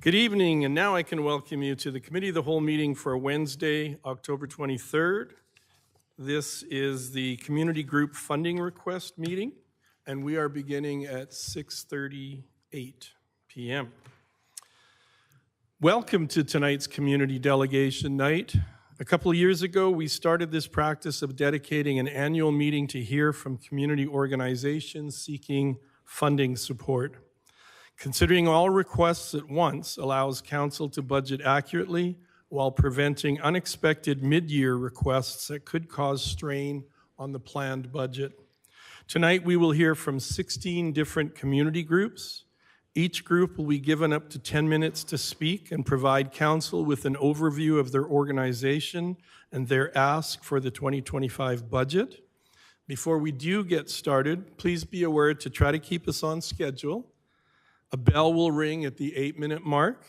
Good evening, and now I can welcome you to the Committee of the Whole meeting for Wednesday, October 23rd. This is the Community Group Funding Request meeting, and we are beginning at 6:38 p.m. Welcome to tonight's Community Delegation Night. A couple of years ago, we started this practice of dedicating an annual meeting to hear from community organizations seeking funding support. Considering all requests at once allows Council to budget accurately while preventing unexpected mid-year requests that could cause strain on the planned budget. Tonight we will hear from 16 different community groups. Each group will be given up to 10 minutes to speak and provide Council with an overview of their organization and their ask for the 2025 budget. Before we do get started, please be aware to try to keep us on schedule. A bell will ring at the 8-minute mark,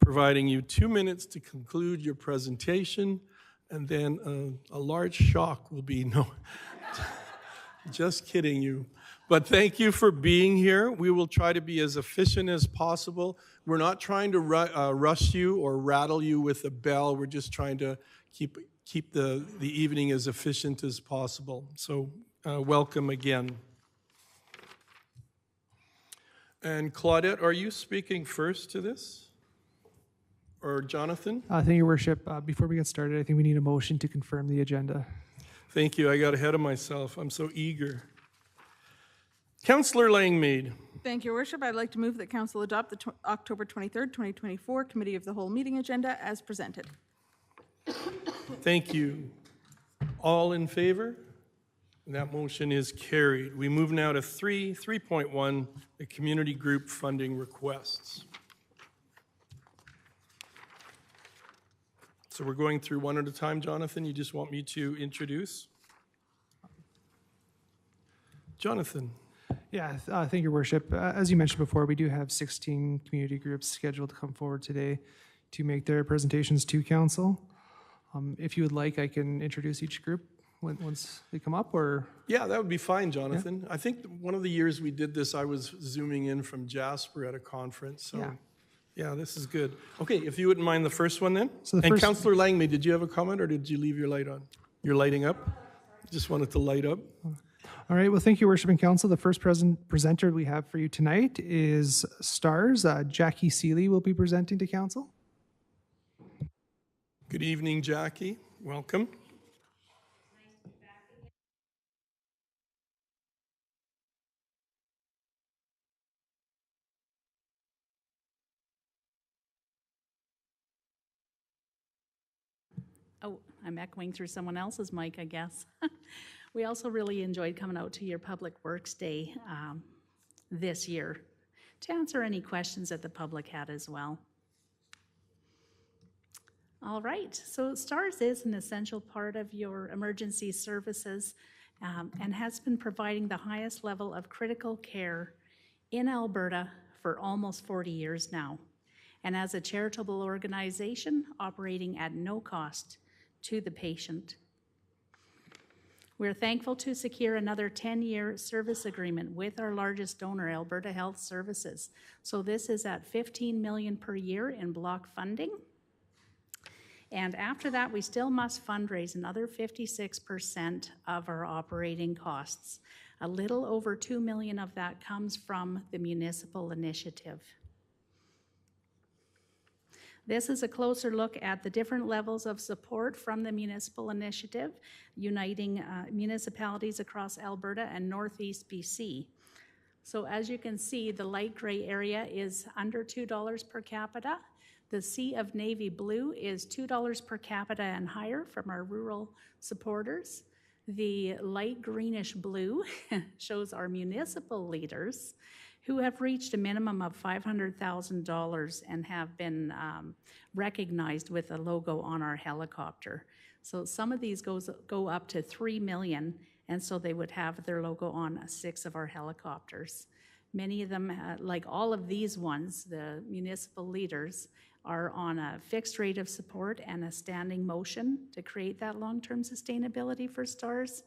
providing you 2 minutes to conclude your presentation, and then a large shock will be, no, just kidding you. But thank you for being here. We will try to be as efficient as possible. We're not trying to rush you or rattle you with a bell. We're just trying to keep the evening as efficient as possible. So welcome again. And Claudette, are you speaking first to this? Or Jonathan? Thank you, Your Worship. Before we get started, I think we need a motion to confirm the agenda. Thank you. I got ahead of myself. I'm so eager. Councillor Langmaid. Thank you, Your Worship. I'd like to move that Council adopt the October 23rd, 2024 Committee of the Whole meeting agenda as presented. Thank you. All in favor? That motion is carried. We move now to 3.1, the community group funding requests. So we're going through one at a time, Jonathan. You just want me to introduce? Jonathan. Yeah, thank you, Your Worship. As you mentioned before, we do have 16 community groups scheduled to come forward today to make their presentations to Council. If you would like, I can introduce each group once they come up, or? Yeah, that would be fine, Jonathan. Yeah. I think one of the years we did this, I was zooming in from Jasper at a conference, so yeah, this is good. Okay, if you wouldn't mind the first one then. So Councillor Langmaid, did you have a comment or did you leave your light on? You're lighting up? Just wanted to light up. All right, well, thank you, Worship and Council. The first presenter we have for you tonight is STARS. Jackie Seeley will be presenting to Council. Good evening, Jackie. Welcome. Oh, I'm echoing through someone else's mic, I guess. We also really enjoyed coming out to your Public Works Day this year to answer any questions that the public had as well. All right, so STARS is an essential part of your emergency services and has been providing the highest level of critical care in Alberta for almost 40 years now, and as a charitable organization operating at no cost to the patient. We're thankful to secure another 10-year service agreement with our largest donor, Alberta Health Services. So this is at $15 million per year in block funding. And after that, we still must fundraise another 56% of our operating costs. A little over $2 million of that comes from the municipal initiative. This is a closer look at the different levels of support from the municipal initiative, uniting municipalities across Alberta and Northeast BC. So as you can see, the light gray area is under $2 per capita. The sea of navy blue is $2 per capita and higher from our rural supporters. The light greenish blue shows our municipal leaders who have reached a minimum of $500,000 and have been recognized with a logo on our helicopter. So some of these go up to $3 million, and so they would have their logo on 6 of our helicopters. Many of them, like all of these ones, the municipal leaders, are on a fixed rate of support and a standing motion to create that long-term sustainability for STARS,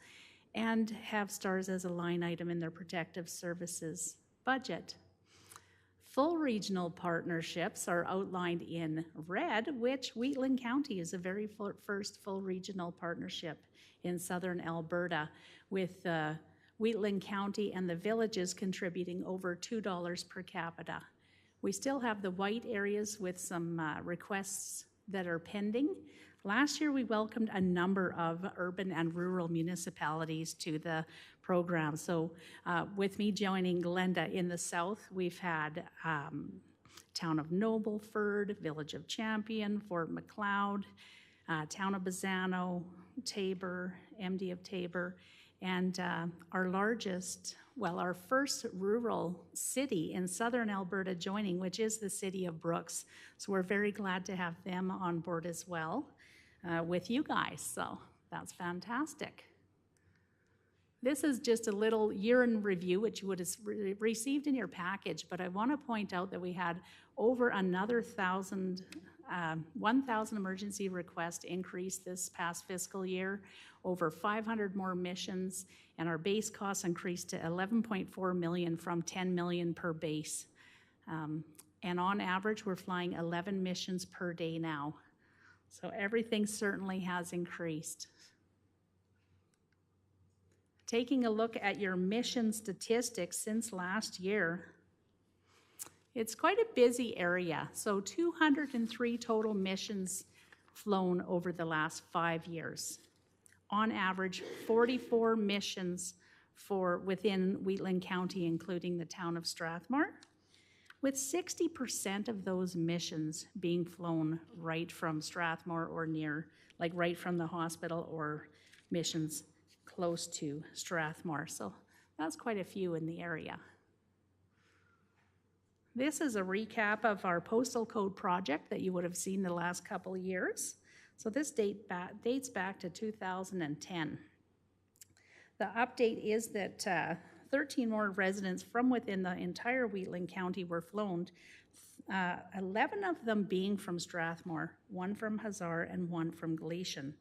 and have STARS as a line item in their protective services budget. Full regional partnerships are outlined in red, which Wheatland County is the very first full regional partnership in southern Alberta, with Wheatland County and the villages contributing over $2 per capita. We still have the white areas with some requests that are pending. Last year, we welcomed a number of urban and rural municipalities to the program. So with me joining Glenda in the south, we've had Town of Nobleford, Village of Champion, Fort Macleod, Town of Bazzano, Tabor, MD of Tabor, and our first rural city in southern Alberta joining, which is the city of Brooks. So we're very glad to have them on board as well with you guys. So that's fantastic. This is just a little year in review, which you would have received in your package, but I want to point out that we had over another 1,000 emergency request increase this past fiscal year, over 500 more missions, and our base costs increased to $11.4 million from $10 million per base. And on average, we're flying 11 missions per day now. So everything certainly has increased. Taking a look at your mission statistics since last year, it's quite a busy area. So 203 total missions flown over the last 5 years. On average, 44 missions for within Wheatland County, including the town of Strathmore, with 60% of those missions being flown right from Strathmore or near, like right from the hospital, or missions close to Strathmore. So that's quite a few in the area. This is a recap of our postal code project that you would have seen the last couple of years. So this dates back to 2010. The update is that 13 more residents from within the entire Wheatland County were flown, 11 of them being from Strathmore, 1 from Hazard, and 1 from Galicia.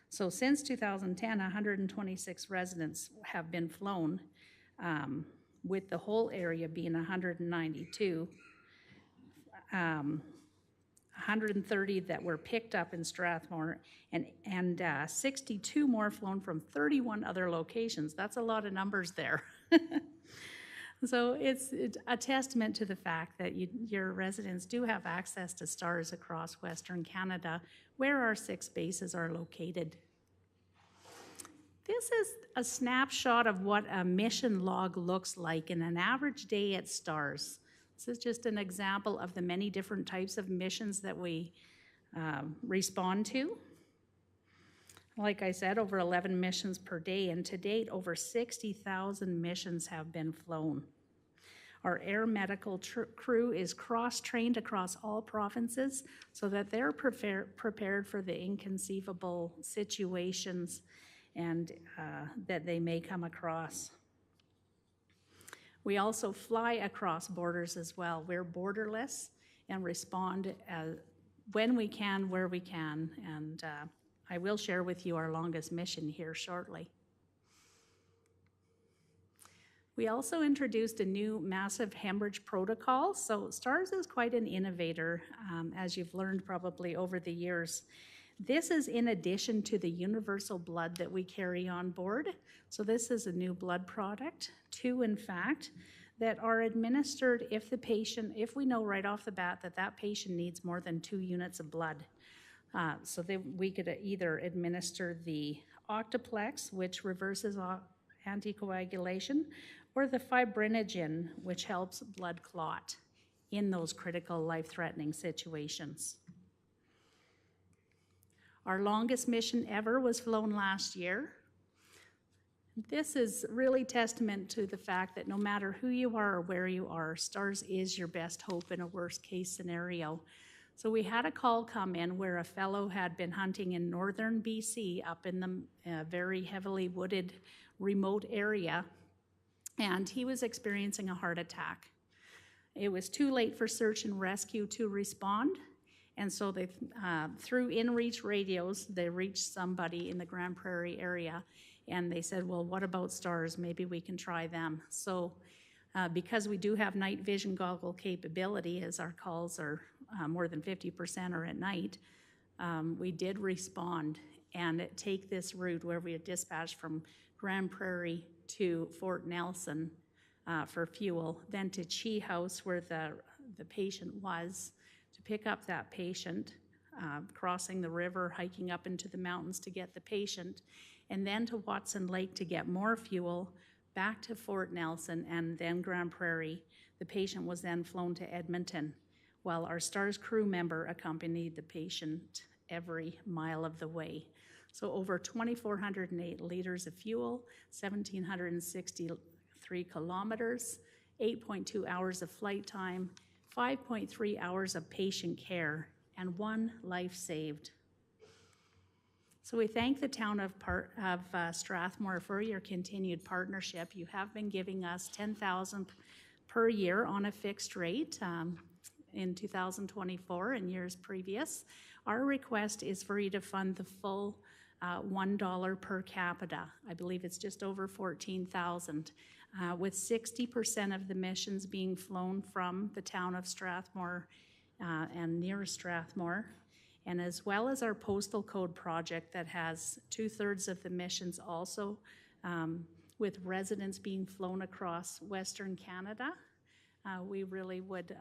So since 2010, 126 residents have been flown, with the whole area being 192. 130 that were picked up in Strathmore, and 62 more flown from 31 other locations. That's a lot of numbers there. So it's a testament to the fact that your residents do have access to STARS across Western Canada, where our 6 bases are located. This is a snapshot of what a mission log looks like in an average day at STARS. This is just an example of the many different types of missions that we respond to. Like I said, over 11 missions per day, and to date, over 60,000 missions have been flown. Our air medical crew is cross-trained across all provinces so that they're prepared for the inconceivable situations and that they may come across. We also fly across borders as well. We're borderless and respond when we can, where we can, and I will share with you our longest mission here shortly. We also introduced a new massive hemorrhage protocol. So STARS is quite an innovator, as you've learned probably over the years. This is in addition to the universal blood that we carry on board. So this is a new blood product, 2 in fact, that are administered if we know right off the bat that that patient needs more than 2 units of blood. So we could either administer the Octaplex, which reverses anticoagulation, or the fibrinogen, which helps blood clot in those critical life-threatening situations. Our longest mission ever was flown last year. This is really testament to the fact that no matter who you are or where you are, STARS is your best hope in a worst-case scenario. So we had a call come in where a fellow had been hunting in northern BC up in the very heavily wooded, remote area, and he was experiencing a heart attack. It was too late for search and rescue to respond, and so they, through InReach radios, they reached somebody in the Grand Prairie area, and they said, well, what about STARS? Maybe we can try them. So Because we do have night vision goggle capability, as our calls are more than 50% are at night, we did respond and take this route where we had dispatched from Grand Prairie to Fort Nelson for fuel, then to Chi House where the patient was, to pick up that patient, crossing the river, hiking up into the mountains to get the patient, and then to Watson Lake to get more fuel, back to Fort Nelson, and then Grand Prairie. The patient was then flown to Edmonton, while our STARS crew member accompanied the patient every mile of the way. So over 2,408 liters of fuel, 1,763 kilometers, 8.2 hours of flight time, 5.3 hours of patient care, and 1 life saved. So we thank the town of Strathmore for your continued partnership. You have been giving us $10,000 per year on a fixed rate in 2024 and years previous. Our request is for you to fund the full $1 per capita. I believe it's just over $14,000, with 60% of the missions being flown from the town of Strathmore and near Strathmore, and as well as our postal code project that has 2/3 of the missions also with residents being flown across Western Canada. We really would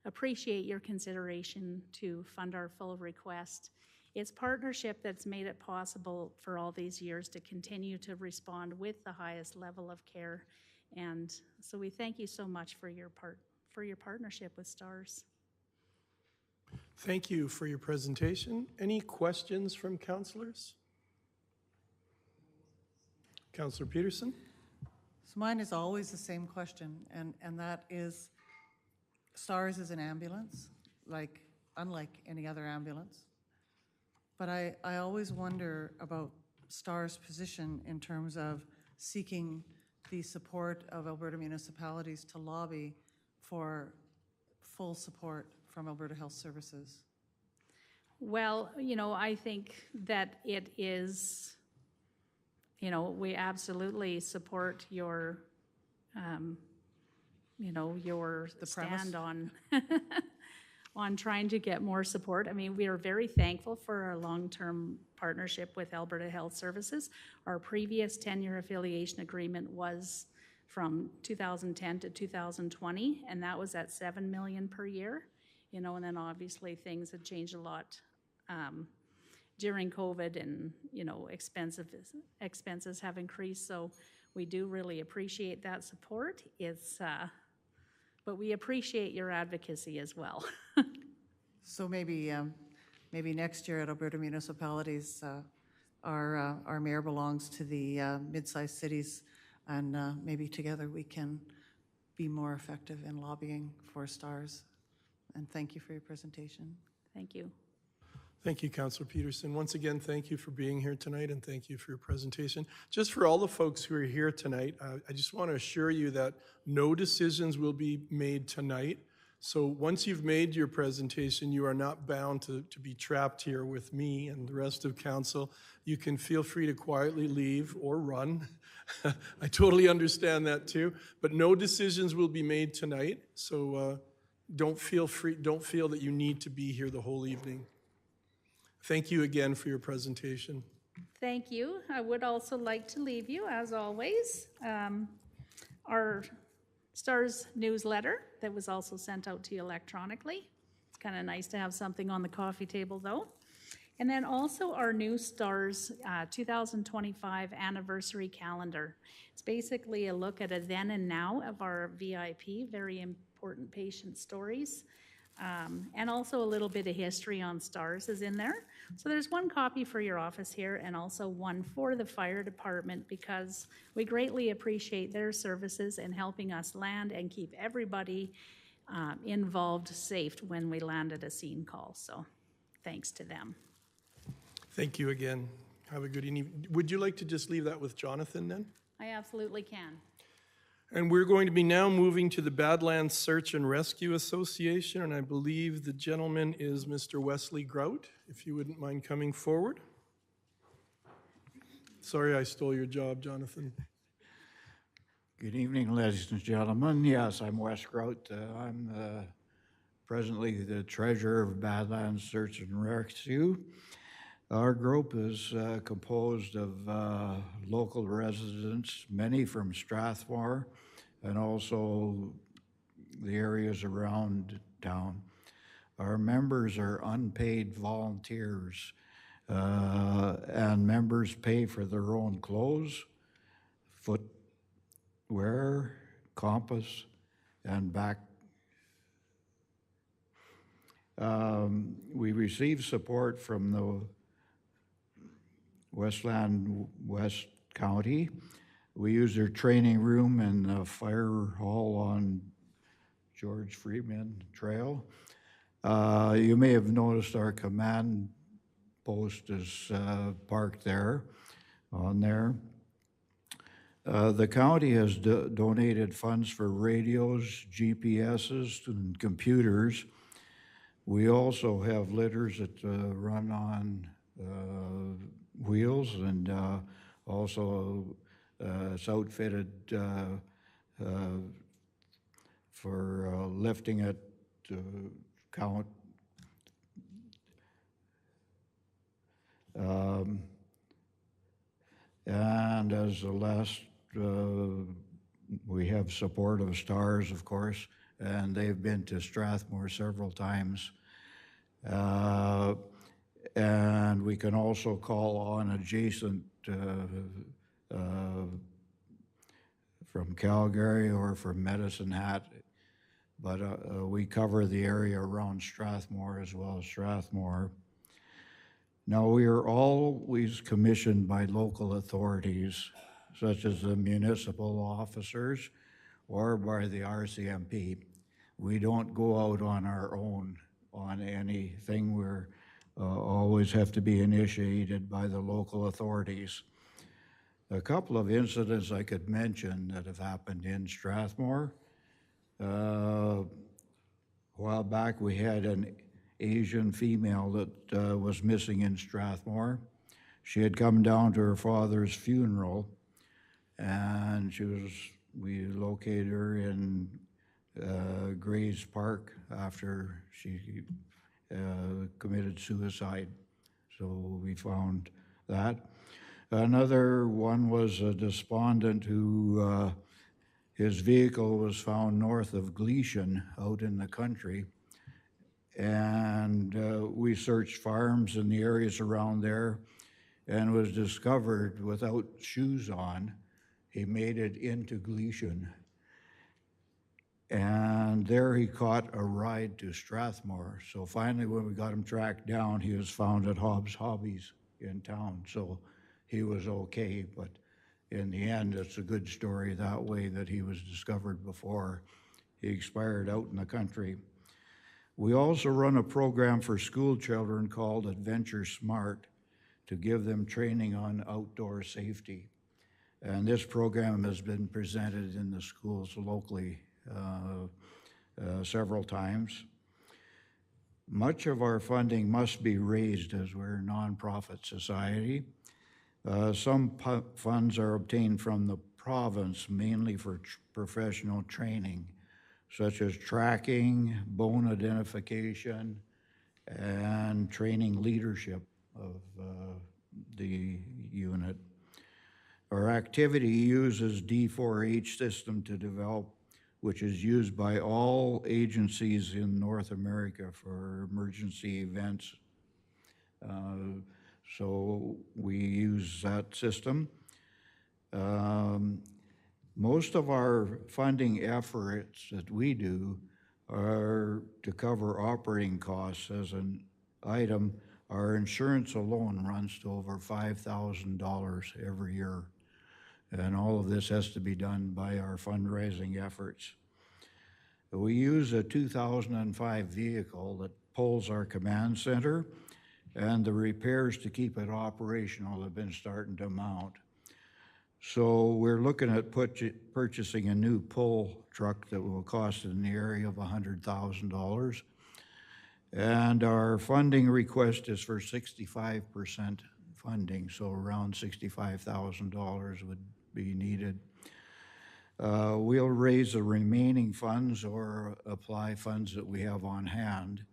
appreciate your consideration to fund our full request. It's partnership that's made it possible for all these years to continue to respond with the highest level of care. And so we thank you so much for your partnership with STARS. Thank you for your presentation. Any questions from councillors? Councillor Peterson? So mine is always the same question, and that is, STARS is an ambulance, unlike any other ambulance. But I always wonder about STAR's position in terms of seeking the support of Alberta municipalities to lobby for full support from Alberta Health Services. Well, I think that it is, we absolutely support your, your stand on on trying to get more support. I mean, we are very thankful for our long-term partnership with Alberta Health Services. Our previous 10-year affiliation agreement was from 2010 to 2020, and that was at $7 million per year. And then obviously things had changed a lot during COVID, and expenses have increased. So we do really appreciate that support. But we appreciate your advocacy as well. So maybe next year at Alberta municipalities, our mayor belongs to the mid-sized cities, and maybe together we can be more effective in lobbying for STARS. And thank you for your presentation. Thank you. Thank you, Councillor Peterson. Once again, thank you for being here tonight, and thank you for your presentation. Just for all the folks who are here tonight, I just want to assure you that no decisions will be made tonight. So once you've made your presentation, you are not bound to be trapped here with me and the rest of council. You can feel free to quietly leave or run. I totally understand that too. But no decisions will be made tonight. So don't feel that you need to be here the whole evening. Thank you again for your presentation. Thank you. I would also like to leave you, as always, our STARS newsletter that was also sent out to you electronically. It's kind of nice to have something on the coffee table, though. And then also our new STARS 2025 anniversary calendar. It's basically a look at a then and now of our VIP, very important patient stories. And also a little bit of history on STARS is in there. So there's one copy for your office here and also one for the fire department, because we greatly appreciate their services in helping us land and keep everybody involved safe when we land at a scene call. So thanks to them. Thank you again. Have a good evening. Would you like to just leave that with Jonathan then? I absolutely can. And we're going to be now moving to the Badlands Search and Rescue Association, and I believe the gentleman is Mr. Wesley Grout, if you wouldn't mind coming forward. Sorry I stole your job, Jonathan. Good evening, ladies and gentlemen. Yes, I'm Wes Grout. I'm presently the treasurer of Badlands Search and Rescue. Our group is composed of local residents, many from Strathmore, and also the areas around town. Our members are unpaid volunteers, and members pay for their own clothes, footwear, compass, and back. We receive support from the Westland West County. We use their training room in the fire hall on George Freeman Trail. You may have noticed our command post is parked there, on there. The county has donated funds for radios, GPSs, and computers. We also have litters that run on wheels, and also it's outfitted for lifting it to count. And as the last, we have support of STARS, of course, and they've been to Strathmore several times. And we can also call on adjacent from Calgary or from Medicine Hat, but we cover the area around Strathmore as well as Strathmore. Now, we are always commissioned by local authorities, such as the municipal officers or by the RCMP. We don't go out on our own on anything. We're always have to be initiated by the local authorities. A couple of incidents I could mention that have happened in Strathmore. A while back, we had an Asian female that was missing in Strathmore. She had come down to her father's funeral, and we located her in Grays Park after she committed suicide. So we found that. Another one was a despondent who his vehicle was found north of Gleason out in the country. And we searched farms in the areas around there and was discovered without shoes on. He made it into Gleason. And there he caught a ride to Strathmore. So finally, when we got him tracked down, he was found at Hobbs Hobbies in town. So he was okay, but in the end, it's a good story that way that he was discovered before he expired out in the country. We also run a program for school children called Adventure Smart to give them training on outdoor safety. And this program has been presented in the schools locally several times. Much of our funding must be raised as we're a nonprofit society. Some funds are obtained from the province, mainly for professional training, such as tracking, bone identification, and training leadership of the unit. Our activity uses D4H system to develop, which is used by all agencies in North America for emergency events. So we use that system. Most of our funding efforts that we do are to cover operating costs. As an item, our insurance alone runs to over $5,000 every year. And all of this has to be done by our fundraising efforts. We use a 2005 vehicle that pulls our command center, and the repairs to keep it operational have been starting to mount. So we're looking at purchasing a new pull truck that will cost in the area of $100,000. And our funding request is for 65% funding, so around $65,000 would be needed. We'll raise the remaining funds or apply funds that we have on hand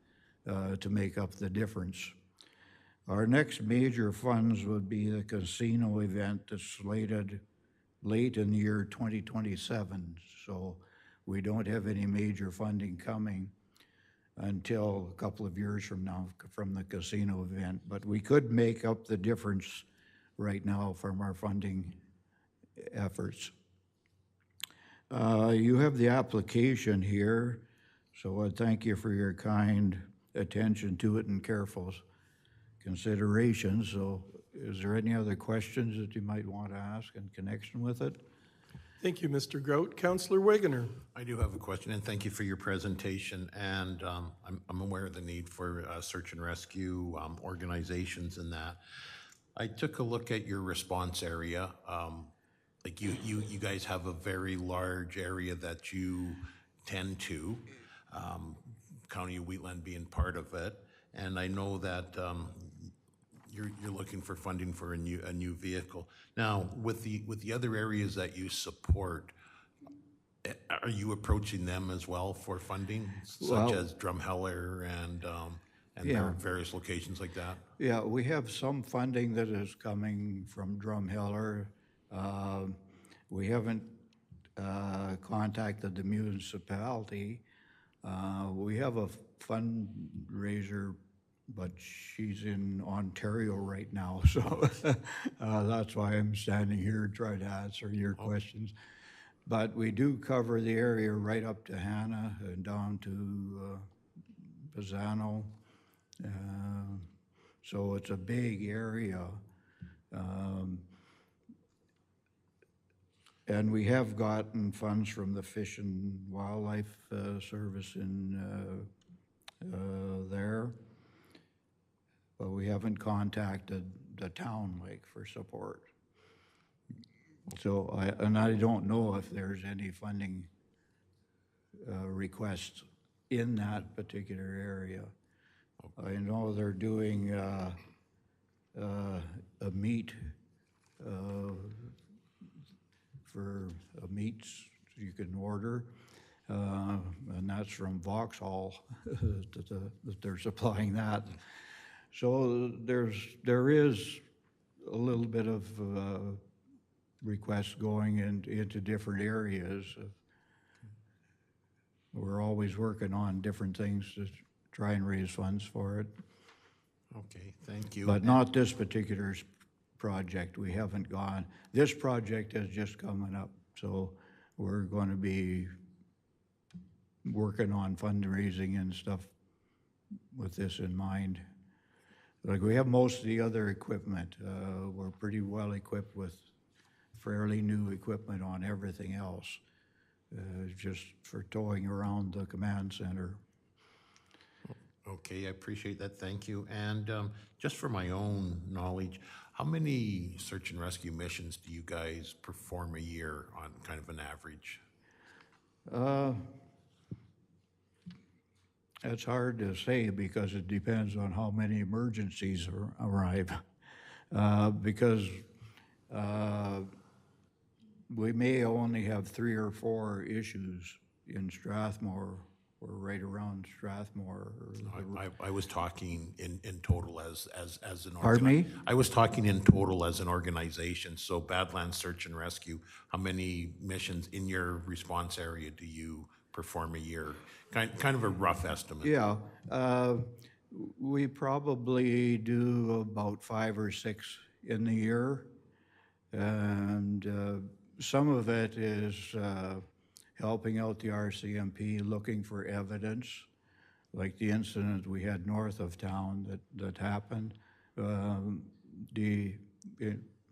to make up the difference. Our next major funds would be the casino event that's slated late in the year 2027. So we don't have any major funding coming until a couple of years from now from the casino event. But we could make up the difference right now from our funding efforts. You have the application here, so I thank you for your kind attention to it and careful consideration. So is there any other questions that you might want to ask in connection with it? Thank you, Mr. Grout. Councillor Wegener. I do have a question, and thank you for your presentation. And I'm aware of the need for search and rescue organizations and that. I took a look at your response area. Like you guys have a very large area that you tend to, County of Wheatland being part of it. And I know that you're looking for funding for a new vehicle. Now, with the other areas that you support, are you approaching them as well for funding, such as Drumheller and there are various locations like that? Yeah, we have some funding that is coming from Drumheller. We haven't contacted the municipality. We have a fundraiser, but she's in Ontario right now, so that's why I'm standing here trying to answer your questions. But we do cover the area right up to Hannah and down to Pisano. So it's a big area. And we have gotten funds from the Fish and Wildlife Service in there. But we haven't contacted the town like for support. So I don't know if there's any funding requests in that particular area. I know they're doing a meat for meats you can order, and that's from Vauxhall that they're supplying that. So there is a little bit of requests going into different areas. We're always working on different things to try and raise funds for it. Okay, thank you. But not this particular project. We haven't gone. This project is just coming up, so we're going to be working on fundraising and stuff with this in mind. Like we have most of the other equipment. We're pretty well equipped with fairly new equipment on everything else, just for towing around the command center. Okay, I appreciate that, thank you. And just for my own knowledge, how many search and rescue missions do you guys perform a year on kind of an average? It's hard to say because it depends on how many emergencies arrive. Because we may only have 3 or 4 issues in Strathmore or right around Strathmore. I was talking in total as an Pardon me? I was talking in total as an organization. So Badlands Search and Rescue, how many missions in your response area do you perform a year? Kind of a rough estimate. Yeah, we probably do about 5 or 6 in the year. And some of it is helping out the RCMP, looking for evidence, like the incident we had north of town that happened. The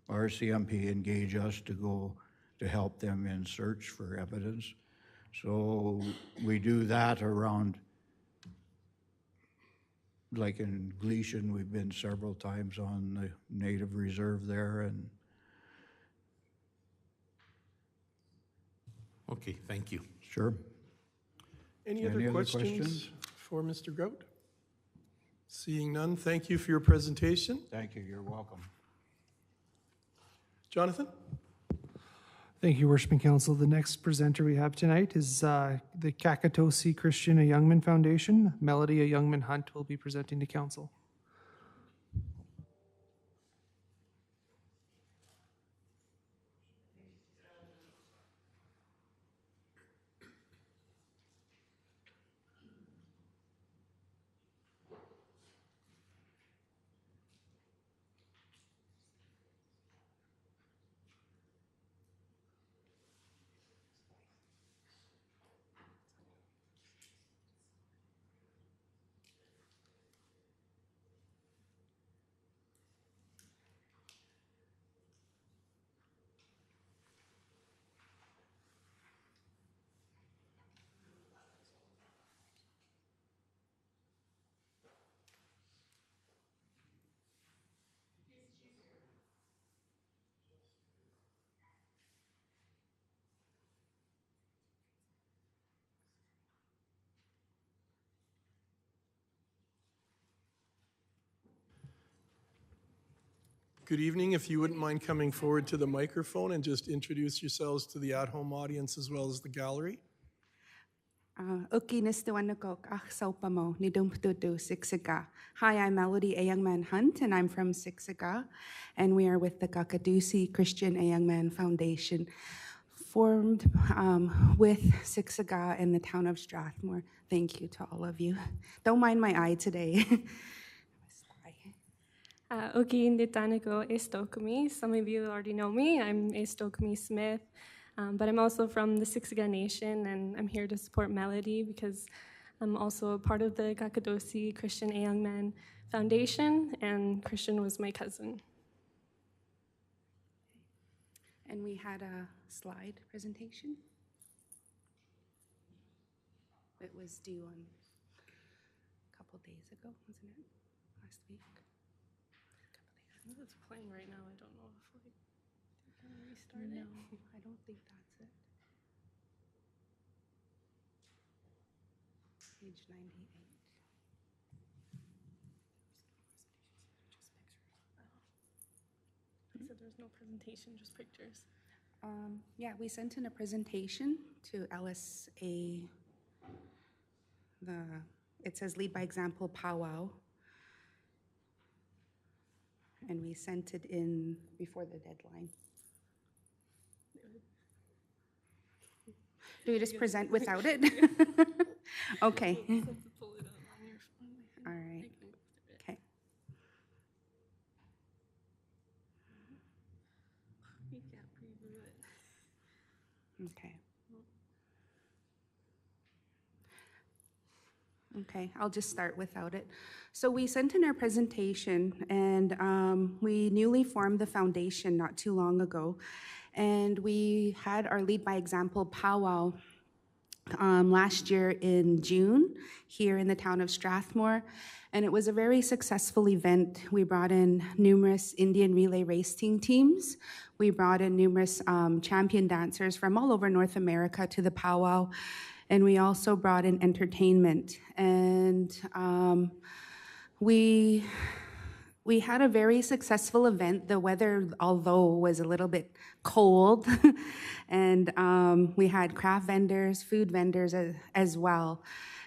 RCMP engaged us to go to help them in search for evidence. So we do that around, like in Gleason, we've been several times on the native reserve there. And okay, thank you. sure. Any Any other other questions questions? for Mr. Grout? Seeing none, thank you for your presentation. Thank you, you're welcome. Jonathan? Thank you, Worshiping Council. The next presenter we have tonight is the Kakatosi Christian A. Youngman Foundation. Melody A. Youngman Hunt will be presenting to Council. Good evening. If you wouldn't mind coming forward to the microphone and just introduce yourselves to the at-home audience as well as the gallery. Uki Nistawanakok Saupamo Nidumputu Siksiga. Hi, I'm Melody A. Youngman Hunt, and I'm from Siksiga, and we are with the Kakatosi Christian A. Youngman Foundation, formed with Siksiga in the town of Strathmore. Thank you to all of you. Don't mind my eye today. Uki Nditaniko Estokumi. Some of you already know me. I'm Estokumi Smith, but I'm also from the Siksiga Nation, and I'm here to support Melody because I'm also a part of the Kakatosi Christian A. Youngman Foundation, and Christian was my cousin. And we had a slide presentation. It was due on a couple days ago, wasn't it? Last week. I know it's playing right now. I don't know if we can restart No, it. I don't think that's it. Page 98. They said there's no presentation, just pictures. Yeah, we sent in a presentation to LSA. It says Lead by Example Powwow. And we sent it in before the deadline. Do we just present without it? Okay. Pull it up on your phone. All right. Okay. You can't preview it. Okay. Okay, I'll just start without it. So we sent in our presentation, and we newly formed the foundation not too long ago. And we had our Lead by Example powwow last year in June here in the town of Strathmore. And it was a very successful event. We brought in numerous Indian relay racing teams. We brought in numerous champion dancers from all over North America to the powwow. And we also brought in entertainment. And we had a very successful event. The weather, although was a little bit cold, and we had craft vendors, food vendors as well.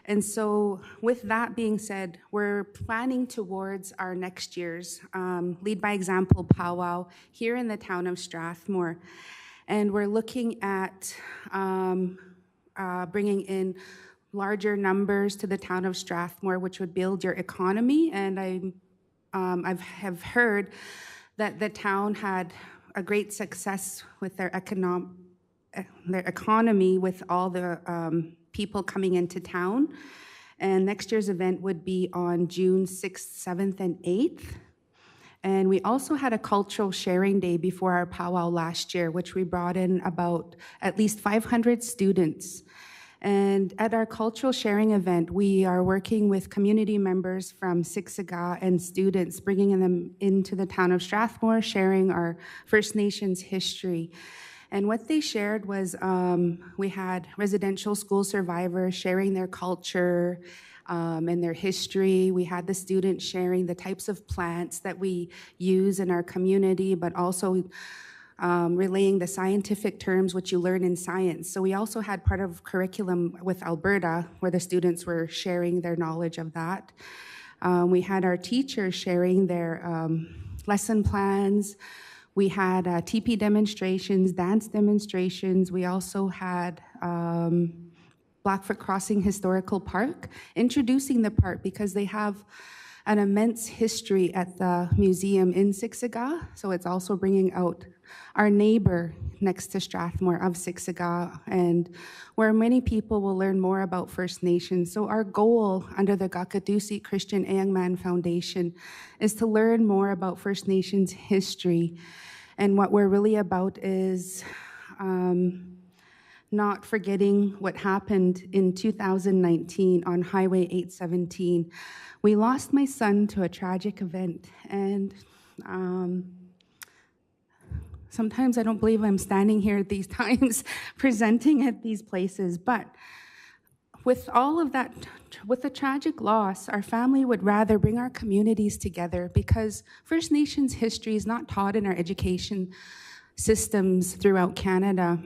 And so with that being said, we're planning towards our next year's Lead by Example powwow here in the town of Strathmore. And we're looking at bringing in larger numbers to the town of Strathmore, which would build your economy. And I have heard that the town had a great success with their economy with all the people coming into town. And next year's event would be on June 6th, 7th, and 8th. And we also had a cultural sharing day before our powwow last year, which we brought in about at least 500 students. And at our cultural sharing event, we are working with community members from Siksiga and students, bringing them into the town of Strathmore, sharing our First Nations history. And what they shared was we had residential school survivors sharing their culture and their history. We had the students sharing the types of plants that we use in our community, but also relaying the scientific terms which you learn in science. So we also had part of curriculum with Alberta where the students were sharing their knowledge of that. We had our teachers sharing their lesson plans. We had TP demonstrations, dance demonstrations. We also had Blackfoot Crossing Historical Park, introducing the park because they have an immense history at the museum in Siksika. So it's also bringing out our neighbor next to Strathmore of Siksika, and where many people will learn more about First Nations. So our goal under the Gakadusi Christian Ayangman Foundation is to learn more about First Nations history. And what we're really about is not forgetting what happened in 2019 on Highway 817. We lost my son to a tragic event, and sometimes I don't believe I'm standing here at these times presenting at these places, but with all of that, with the tragic loss, our family would rather bring our communities together because First Nations history is not taught in our education systems throughout Canada.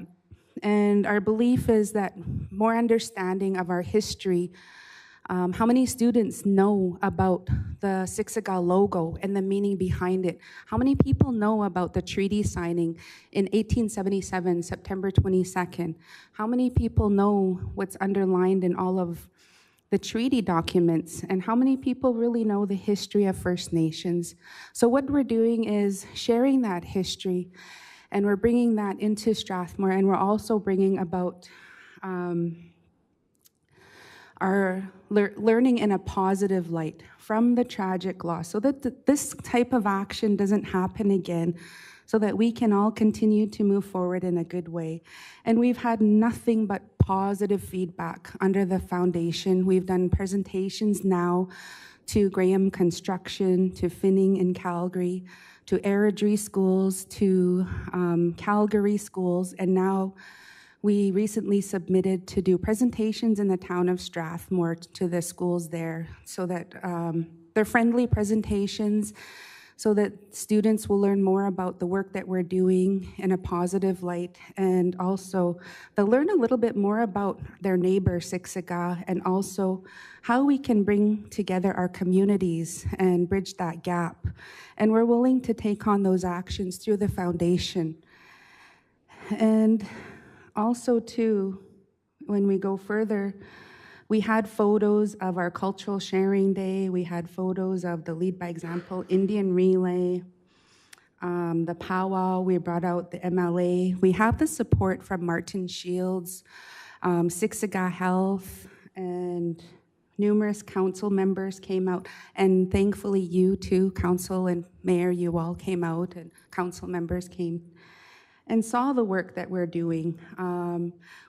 And our belief is that more understanding of our history, how many students know about the Siksika logo and the meaning behind it? How many people know about the treaty signing in 1877, September 22nd? How many people know what's underlined in all of the treaty documents? And how many people really know the history of First Nations? So what we're doing is sharing that history, and we're bringing that into Strathmore, and we're also bringing about our learning in a positive light from the tragic loss so that this type of action doesn't happen again, so that we can all continue to move forward in a good way. And we've had nothing but positive feedback under the foundation. We've done presentations now to Graham Construction, to Finning in Calgary, to Airdrie schools, to Calgary schools, and now we recently submitted to do presentations in the town of Strathmore to the schools there, so that they're friendly presentations, so that students will learn more about the work that we're doing in a positive light, and also they'll learn a little bit more about their neighbor, Siksika, and also how we can bring together our communities and bridge that gap. And we're willing to take on those actions through the foundation. And also, too, when we go further, we had photos of our cultural sharing day. We had photos of the Lead by Example Indian Relay, the powwow. We brought out the MLA. We have the support from Martin Shields, Siksika Health, and numerous council members came out. And thankfully, you too, council and mayor, you all came out, and council members came and saw the work that we're doing.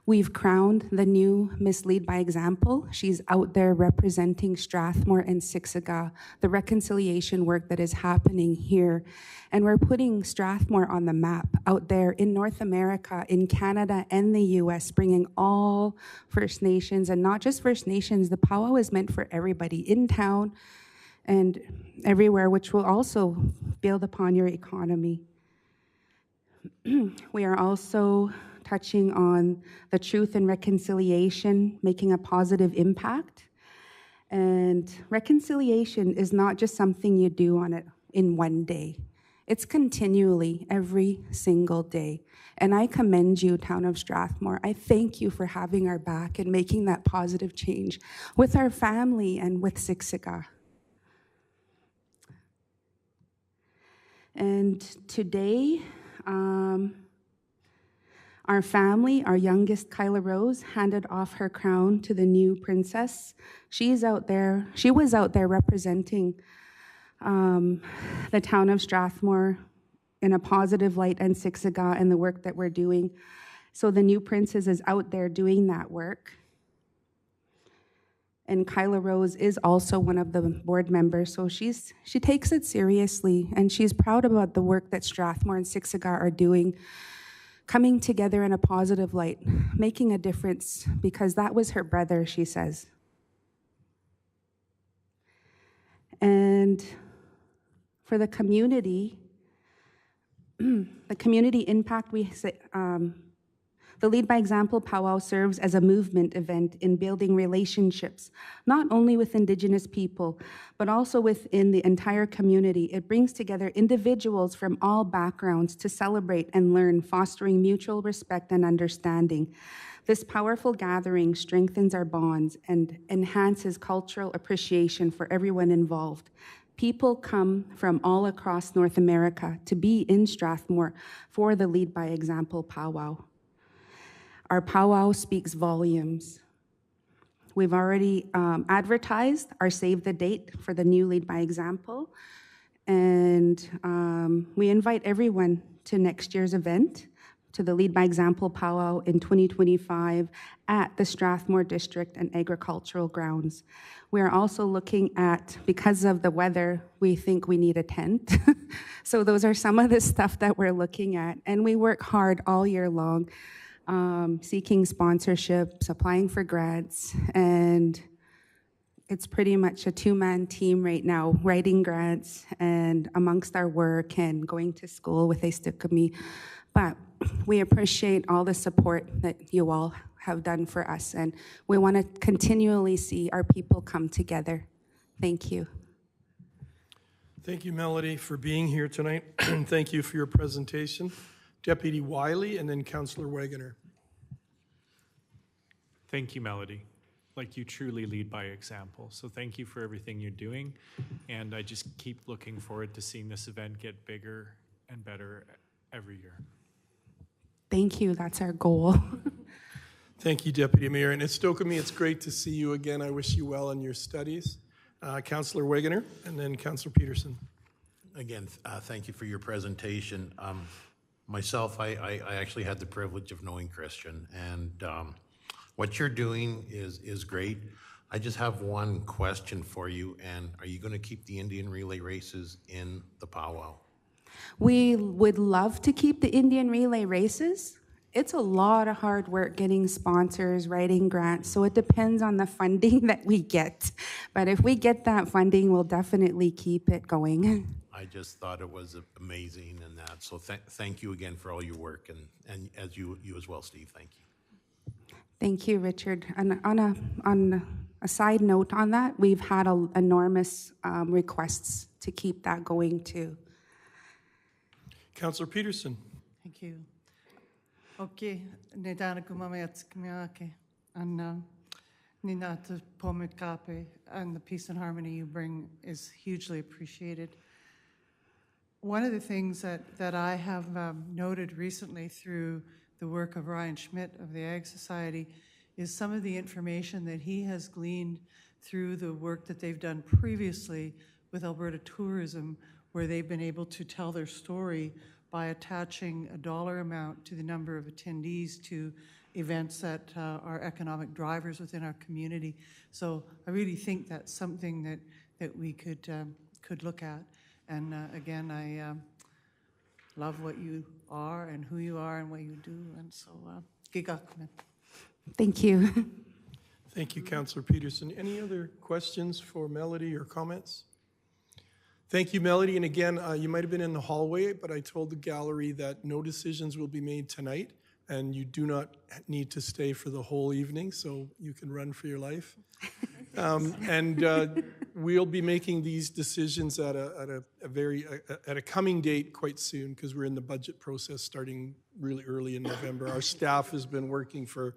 We've crowned the new Miss Lead by Example. She's out there representing Strathmore and Siksika, the reconciliation work that is happening here. And we're putting Strathmore on the map out there in North America, in Canada, and the US, bringing all First Nations, and not just First Nations. The powwow is meant for everybody in town and everywhere, which will also build upon your economy. We are also touching on the truth and reconciliation, making a positive impact. And reconciliation is not just something you do on it in one day. It's continually, every single day. And I commend you, Town of Strathmore. I thank you for having our back and making that positive change with our family and with Siksika. And today, our family, our youngest, Kyla Rose, handed off her crown to the new princess. She was out there representing the town of Strathmore in a positive light, and Siksika, and the work that we're doing. So the new princess is out there doing that work. And Kyla Rose is also one of the board members, so she takes it seriously, and she's proud about the work that Strathmore and Siksika are doing, coming together in a positive light, making a difference, because that was her brother, she says. And for the community, the community impact the Lead by Example powwow serves as a movement event in building relationships, not only with Indigenous people, but also within the entire community. It brings together individuals from all backgrounds to celebrate and learn, fostering mutual respect and understanding. This powerful gathering strengthens our bonds and enhances cultural appreciation for everyone involved. People come from all across North America to be in Strathmore for the Lead by Example powwow. Our powwow speaks volumes. We've already advertised our save the date for the new Lead by Example, and we invite everyone to next year's event, to the Lead by Example powwow in 2025 at the Strathmore District and Agricultural Grounds. We are also looking at, because of the weather, we think we need a tent. So those are some of the stuff that we're looking at, and we work hard all year long. Seeking sponsorships, applying for grants, and it's pretty much a two-man team right now, writing grants and amongst our work and going to school with Aistokami. But we appreciate all the support that you all have done for us, and we want to continually see our people come together. Thank you. Thank you, Melody, for being here tonight. Thank you for your presentation. Deputy Wiley, and then Councillor Wegener. Thank you, Melody. Like, you truly lead by example. So thank you for everything you're doing. And I just keep looking forward to seeing this event get bigger and better every year. Thank you. That's our goal. Thank you, Deputy Mayor. And Aistokami, it's great to see you again. I wish you well in your studies. Councillor Wegener, and then Councillor Peterson. Again, thank you for your presentation. Myself, I actually had the privilege of knowing Christian, and what you're doing is great. I just have one question for you, and are you going to keep the Indian relay races in the powwow? We would love to keep the Indian relay races. It's a lot of hard work getting sponsors, writing grants, so it depends on the funding that we get. But if we get that funding, we'll definitely keep it going. I just thought it was amazing and that. So thank you again for all your work, and as you as well, Steve. Thank you. Thank you, Richard. And on a side note on that, we've had enormous requests to keep that going too. Councillor Peterson. Thank you. Okay, nedana kumamet kmiake, and ninata pomikape, and the peace and harmony you bring is hugely appreciated. One of the things that I have noted recently through the work of Ryan Schmidt of the Ag Society is some of the information that he has gleaned through the work that they've done previously with Alberta Tourism, where they've been able to tell their story by attaching a dollar amount to the number of attendees to events that are economic drivers within our community. So I really think that's something that we could look at. And again, I love what you are and who you are and what you do. And so, gigakmen. Thank you. Thank you, Councillor Peterson. Any other questions for Melody or comments? Thank you, Melody. And again, you might have been in the hallway, but I told the gallery that no decisions will be made tonight, and you do not need to stay for the whole evening, so you can run for your life. We'll be making these decisions at a coming date quite soon, because we're in the budget process starting really early in November. Our staff has been working for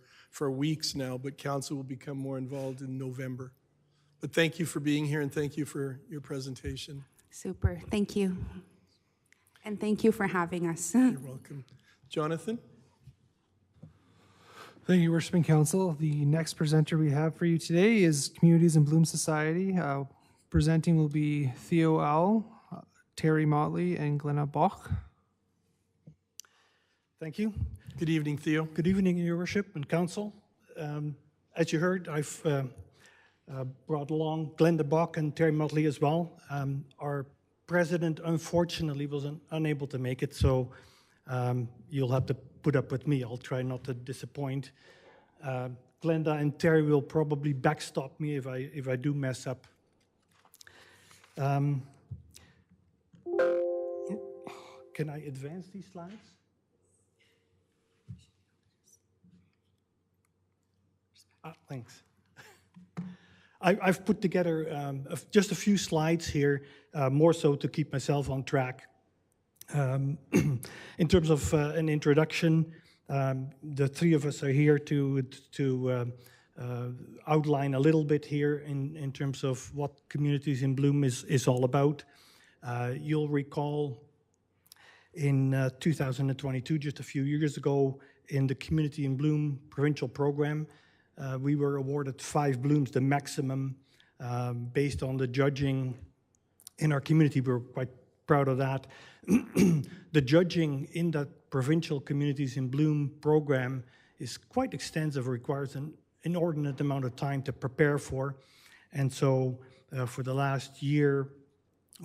weeks now, but council will become more involved in November. But thank you for being here, and thank you for your presentation. Super. Thank you. And thank you for having us. You're welcome. Jonathan? Thank you, Worshiping Council. The next presenter we have for you today is Communities in Bloom Society. Presenting will be Theo Owl, Terry Motley, and Glenna Bach. Thank you. Good evening, Theo. Good evening, Your Worship and Council. As you heard, I've brought along Glenda Bach and Terry Motley as well. Our president, unfortunately, was unable to make it, so you'll have to put up with me. I'll try not to disappoint. Glenda and Terry will probably backstop me if I do mess up. Can I advance these slides? Thanks. I've put together just a few slides here, more so to keep myself on track. In terms of an introduction, the three of us are here to outline a little bit here in terms of what Communities in Bloom is all about. You'll recall in 2022, just a few years ago, in the Community in Bloom provincial program, we were awarded 5 blooms, the maximum, based on the judging in our community. We're quite proud of that. The judging in that provincial Communities in Bloom program is quite extensive, requires an inordinate amount of time to prepare for. And so for the last year,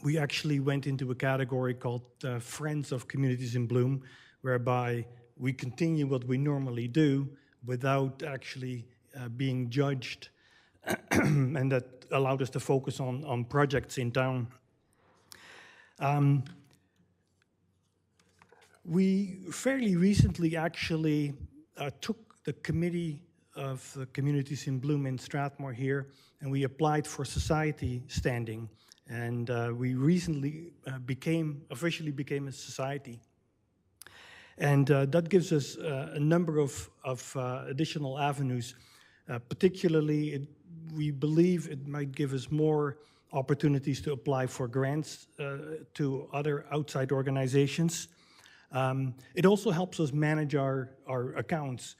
we actually went into a category called Friends of Communities in Bloom, whereby we continue what we normally do without actually being judged, and that allowed us to focus on projects in town. We fairly recently actually took the committee of the Communities in Bloom in Strathmore here, and we applied for society standing. And we recently officially became a society. And that gives us a number of additional avenues. Particularly, we believe it might give us more opportunities to apply for grants to other outside organizations. It also helps us manage our accounts.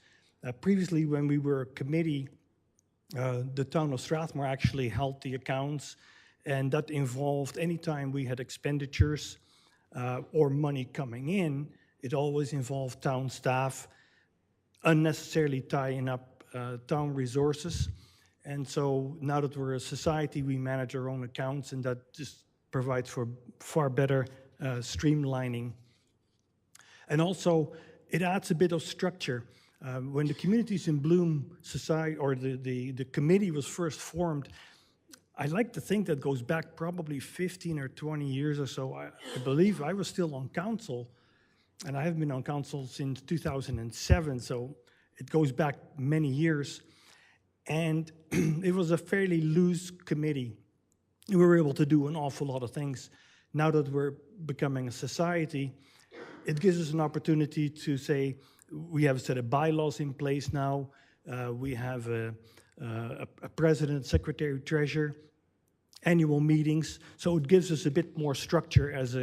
Previously, when we were a committee, the town of Strathmore actually held the accounts, and that involved any time we had expenditures or money coming in, it always involved town staff unnecessarily tying up town resources. And so now that we're a society, we manage our own accounts, and that just provides for far better streamlining. And also, it adds a bit of structure. When the Communities in Bloom Society, or the committee was first formed, I like to think that goes back probably 15 or 20 years or so. I believe I was still on council, and I have been on council since 2007, so it goes back many years. And it was a fairly loose committee. We were able to do an awful lot of things. Now that we're becoming a society, it gives us an opportunity to say, we have a set of bylaws in place now. We have a president, secretary, treasurer, annual meetings. So it gives us a bit more structure as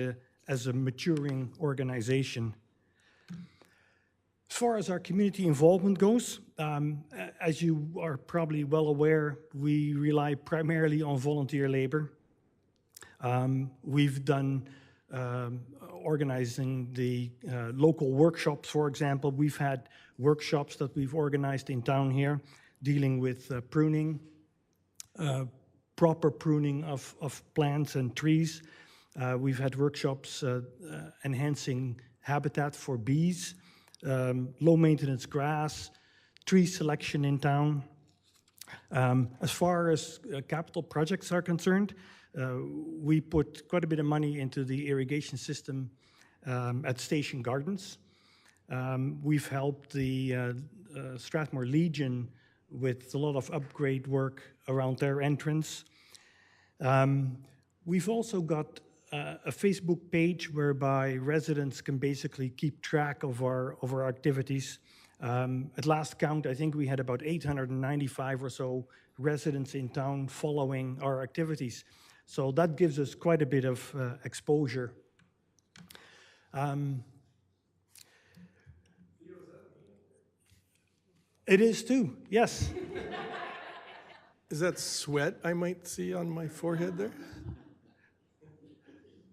a maturing organization. As far as our community involvement goes, as you are probably well aware, we rely primarily on volunteer labor. We've done organizing the local workshops, for example. We've had workshops that we've organized in town here, dealing with pruning, proper pruning of plants and trees. We've had workshops enhancing habitat for bees, low maintenance grass, tree selection in town. As far as capital projects are concerned, we put quite a bit of money into the irrigation system at Station Gardens. We've helped the Strathmore Legion with a lot of upgrade work around their entrance. We've also got a Facebook page whereby residents can basically keep track of our activities. At last count, I think we had about 895 or so residents in town following our activities. So that gives us quite a bit of exposure. It is too, yes. Is that sweat I might see on my forehead there?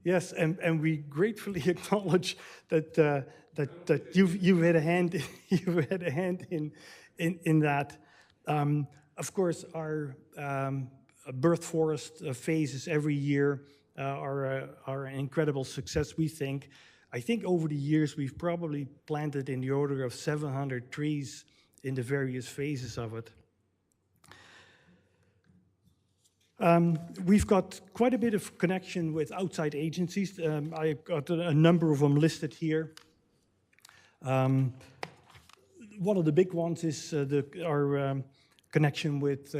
Yes, and we gratefully acknowledge that you've had a hand in that. Of course, our birth forest phases every year are an incredible success, we think. I think over the years we've probably planted in the order of 700 trees in the various phases of it. We've got quite a bit of connection with outside agencies. I got a number of them listed here. One of the big ones is our connection with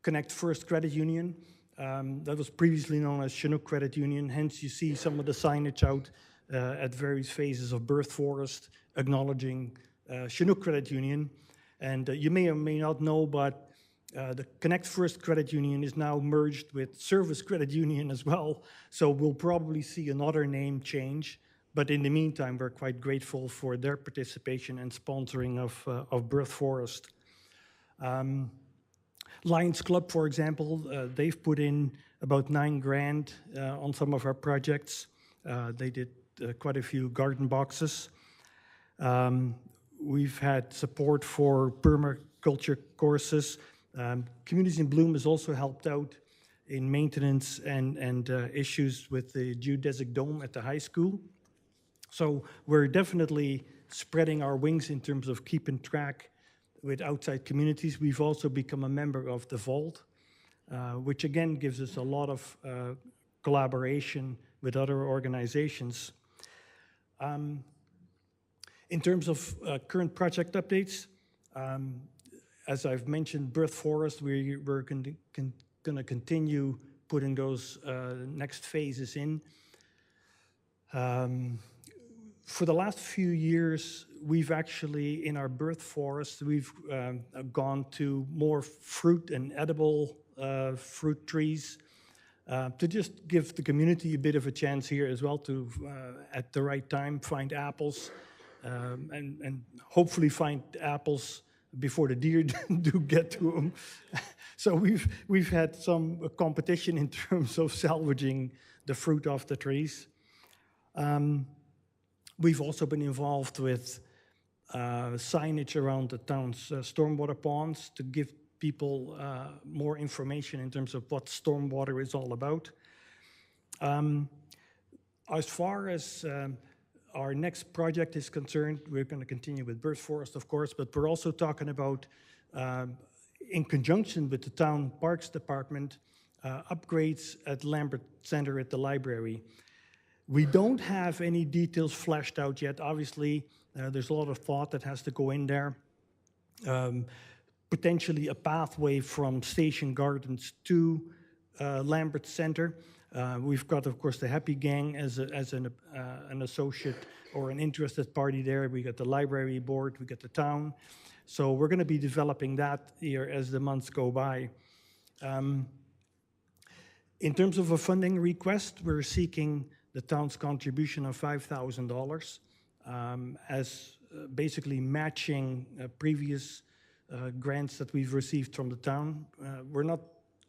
Connect First Credit Union. That was previously known as Chinook Credit Union. Hence, you see some of the signage out at various phases of Birth Forest acknowledging Chinook Credit Union. And you may or may not know, but the Connect First Credit Union is now merged with Service Credit Union as well. So we'll probably see another name change. But in the meantime, we're quite grateful for their participation and sponsoring of Birth Forest. Lions Club, for example, they've put in about $9,000 on some of our projects. They did quite a few garden boxes. We've had support for permaculture courses. Communities in Bloom has also helped out in maintenance and issues with the geodesic dome at the high school. So we're definitely spreading our wings in terms of keeping track with outside communities. We've also become a member of the Vault, which again gives us a lot of collaboration with other organizations. In terms of current project updates, as I've mentioned, Birth Forest, we're going to continue putting those next phases in. For the last few years, we've actually, in our Birth Forest, we've gone to more fruit and edible fruit trees to just give the community a bit of a chance here as well to, at the right time, find apples and hopefully find apples before the deer do get to them. So we've had some competition in terms of salvaging the fruit off the trees. We've also been involved with signage around the town's stormwater ponds to give people more information in terms of what stormwater is all about. As far as our next project is concerned, we're going to continue with Birth Forest, of course, but we're also talking about, in conjunction with the Town Parks Department, upgrades at Lambert Center at the library. We don't have any details fleshed out yet. Obviously, there's a lot of thought that has to go in there. Potentially a pathway from Station Gardens to Lambert Center. We've got, of course, the Happy Gang as an associate or an interested party there. We got the library board, we got the town. So we're going to be developing that here as the months go by. In terms of a funding request, we're seeking the town's contribution of $5,000 as basically matching previous grants that we've received from the town. We're not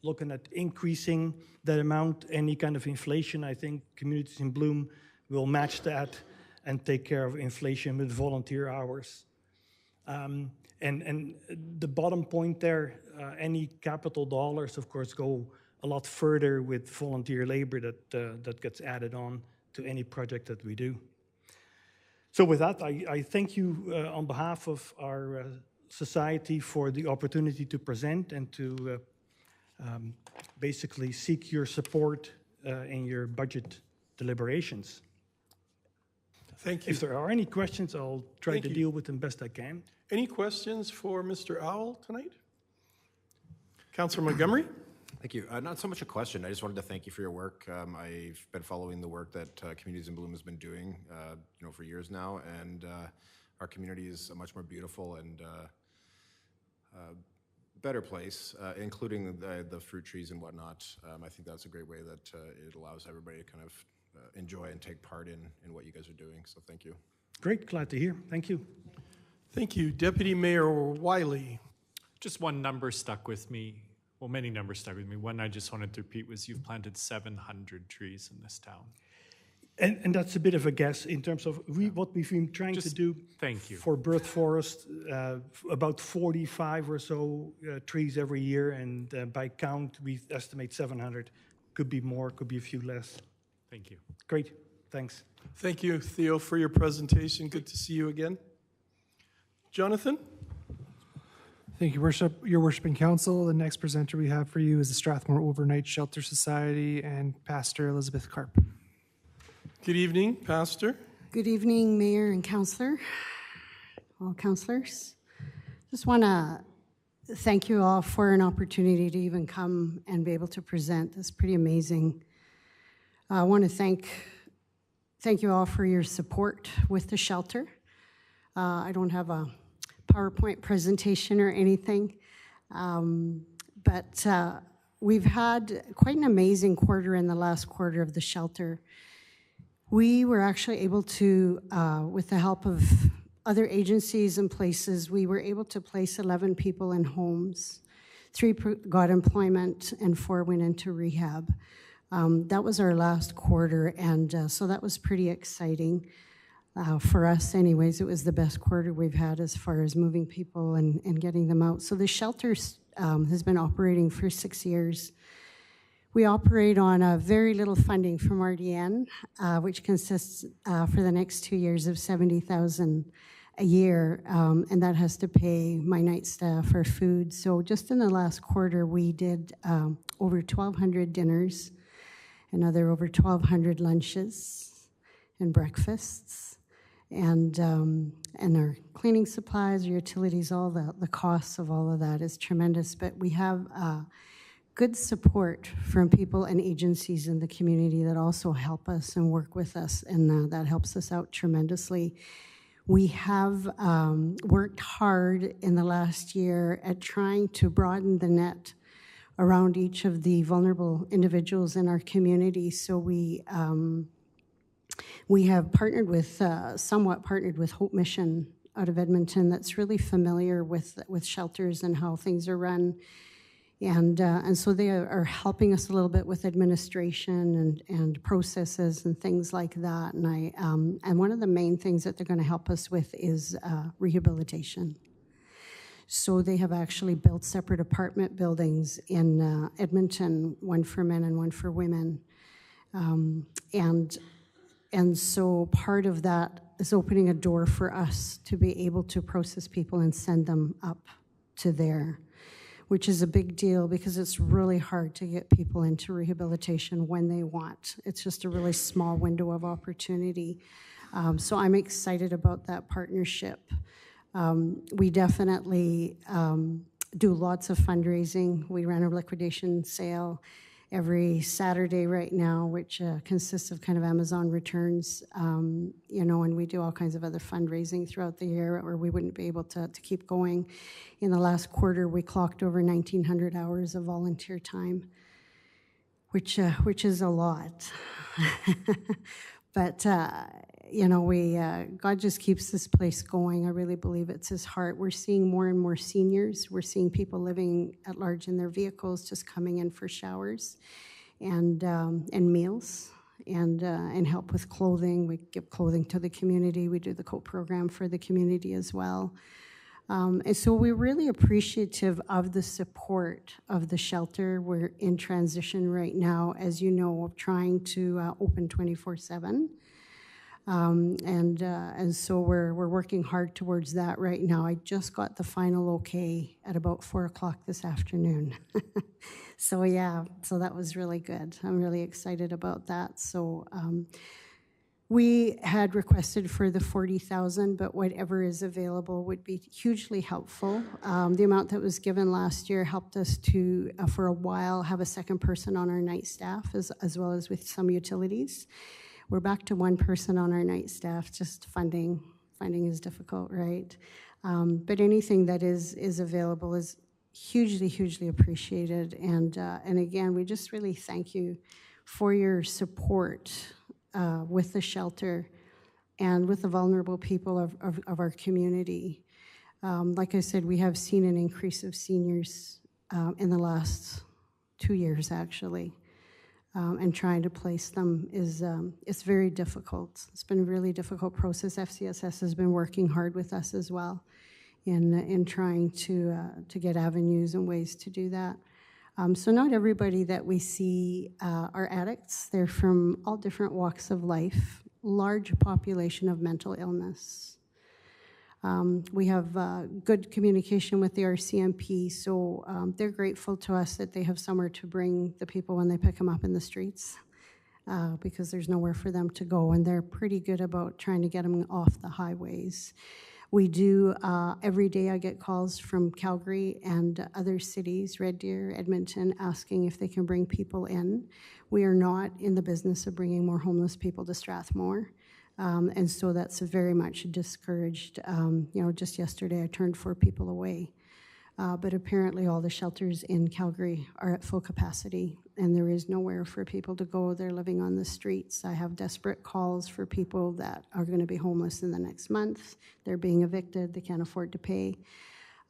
looking at increasing that amount, any kind of inflation. I think Communities in Bloom will match that and take care of inflation with volunteer hours. And the bottom point there, any capital dollars, of course, go a lot further with volunteer labor that gets added on to any project that we do. So with that, I thank you on behalf of our society for the opportunity to present and to basically seek your support in your budget deliberations. Thank you. If there are any questions, I'll try to deal with them best I can. Any questions for Mr. Owl tonight? Councillor Montgomery? Thank you. Not so much a question. I just wanted to thank you for your work. I've been following the work that Communities in Bloom has been doing, for years now, and our community is a much more beautiful and better place, including the fruit trees and whatnot. I think that's a great way that it allows everybody to kind of enjoy and take part in what you guys are doing. So thank you. Great, glad to hear. Thank you. Thank you. Deputy Mayor Wiley. Just one number stuck with me. Well, many numbers stuck with me. One I just wanted to repeat was you've planted 700 trees in this town. And that's a bit of a guess in terms of what we've been trying to do. Thank you. For Birth Forest, about 45 or so trees every year, and by count, we estimate 700. Could be more, could be a few less. Thank you. Great, thanks. Thank you, Theo, for your presentation. Good to see you again. Jonathan? Thank you, Worship. Your Worship and Council. The next presenter we have for you is the Strathmore Overnight Shelter Society and Pastor Elizabeth Karp. Good evening, Pastor. Good evening, Mayor and Councillor, all councillors. Just want to thank you all for an opportunity to even come and be able to present. That's pretty amazing. I want to thank you all for your support with the shelter. I don't have a PowerPoint presentation or anything, but we've had quite an amazing quarter in the last quarter of the shelter. We were actually able to, with the help of other agencies and places, we were able to place 11 people in homes. 3 got employment and 4 went into rehab. That was our last quarter, and so that was pretty exciting. For us anyways, it was the best quarter we've had as far as moving people and getting them out. So the shelter has been operating for 6 years. We operate on very little funding from RDN, which consists for the next 2 years of $70,000 a year, and that has to pay my night staff, our food. So just in the last quarter, we did over 1,200 dinners, another over 1,200 lunches and breakfasts. And our cleaning supplies, our utilities, all the costs of all of that is tremendous. But we have good support from people and agencies in the community that also help us and work with us, and that helps us out tremendously. We have worked hard in the last year at trying to broaden the net around each of the vulnerable individuals in our community. So we have partnered with, somewhat partnered with Hope Mission out of Edmonton that's really familiar with shelters and how things are run. And so they are helping us a little bit with administration and processes and things like that. And one of the main things that they're going to help us with is rehabilitation. So they have actually built separate apartment buildings in Edmonton, one for men and one for women. And so part of that is opening a door for us to be able to process people and send them up to there, which is a big deal because it's really hard to get people into rehabilitation when they want. It's just a really small window of opportunity. So I'm excited about that partnership. We definitely do lots of fundraising. We ran a liquidation sale every Saturday right now, which consists of kind of Amazon returns, and we do all kinds of other fundraising throughout the year, or we wouldn't be able to keep going. In the last quarter, we clocked over 1,900 hours of volunteer time, which is a lot. But God just keeps this place going. I really believe it's His heart. We're seeing more and more seniors. We're seeing people living at large in their vehicles, just coming in for showers and meals and help with clothing. We give clothing to the community. We do the coat program for the community as well. And so we're really appreciative of the support of the shelter. We're in transition right now, as you know, of trying to open 24/7. And so we're working hard towards that right now. I just got the final okay at about 4 o'clock this afternoon. So that was really good. I'm really excited about that. So we had requested for the 40,000, but whatever is available would be hugely helpful. The amount that was given last year helped us to, for a while, have a second person on our night staff, as well as with some utilities. We're back to one person on our night staff, just funding. Funding is difficult, right? But anything that is available is hugely, hugely appreciated. And again, we just really thank you for your support with the shelter and with the vulnerable people of our community. Like I said, we have seen an increase of seniors in the last 2 years, actually. And trying to place them it's very difficult. It's been a really difficult process. FCSS has been working hard with us as well in trying to get avenues and ways to do that. So not everybody that we see are addicts. They're from all different walks of life, large population of mental illness. We have good communication with the RCMP, so they're grateful to us that they have somewhere to bring the people when they pick them up in the streets, because there's nowhere for them to go, and they're pretty good about trying to get them off the highways. We do, every day I get calls from Calgary and other cities, Red Deer, Edmonton, asking if they can bring people in. We are not in the business of bringing more homeless people to Strathmore. And so that's very much discouraged. Just yesterday I turned 4 people away. But apparently all the shelters in Calgary are at full capacity, and there is nowhere for people to go. They're living on the streets. I have desperate calls for people that are going to be homeless in the next month. They're being evicted. They can't afford to pay.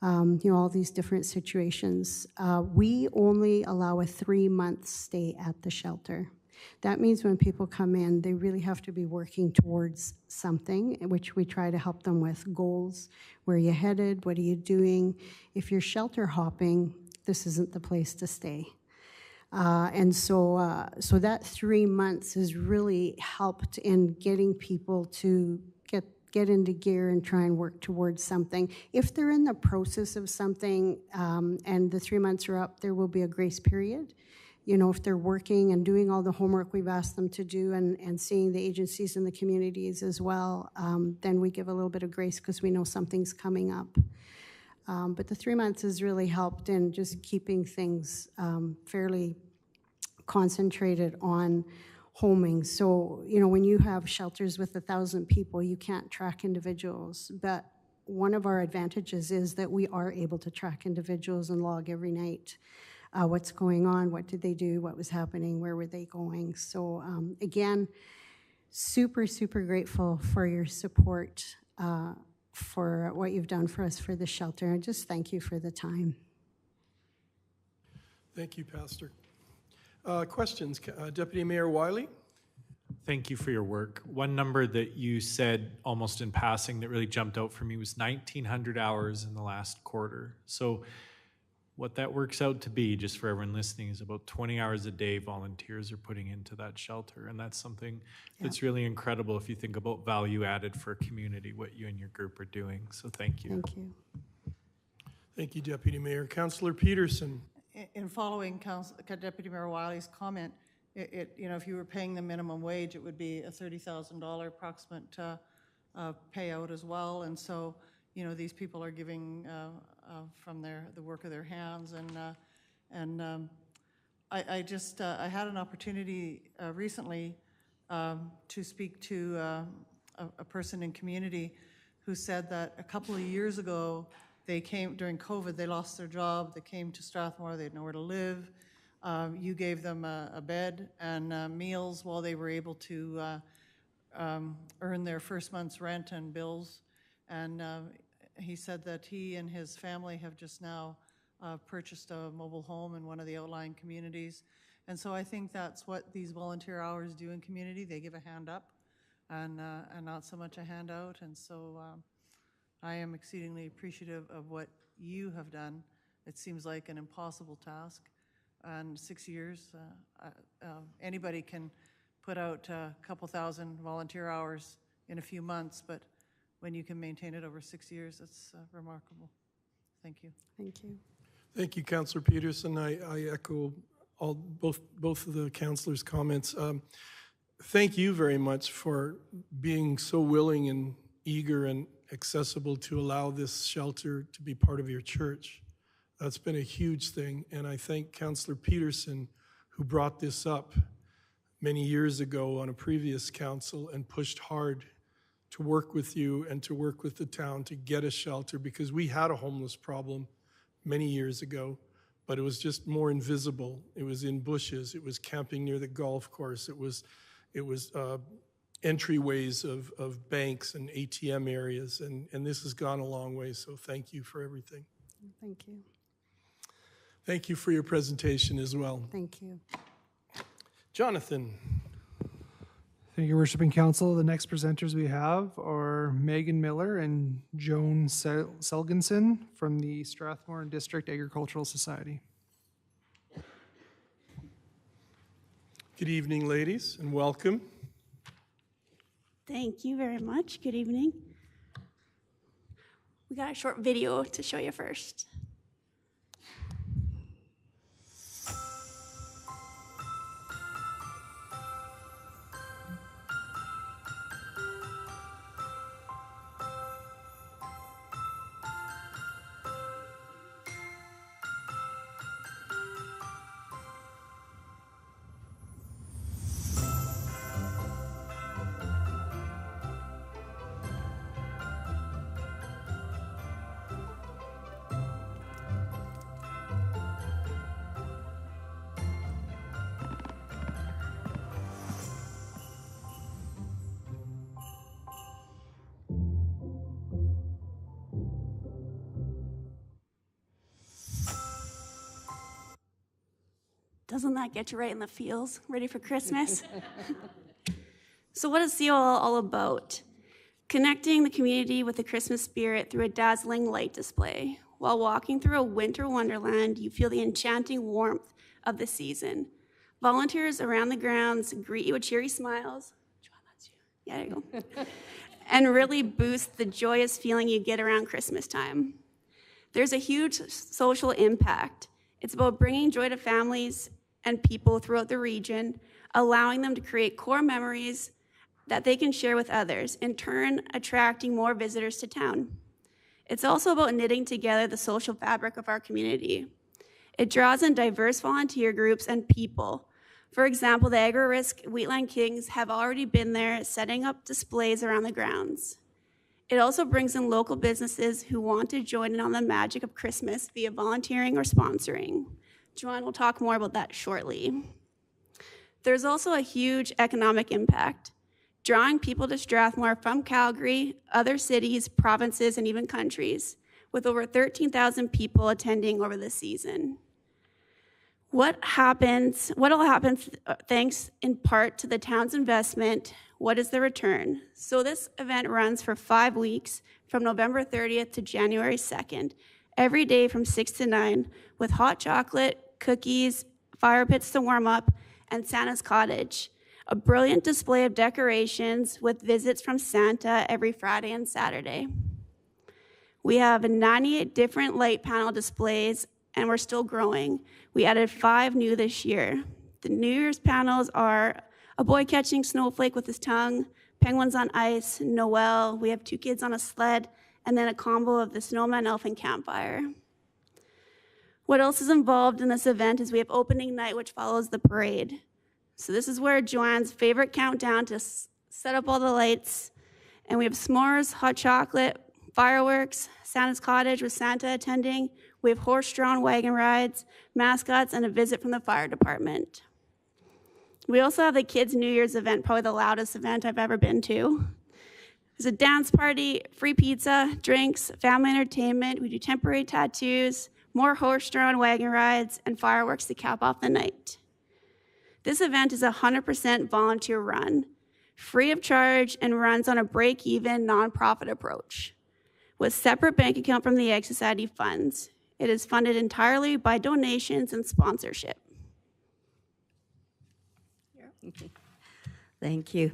All these different situations. We only allow a 3-month stay at the shelter. That means when people come in, they really have to be working towards something, which we try to help them with goals. Where are you headed? What are you doing? If you're shelter hopping, this isn't the place to stay. So that 3 months has really helped in getting people to get into gear and try and work towards something. If they're in the process of something and the 3 months are up, there will be a grace period. If they're working and doing all the homework we've asked them to do and seeing the agencies and the communities as well, then we give a little bit of grace because we know something's coming up. But the 3 months has really helped in just keeping things fairly concentrated on homing. So, when you have shelters with 1,000 people, you can't track individuals. But one of our advantages is that we are able to track individuals and log every night. What's going on, what did they do, what was happening, where were they going. So again, super, super grateful for your support for what you've done for us for the shelter, and just thank you for the time. Thank you, Pastor. Questions? Deputy Mayor Wiley? Thank you for your work. One number that you said almost in passing that really jumped out for me was 1,900 hours in the last quarter. So what that works out to be, just for everyone listening, is about 20 hours a day volunteers are putting into that shelter. And that's something that's really incredible if you think about value added for a community, what you and your group are doing. So thank you. Thank you. Thank you, Deputy Mayor. Councillor Peterson. In following Deputy Mayor Wiley's comment, if you were paying the minimum wage, it would be a $30,000 approximate payout as well. And so, these people are giving from the work of their hands, and I had an opportunity recently to speak to a person in community who said that a couple of years ago they came during COVID. They lost their job. They came to Strathmore. They had nowhere to live. You gave them a bed and meals while they were able to earn their first month's rent and bills, and he said that he and his family have just now purchased a mobile home in one of the outlying communities. And so I think that's what these volunteer hours do in community. They give a hand up and not so much a handout. And so I am exceedingly appreciative of what you have done. It seems like an impossible task. And 6 years, anybody can put out a couple thousand volunteer hours in a few months, but when you can maintain it over 6 years, it's remarkable. Thank you. Thank you. Thank you, Councillor Peterson. I echo both of the councillors' comments. Thank you very much for being so willing and eager and accessible to allow this shelter to be part of your church. That's been a huge thing, and I thank Councillor Peterson, who brought this up many years ago on a previous council and pushed hard to work with you and to work with the town to get a shelter, because we had a homeless problem many years ago, but it was just more invisible. It was in bushes. It was camping near the golf course. It was entryways of banks and ATM areas, and this has gone a long way, so thank you for everything. Thank you. Thank you for your presentation as well. Thank you. Jonathan. Thank you, Worship and Council. The next presenters we have are Megan Miller and Joan Selgenson from the Strathmore District Agricultural Society. Good evening, ladies, and welcome. Thank you very much. Good evening. We got a short video to show you first. Doesn't that get you right in the feels, ready for Christmas? So what is CO all about? Connecting the community with the Christmas spirit through a dazzling light display. While walking through a winter wonderland, you feel the enchanting warmth of the season. Volunteers around the grounds greet you with cheery smiles. Yeah, there you go. And really boost the joyous feeling you get around Christmas time. There's a huge social impact. It's about bringing joy to families and people throughout the region, allowing them to create core memories that they can share with others, in turn attracting more visitors to town. It's also about knitting together the social fabric of our community. It draws in diverse volunteer groups and people. For example, the Agri-Risk Wheatland Kings have already been there setting up displays around the grounds. It also brings in local businesses who want to join in on the magic of Christmas via volunteering or sponsoring. Joanne will talk more about that shortly. There's also a huge economic impact, drawing people to Strathmore from Calgary, other cities, provinces, and even countries, with over 13,000 people attending over the season. What all happens thanks in part to the town's investment? What is the return? So this event runs for 5 weeks from November 30th to January 2nd, every day from 6 to 9, with hot chocolate, cookies, fire pits to warm up, and Santa's Cottage, a brilliant display of decorations with visits from Santa every Friday and Saturday. We have 98 different light panel displays, and we're still growing. We added 5 new this year. The New Year's panels are a boy catching snowflake with his tongue, penguins on ice, Noel, we have 2 kids on a sled, and then a combo of the snowman, elf, and campfire. What else is involved in this event is we have opening night, which follows the parade. So this is where Joanne's favorite countdown to set up all the lights. And we have s'mores, hot chocolate, fireworks, Santa's Cottage with Santa attending. We have horse-drawn wagon rides, mascots, and a visit from the fire department. We also have the Kids' New Year's event, probably the loudest event I've ever been to. There's a dance party, free pizza, drinks, family entertainment. We do temporary tattoos, more horse-drawn wagon rides, and fireworks to cap off the night. This event is a 100% volunteer run, free of charge, and runs on a break-even nonprofit approach, with separate bank account from the Egg Society funds. It is funded entirely by donations and sponsorship. Thank you.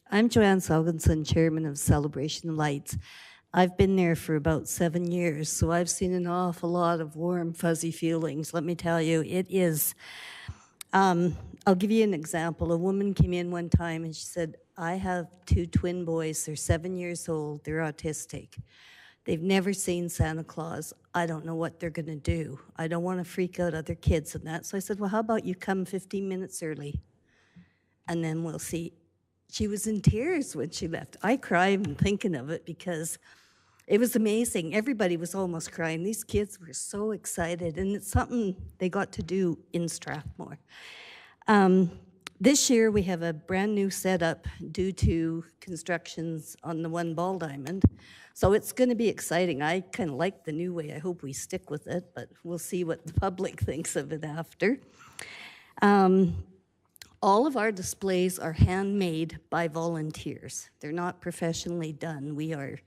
I'm Joanne Salginson, Chairman of Celebration Lights. I've been there for about 7 years, so I've seen an awful lot of warm, fuzzy feelings. Let me tell you, it is. I'll give you an example. A woman came in one time and she said, I have 2 twin boys. They're 7 years old. They're autistic. They've never seen Santa Claus. I don't know what they're going to do. I don't want to freak out other kids and that. So I said, well, how about you come 15 minutes early? And then we'll see. She was in tears when she left. I cry even thinking of it because it was amazing. Everybody was almost crying. These kids were so excited, and it's something they got to do in Strathmore. This year we have a brand new setup due to constructions on the one ball diamond. So it's going to be exciting. I kind of like the new way. I hope we stick with it, but we'll see what the public thinks of it after. All of our displays are handmade by volunteers. They're not professionally done. We are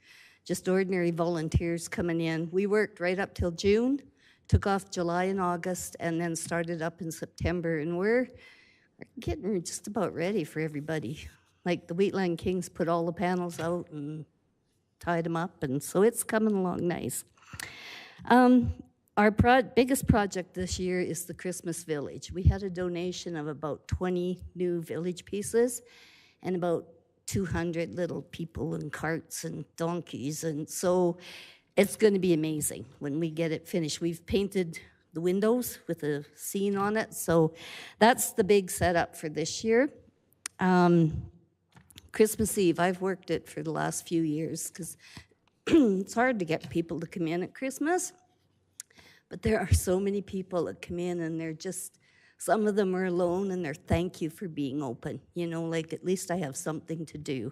just ordinary volunteers coming in. We worked right up till June, took off July and August, and then started up in September. And we're getting just about ready for everybody. Like the Wheatland Kings put all the panels out, and tied them up, and so it's coming along nice. Our biggest project this year is the Christmas Village. We had a donation of about 20 new village pieces and about 200 little people and carts and donkeys, and so it's going to be amazing when we get it finished. We've painted the windows with a scene on it, so that's the big setup for this year. Christmas Eve, I've worked it for the last few years because it's hard to get people to come in at Christmas. But there are so many people that come in and they're just, some of them are alone and they're thank you for being open. You know, like at least I have something to do.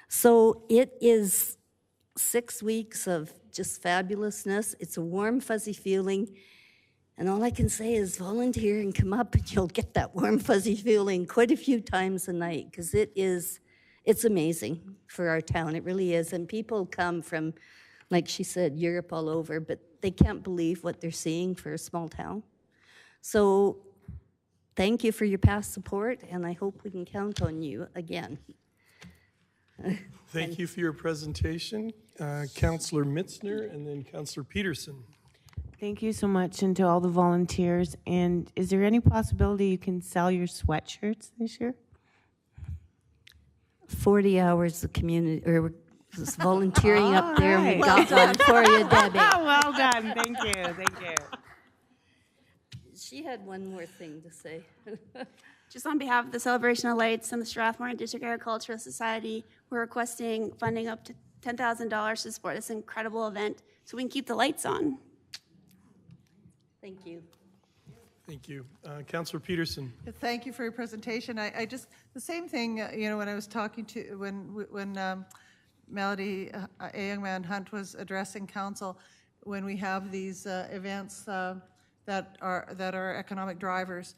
So it is 6 weeks of just fabulousness. It's a warm, fuzzy feeling. And all I can say is volunteer and come up and you'll get that warm, fuzzy feeling quite a few times a night because it's amazing for our town. It really is. And people come from, like she said, Europe all over, but they can't believe what they're seeing for a small town. So thank you for your past support, and I hope we can count on you again. Thank you for your presentation. Councillor Mitzner and then Councillor Peterson. Thank you so much, and to all the volunteers. And is there any possibility you can sell your sweatshirts this year? 40 hours of community, or just volunteering up there, and we got one for you, Debbie. Well done. Thank you. Thank you. She had one more thing to say. Just on behalf of the Celebration of Lights and the Strathmore District Agricultural Society, we're requesting funding up to $10,000 to support this incredible event so we can keep the lights on. Thank you. Thank you. Councillor Peterson. Thank you for your presentation. I just, the same thing, you know, when I was talking to, when Melody, a young man Hunt, was addressing council, when we have these events that are economic drivers,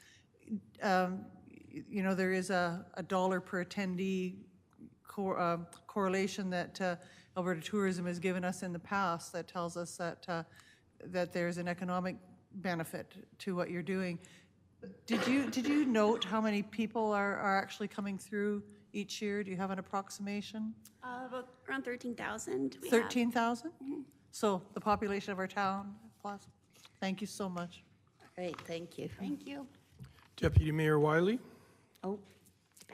you know, there is a dollar per attendee correlation that Alberta Tourism has given us in the past that tells us that there's an economic benefit to what you're doing. Did you note how many people are actually coming through each year? Do you have an approximation? About around 13,000. 13,000? Mm-hmm. So the population of our town plus. Thank you so much. Great, thank you. Thank you. Deputy Mayor Wiley.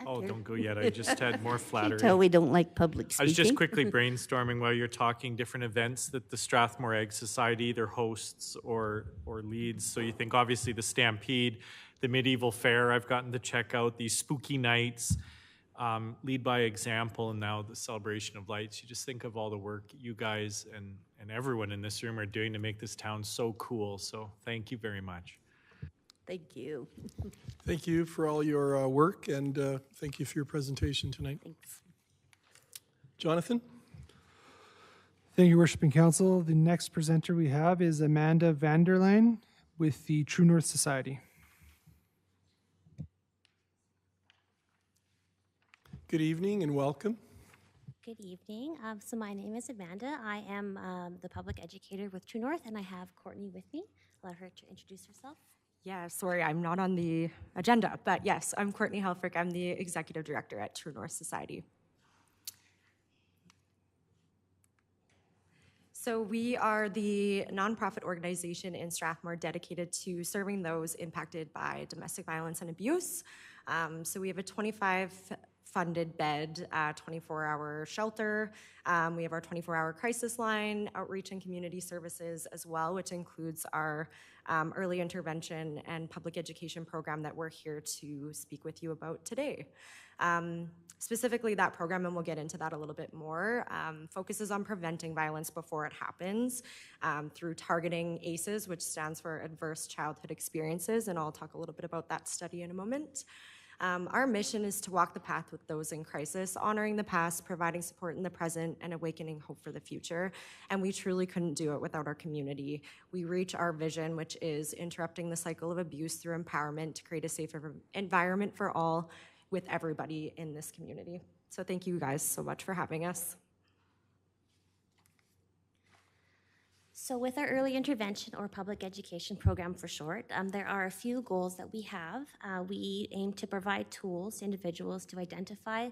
Oh, don't go yet. I just had more flattery. Tell we don't like public speaking. I was just quickly brainstorming while you're talking different events that the Strathmore Ag Society either hosts or leads. So you think obviously the Stampede, the Medieval Fair, I've gotten to check out, these spooky nights, lead by example, and now the Celebration of Lights. You just think of all the work you guys and everyone in this room are doing to make this town so cool. So thank you very much. Thank you. Thank you for all your work, and thank you for your presentation tonight. Thanks. Jonathan? Thank you, Worshiping Council. The next presenter we have is Amanda Vanderline with the True North Society. Good evening and welcome. Good evening. So my name is Amanda. I am the public educator with True North, and I have Courtney with me. Allow her to introduce herself. Yeah, sorry, I'm not on the agenda, but yes, I'm Courtney Helfrich. I'm the executive director at True North Society. So we are the nonprofit organization in Strathmore dedicated to serving those impacted by domestic violence and abuse. So we have a 25 funded bed, 24-hour shelter. We have our 24-hour crisis line, outreach and community services as well, which includes our early intervention and public education program that we're here to speak with you about today. Specifically, that program, and we'll get into that a little bit more, focuses on preventing violence before it happens through targeting ACEs, which stands for Adverse Childhood Experiences, and I'll talk a little bit about that study in a moment. Our mission is to walk the path with those in crisis, honoring the past, providing support in the present, and awakening hope for the future. And we truly couldn't do it without our community. We reach our vision, which is interrupting the cycle of abuse through empowerment to create a safer environment for all with everybody in this community. So thank you guys so much for having us. So with our early intervention or public education program for short, there are a few goals that we have. We aim to provide tools to individuals to identify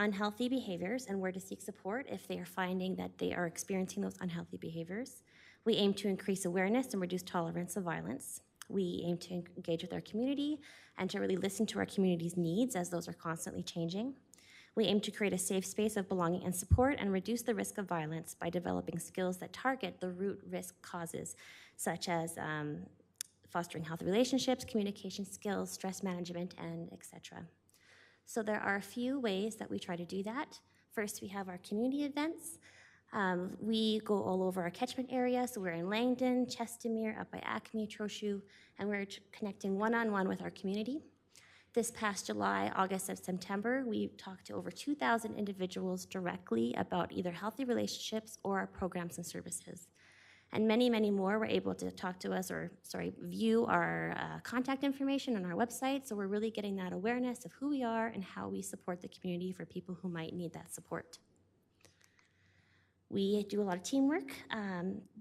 unhealthy behaviors and where to seek support if they are finding that they are experiencing those unhealthy behaviors. We aim to increase awareness and reduce tolerance of violence. We aim to engage with our community and to really listen to our community's needs as those are constantly changing. We aim to create a safe space of belonging and support and reduce the risk of violence by developing skills that target the root risk causes, such as fostering healthy relationships, communication skills, stress management, and etc. So there are a few ways that we try to do that. First, we have our community events. We go all over our catchment area, so we're in Langdon, Chestermere, up by Acme, Trochu, and we're connecting one-on-one with our community. This past July, August, and September, we talked to over 2,000 individuals directly about either healthy relationships or our programs and services. And many, many more were able to talk to us view our contact information on our website. So we're really getting that awareness of who we are and how we support the community for people who might need that support. We do a lot of teamwork.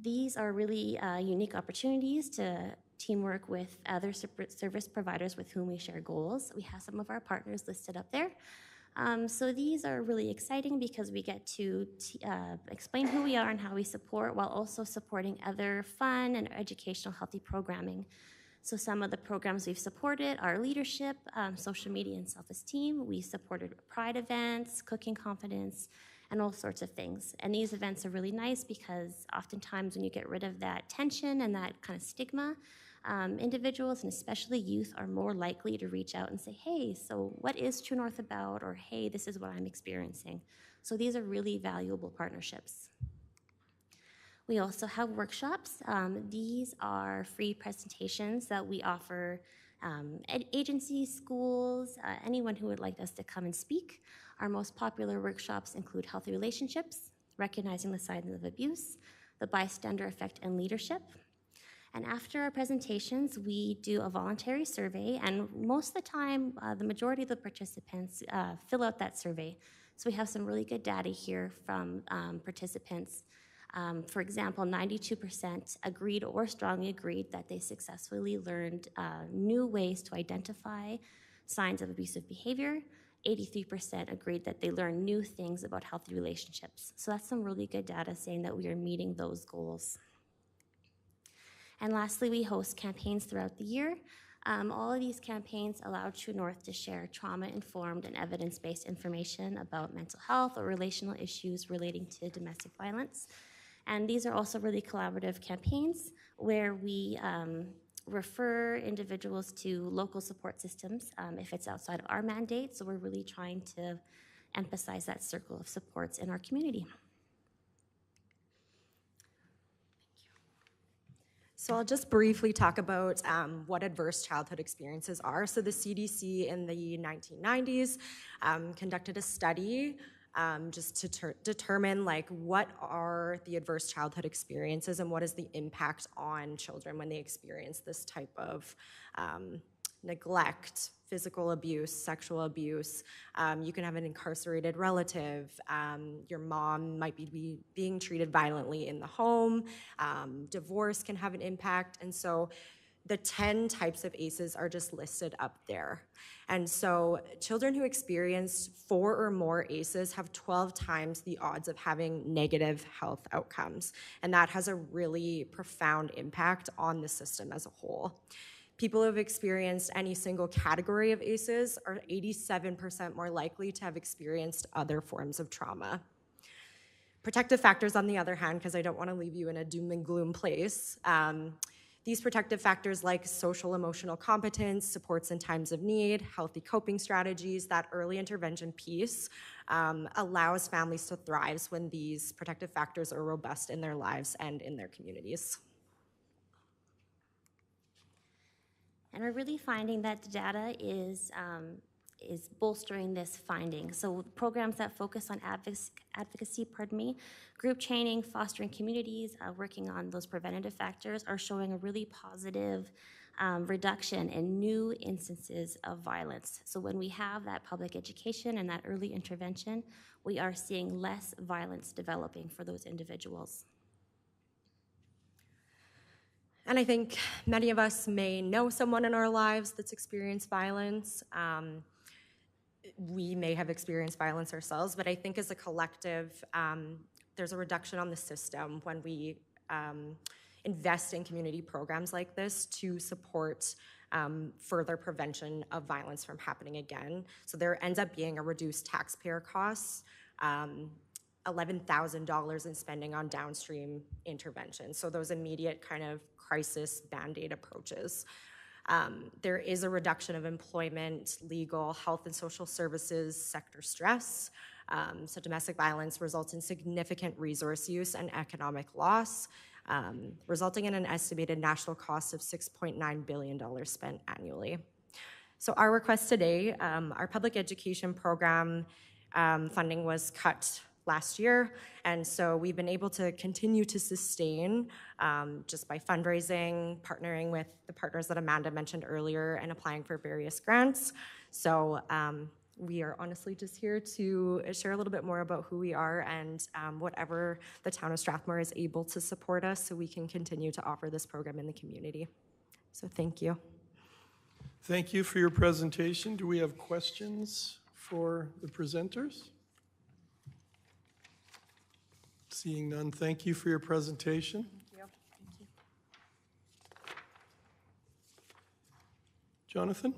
These are really unique opportunities to teamwork with other service providers with whom we share goals. We have some of our partners listed up there. So these are really exciting because we get to explain who we are and how we support while also supporting other fun and educational healthy programming. So some of the programs we've supported are leadership, social media and self-esteem. We supported pride events, cooking confidence, and all sorts of things. And these events are really nice because oftentimes when you get rid of that tension and that kind of stigma, individuals and especially youth are more likely to reach out and say, hey, so what is True North about? Or hey, this is what I'm experiencing. So these are really valuable partnerships. We also have workshops. These are free presentations that we offer agencies, schools, anyone who would like us to come and speak. Our most popular workshops include healthy relationships, recognizing the signs of abuse, the bystander effect and leadership. And after our presentations, we do a voluntary survey, and most of the time, the majority of the participants fill out that survey. So we have some really good data here from participants. For example, 92% agreed or strongly agreed that they successfully learned new ways to identify signs of abusive behavior. 83% agreed that they learned new things about healthy relationships. So that's some really good data saying that we are meeting those goals. And lastly, we host campaigns throughout the year. All of these campaigns allow True North to share trauma-informed and evidence-based information about mental health or relational issues relating to domestic violence. And these are also really collaborative campaigns where we refer individuals to local support systems if it's outside of our mandate. So we're really trying to emphasize that circle of supports in our community. So I'll just briefly talk about what adverse childhood experiences are. So the CDC in the 1990s conducted a study just to determine what are the adverse childhood experiences and what is the impact on children when they experience this type of neglect, physical abuse, sexual abuse. You can have an incarcerated relative. Your mom might be being treated violently in the home. Divorce can have an impact. And so the 10 types of ACEs are just listed up there. And so children who experience 4 or more ACEs have 12 times the odds of having negative health outcomes. And that has a really profound impact on the system as a whole. People who have experienced any single category of ACEs are 87% more likely to have experienced other forms of trauma. Protective factors, on the other hand, because I don't want to leave you in a doom and gloom place, these protective factors like social emotional competence, supports in times of need, healthy coping strategies, that early intervention piece allows families to thrive when these protective factors are robust in their lives and in their communities. And we're really finding that the data is bolstering this finding. So programs that focus on advocacy, group training, fostering communities, working on those preventative factors are showing a really positive reduction in new instances of violence. So when we have that public education and that early intervention, we are seeing less violence developing for those individuals. And I think many of us may know someone in our lives that's experienced violence. we may have experienced violence ourselves, but I think as a collective, there's a reduction on the system when we invest in community programs like this to support further prevention of violence from happening again. So there ends up being a reduced taxpayer costs, $11,000 in spending on downstream intervention. So those immediate kind of crisis Band-Aid approaches. There is a reduction of employment, legal, health and social services sector stress. So domestic violence results in significant resource use and economic loss, resulting in an estimated national cost of $6.9 billion spent annually. So our request today, our public education program funding was cut last year, and so we've been able to continue to sustain just by fundraising, partnering with the partners that Amanda mentioned earlier, and applying for various grants. So we are honestly just here to share a little bit more about who we are and whatever the town of Strathmore is able to support us so we can continue to offer this program in the community. So thank you. Thank you for your presentation. Do we have questions for the presenters? Seeing none, thank you for your presentation. Thank you. Jonathan?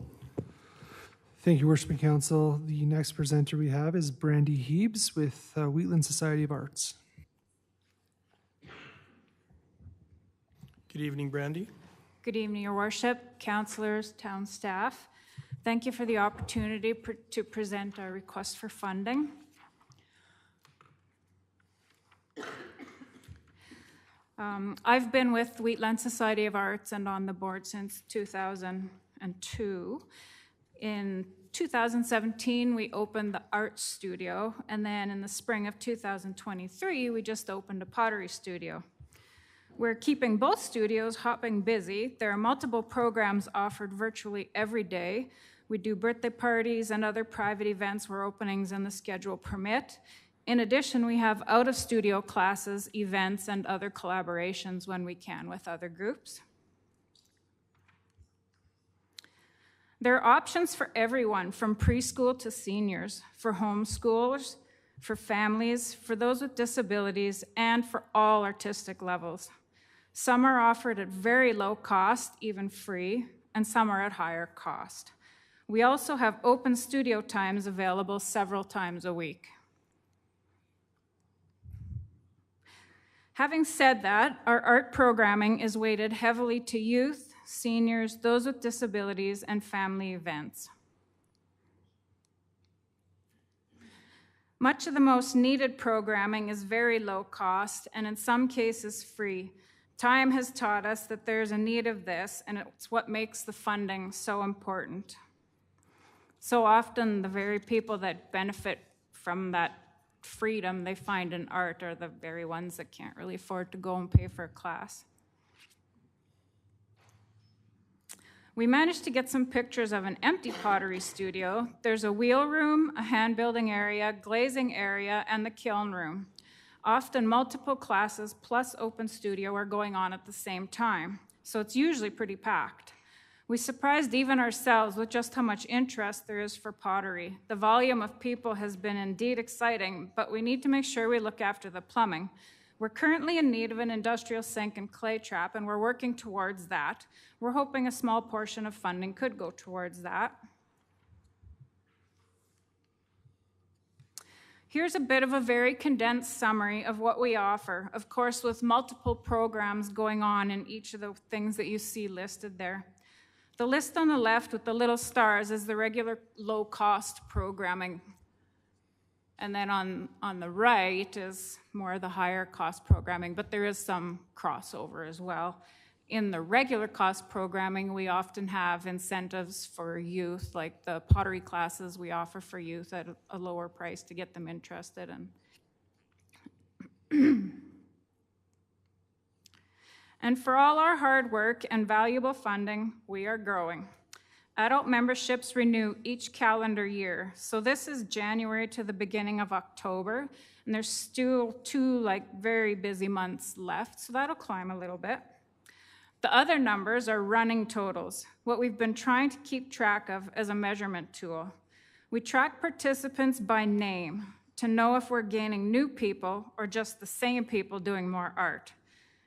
Thank you, Worshiping Council. The next presenter we have is Brandy Heebs with Wheatland Society of Arts. Good evening, Brandy. Good evening, Your Worship, councillors, town staff. Thank you for the opportunity to present our request for funding. I've been with Wheatland Society of Arts and on the board since 2002. In 2017, we opened the art studio, and then in the spring of 2023, we just opened a pottery studio. We're keeping both studios hopping busy. There are multiple programs offered virtually every day. We do birthday parties and other private events where openings and the schedule permit. In addition, we have out-of-studio classes, events, and other collaborations when we can with other groups. There are options for everyone, from preschool to seniors, for homeschoolers, for families, for those with disabilities, and for all artistic levels. Some are offered at very low cost, even free, and some are at higher cost. We also have open studio times available several times a week. Having said that, our art programming is weighted heavily to youth, seniors, those with disabilities, and family events. Much of the most needed programming is very low cost and in some cases free. Time has taught us that there's a need of this, and it's what makes the funding so important. So often the very people that benefit from that freedom they find in art are the very ones that can't really afford to go and pay for a class. We managed to get some pictures of an empty pottery studio. There's a wheel room, a hand building area, glazing area, and the kiln room. Often multiple classes plus open studio are going on at the same time, so it's usually pretty packed. We surprised even ourselves with just how much interest there is for pottery. The volume of people has been indeed exciting, but we need to make sure we look after the plumbing. We're currently in need of an industrial sink and clay trap, and we're working towards that. We're hoping a small portion of funding could go towards that. Here's a bit of a very condensed summary of what we offer, of course, with multiple programs going on in each of the things that you see listed there. The list on the left with the little stars is the regular low-cost programming. And then on the right is more of the higher cost programming, but there is some crossover as well. In the regular cost programming, we often have incentives for youth, like the pottery classes we offer for youth at a lower price to get them interested in. And for all our hard work and valuable funding, we are growing. Adult memberships renew each calendar year. So this is January to the beginning of October, and there's still 2 very busy months left, so that'll climb a little bit. The other numbers are running totals, what we've been trying to keep track of as a measurement tool. We track participants by name to know if we're gaining new people or just the same people doing more art.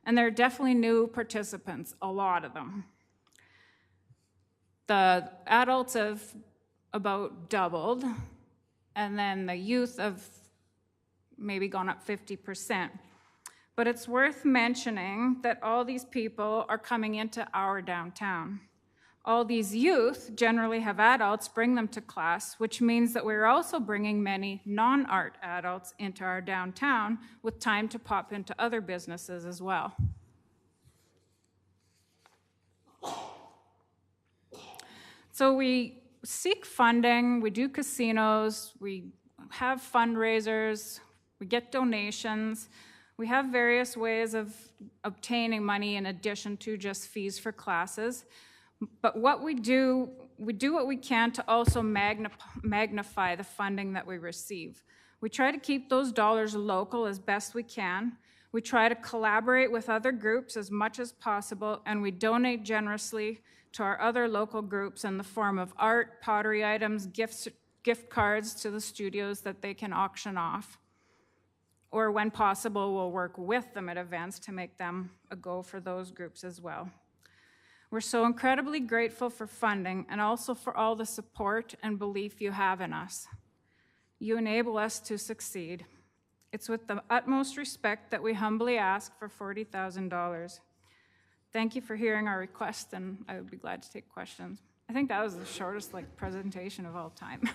And there are definitely new participants, a lot of them. The adults have about doubled, and then the youth have maybe gone up 50%. But it's worth mentioning that all these people are coming into our downtown. All these youth generally have adults bring them to class, which means that we're also bringing many non-art adults into our downtown with time to pop into other businesses as well. So we seek funding, we do casinos, we have fundraisers, we get donations. We have various ways of obtaining money in addition to just fees for classes. But what we do what we can to also magnify the funding that we receive. We try to keep those dollars local as best we can. We try to collaborate with other groups as much as possible, and we donate generously to our other local groups in the form of art, pottery items, gift cards to the studios that they can auction off. Or when possible, we'll work with them at events to make them a go for those groups as well. We're so incredibly grateful for funding and also for all the support and belief you have in us. You enable us to succeed. It's with the utmost respect that we humbly ask for $40,000. Thank you for hearing our request, and I would be glad to take questions. I think that was the shortest presentation of all time.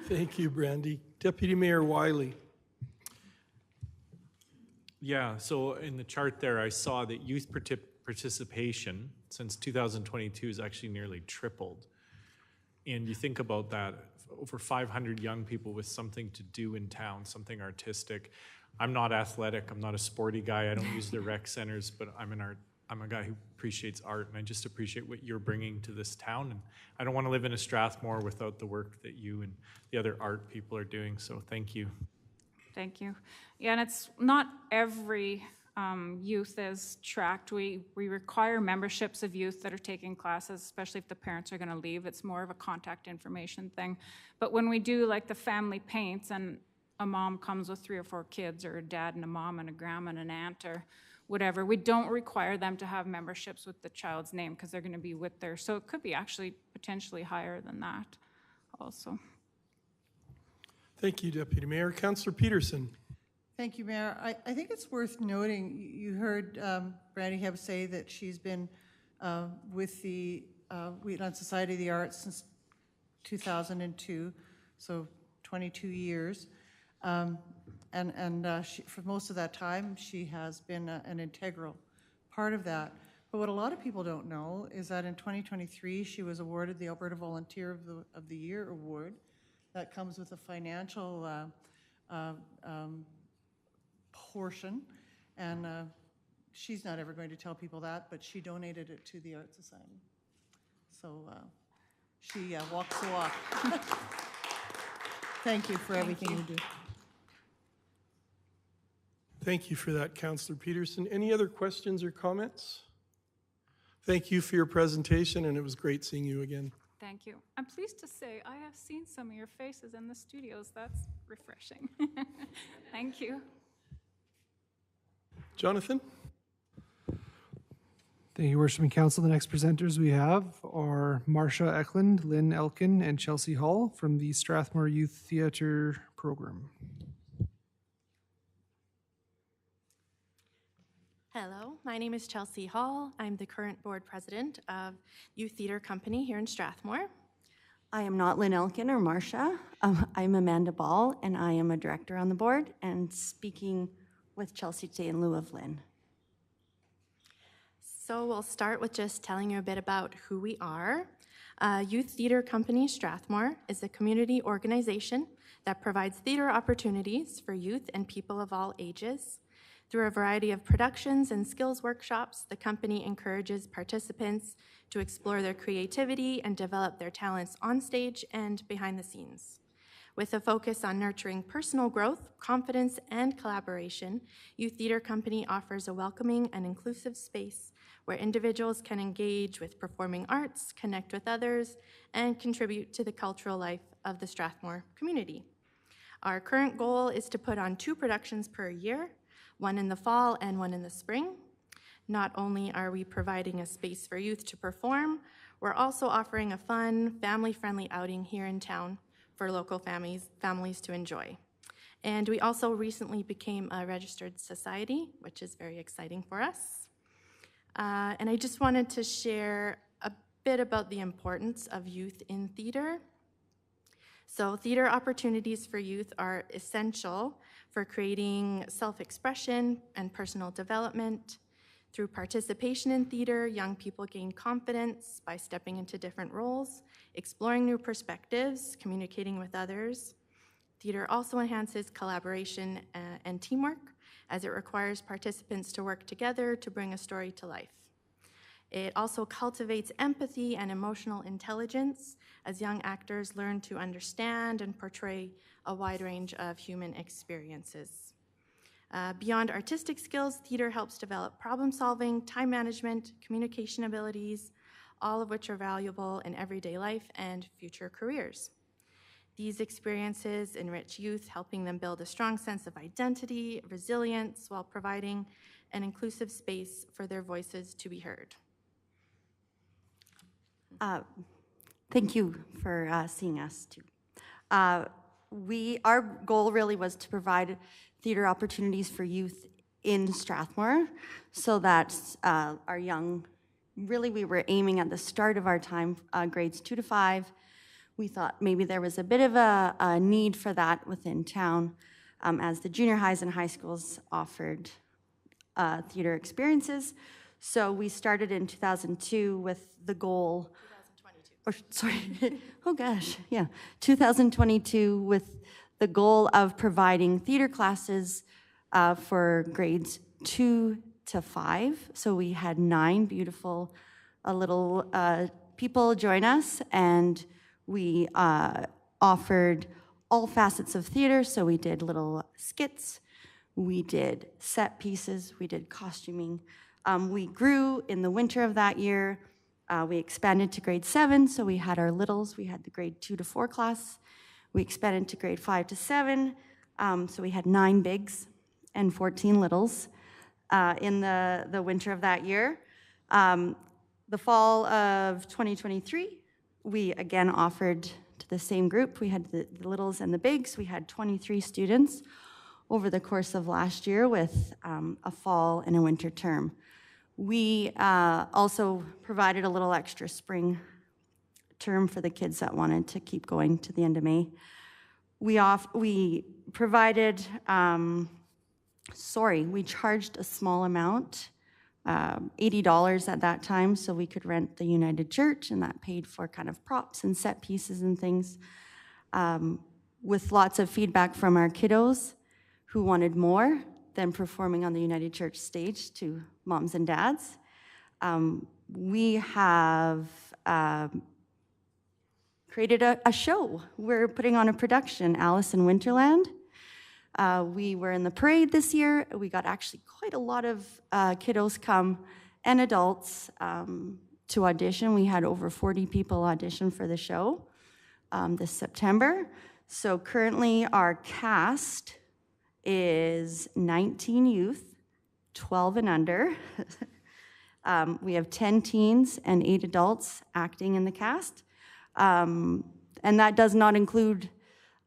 Thank you, Brandy. Deputy Mayor Wiley. Yeah, so in the chart there, I saw that youth participation since 2022 has actually nearly tripled. And you think about that, over 500 young people with something to do in town, something artistic. I'm not athletic, I'm not a sporty guy, I don't use the rec centers, but I'm a guy who appreciates art, and I just appreciate what you're bringing to this town. And I don't want to live in a Strathmore without the work that you and the other art people are doing, so thank you. Thank you. Yeah, and it's not every youth is tracked. We require memberships of youth that are taking classes, especially if the parents are going to leave. It's more of a contact information thing. But when we do like the family paints and a mom comes with 3 or 4 kids, or a dad and a mom and a grandma and an aunt or whatever, we don't require them to have memberships with the child's name because they're going to be with their, so it could be actually potentially higher than that also. Thank you, Deputy Mayor. Councillor Peterson. Thank you, Mayor. I think it's worth noting, you heard Brandy Hebb say that she's been with the Wheatland Society of the Arts since 2002, so 22 years. She, for most of that time, she has been an integral part of that. But what a lot of people don't know is that in 2023, she was awarded the Alberta Volunteer of the Year Award. That comes with a financial portion, and she's not ever going to tell people that, but she donated it to the Art Society. So she walks the walk. Thank you for everything you do. Thank you for that, Councillor Peterson. Any other questions or comments? Thank you for your presentation, and it was great seeing you again. Thank you. I'm pleased to say I have seen some of your faces in the studios. That's refreshing. Thank you. Jonathan? Thank you, Worshiping Council. The next presenters we have are Marsha Eklund, Lynn Elkin, and Chelsea Hall from the Strathmore Youth Theatre Program. Hello, my name is Chelsea Hall. I'm the current board president of Youth Theatre Company here in Strathmore. I am not Lynn Elkin or Marsha. I'm Amanda Ball, and I am a director on the board and speaking with Chelsea today in lieu of Lynn. So we'll start with just telling you a bit about who we are. Youth Theatre Company Strathmore is a community organization that provides theatre opportunities for youth and people of all ages. Through a variety of productions and skills workshops, the company encourages participants to explore their creativity and develop their talents on stage and behind the scenes. With a focus on nurturing personal growth, confidence, and collaboration, Youth Theatre Company offers a welcoming and inclusive space where individuals can engage with performing arts, connect with others, and contribute to the cultural life of the Strathmore community. Our current goal is to put on 2 productions per year, one in the fall and one in the spring. Not only are we providing a space for youth to perform, we're also offering a fun, family-friendly outing here in town for local families to enjoy. And we also recently became a registered society, which is very exciting for us. And I just wanted to share a bit about the importance of youth in theater. So theater opportunities for youth are essential for creating self-expression and personal development. Through participation in theater, young people gain confidence by stepping into different roles, exploring new perspectives, communicating with others. Theater also enhances collaboration and teamwork, as it requires participants to work together to bring a story to life. It also cultivates empathy and emotional intelligence, as young actors learn to understand and portray a wide range of human experiences. Beyond artistic skills, theater helps develop problem solving, time management, communication abilities, all of which are valuable in everyday life and future careers. These experiences enrich youth, helping them build a strong sense of identity, resilience, while providing an inclusive space for their voices to be heard. Thank you for seeing us too. Our goal really was to provide theater opportunities for youth in Strathmore, so that our young, really we were aiming at the start of our time, grades 2 to 5. We thought maybe there was a bit of a need for that within town, as the junior highs and high schools offered theater experiences. So we started in 2002 with the goal, 2022 with the goal of providing theater classes for grades 2 to 5. So we had 9 beautiful little people join us, and we offered all facets of theater. So we did little skits, we did set pieces, we did costuming. We grew in the winter of that year. We expanded to grade 7, so we had our littles. We had the grade 2 to 4 class. We expanded to grade 5 to 7, so we had 9 bigs and 14 littles in the winter of that year. The fall of 2023, we again offered to the same group. We had the littles and the bigs. We had 23 students over the course of last year with a fall and a winter term. We also provided a little extra spring term for the kids that wanted to keep going to the end of May. We provided, we charged a small amount, $80 at that time, so we could rent the United Church, and that paid for kind of props and set pieces and things. With lots of feedback from our kiddos who wanted more than performing on the United Church stage to moms and dads. We have created a show. We're putting on a production, Alice in Winterland. We were in the parade this year. We got actually quite a lot of kiddos come, and adults, to audition. We had over 40 people audition for the show this September. So currently our cast is 19 youth, 12 and under. We have 10 teens and 8 adults acting in the cast. And that does not include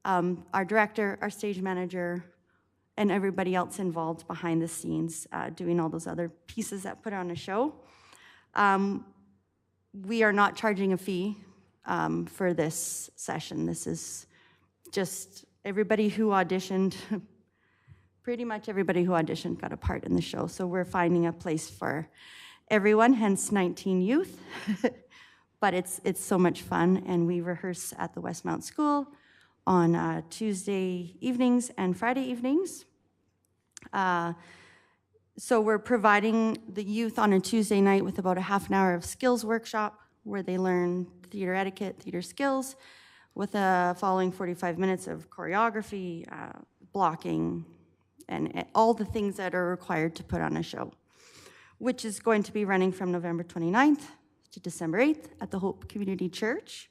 our director, our stage manager, and everybody else involved behind the scenes, doing all those other pieces that put on a show. We are not charging a fee for this session. This is just everybody who auditioned. Pretty much everybody who auditioned got a part in the show. So we're finding a place for everyone, hence 19 youth. But it's so much fun, and we rehearse at the Westmount School on Tuesday evenings and Friday evenings. So we're providing the youth on a Tuesday night with about a half an hour of skills workshop where they learn theater etiquette, theater skills, with a following 45 minutes of choreography, blocking, and all the things that are required to put on a show, which is going to be running from November 29th to December 8th at the Hope Community Church.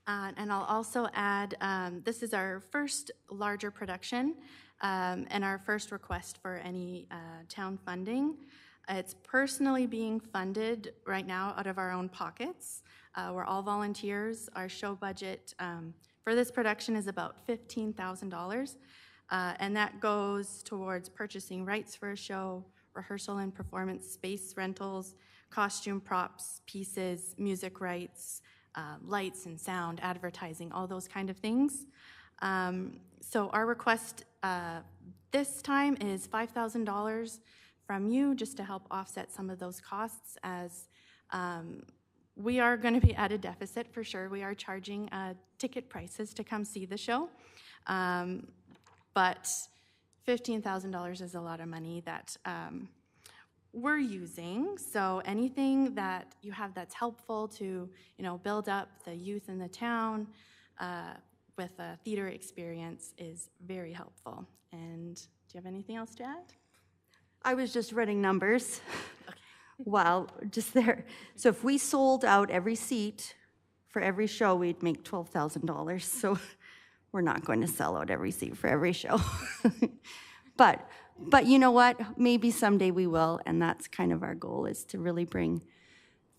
And I'll also add, this is our first larger production and our first request for any town funding. It's personally being funded right now out of our own pockets. We're all volunteers. Our show budget for this production is about $15,000. And that goes towards purchasing rights for a show, rehearsal and performance space rentals, costume props, pieces, music rights, lights and sound, advertising, all those kind of things. So our request this time is $5,000 from you just to help offset some of those costs, as we are going to be at a deficit for sure. We are charging ticket prices to come see the show. But $15,000 is a lot of money that we're using. So anything that you have that's helpful to, build up the youth in the town with a theater experience is very helpful. And do you have anything else to add? I was just running numbers while just there. So if we sold out every seat for every show, we'd make $12,000. So we're not going to sell out every seat for every show. But you know what? Maybe someday we will, and that's kind of our goal, is to really bring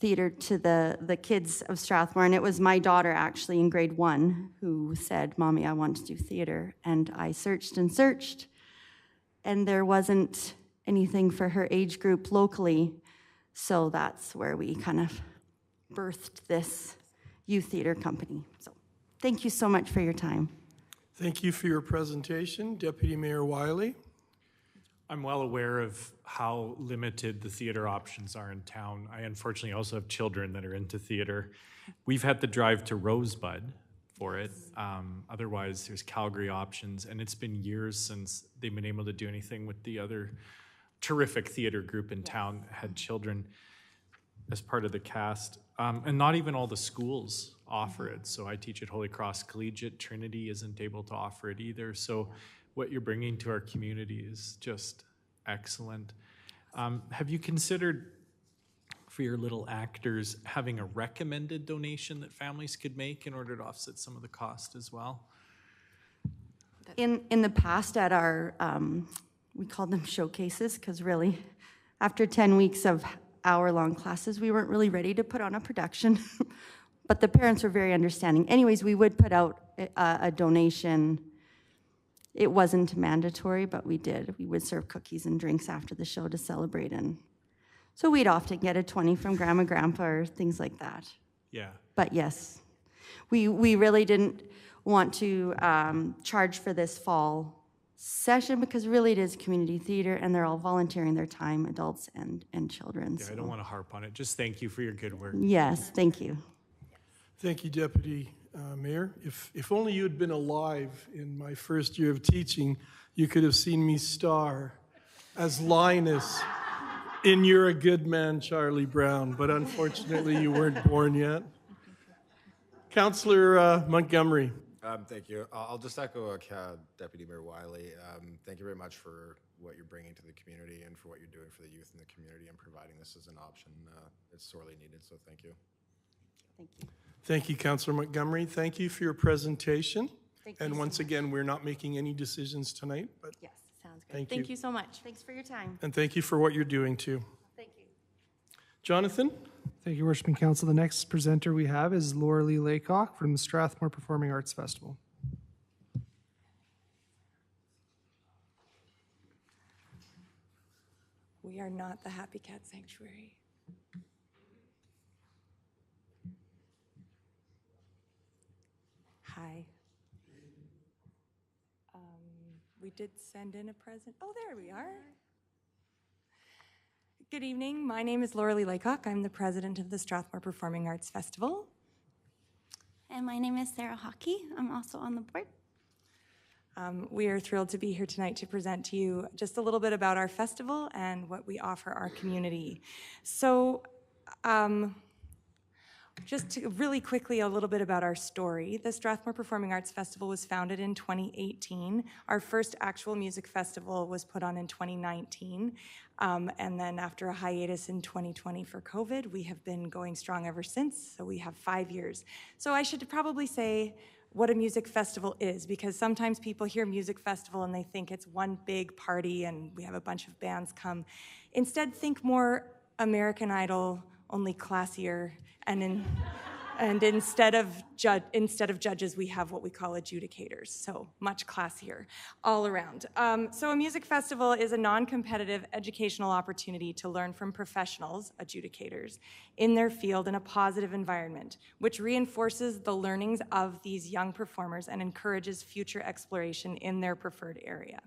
theater to the kids of Strathmore. And it was my daughter, actually, in grade 1, who said, "Mommy, I want to do theater." And I searched and searched, and there wasn't anything for her age group locally. So that's where we kind of birthed this youth theater company. So thank you so much for your time. Thank you for your presentation. Deputy Mayor Wiley. I'm well aware of how limited the theater options are in town. I unfortunately also have children that are into theater. We've had to drive to Rosebud for it. Otherwise, there's Calgary options, and it's been years since they've been able to do anything with the other terrific theater group in town had children as part of the cast. And not even all the schools offer it. So I teach at Holy Cross Collegiate. Trinity isn't able to offer it either. So what you're bringing to our community is just excellent. Have you considered, for your little actors, having a recommended donation that families could make in order to offset some of the cost as well? In the past, at our, we called them showcases, because really, after 10 weeks of hour-long classes, we weren't really ready to put on a production. But the parents were very understanding. Anyways, we would put out a donation. It wasn't mandatory, but we did. We would serve cookies and drinks after the show to celebrate. And so we'd often get a 20 from Grandma, Grandpa, or things like that. Yeah. But yes, we really didn't want to charge for this fall session, because really it is community theater, and they're all volunteering their time, adults and children. Yeah, I don't want to harp on it. Just thank you for your good work. Yes, thank you. Thank you, Deputy Mayor. If only you had been alive in my first year of teaching, you could have seen me star as Linus in You're a Good Man, Charlie Brown, but unfortunately you weren't born yet. Councillor Montgomery. Thank you. I'll just echo Deputy Mayor Wiley. Thank you very much for what you're bringing to the community and for what you're doing for the youth in the community and providing this as an option. It's sorely needed, so thank you. Thank you. Thank you, Councillor Montgomery. Thank you for your presentation. Thank you and so once again, we're not making any decisions tonight, but yes, sounds good. Thank you so much. Thanks for your time. and thank you for what you're doing too. Thank you. Jonathan? Thank you, Worship and Council. The next presenter we have is Laura Lee Laycock from the Strathmore Performing Arts Festival. We are not the Happy Cat Sanctuary. Hi. We did send in a present. Oh, there we are. Good evening. My name is Laura Lee Laycock. I'm the president of the Strathmore Performing Arts Festival. And my name is Sarah Hockey. I'm also on the board. We are thrilled to be here tonight to present to you just a little bit about our festival and what we offer our community. So, just really quickly, a little bit about our story. The Strathmore Performing Arts Festival was founded in 2018. Our first actual music festival was put on in 2019. And then after a hiatus in 2020 for COVID, we have been going strong ever since. So we have 5 years. So I should probably say what a music festival is, because sometimes people hear music festival and they think it's one big party and we have a bunch of bands come. Instead, think more American Idol, only classier, and instead of judges, we have what we call adjudicators, so much classier all around. So a music festival is a non-competitive educational opportunity to learn from professionals, adjudicators, in their field in a positive environment, which reinforces the learnings of these young performers and encourages future exploration in their preferred area.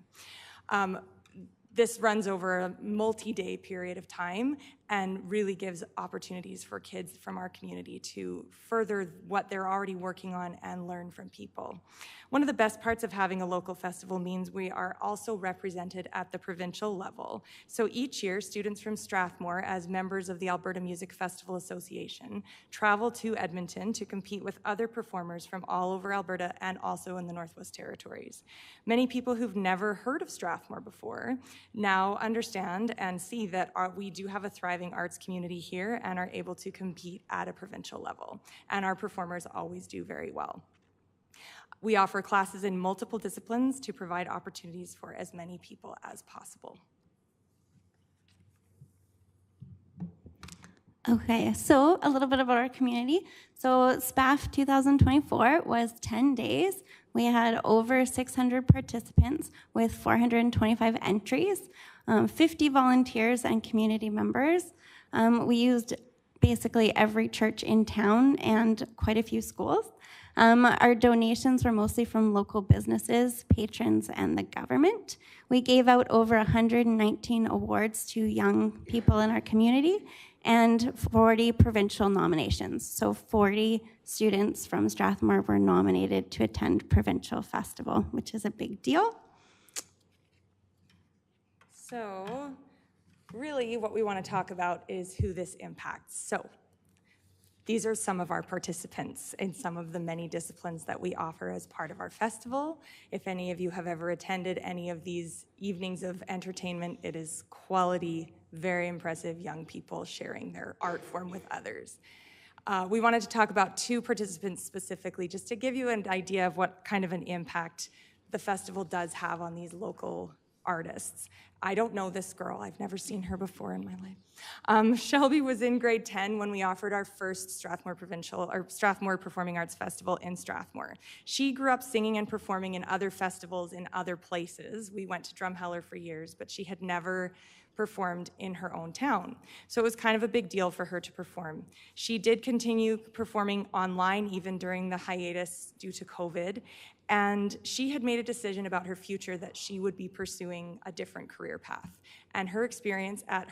This runs over a multi-day period of time and really gives opportunities for kids from our community to further what they're already working on and learn from people. One of the best parts of having a local festival means we are also represented at the provincial level. So each year, students from Strathmore, as members of the Alberta Music Festival Association, travel to Edmonton to compete with other performers from all over Alberta and also in the Northwest Territories. Many people who've never heard of Strathmore before now understand and see that we do have a thriving arts community here and are able to compete at a provincial level. And our performers always do very well. We offer classes in multiple disciplines to provide opportunities for as many people as possible. Okay, so a little bit about our community. So SPAF 2024 was 10 days. We had over 600 participants with 425 entries, 50 volunteers and community members. We used basically every church in town and quite a few schools. Our donations were mostly from local businesses, patrons, and the government. We gave out over 119 awards to young people in our community and 40 provincial nominations. So 40 students from Strathmore were nominated to attend provincial festival, which is a big deal. So really what we want to talk about is who this impacts. So these are some of our participants in some of the many disciplines that we offer as part of our festival. If any of you have ever attended any of these evenings of entertainment, it is quality, very impressive young people sharing their art form with others. We wanted to talk about 2 participants specifically, just to give you an idea of what kind of an impact the festival does have on these local artists. I don't know this girl. I've never seen her before in my life. Shelby was in grade 10 when we offered our first Strathmore Performing Arts Festival in Strathmore. She grew up singing and performing in other festivals in other places. We went to Drumheller for years, but she had never performed in her own town. So it was kind of a big deal for her to perform. She did continue performing online even during the hiatus due to COVID, and she had made a decision about her future that she would be pursuing a different career path. And her experience at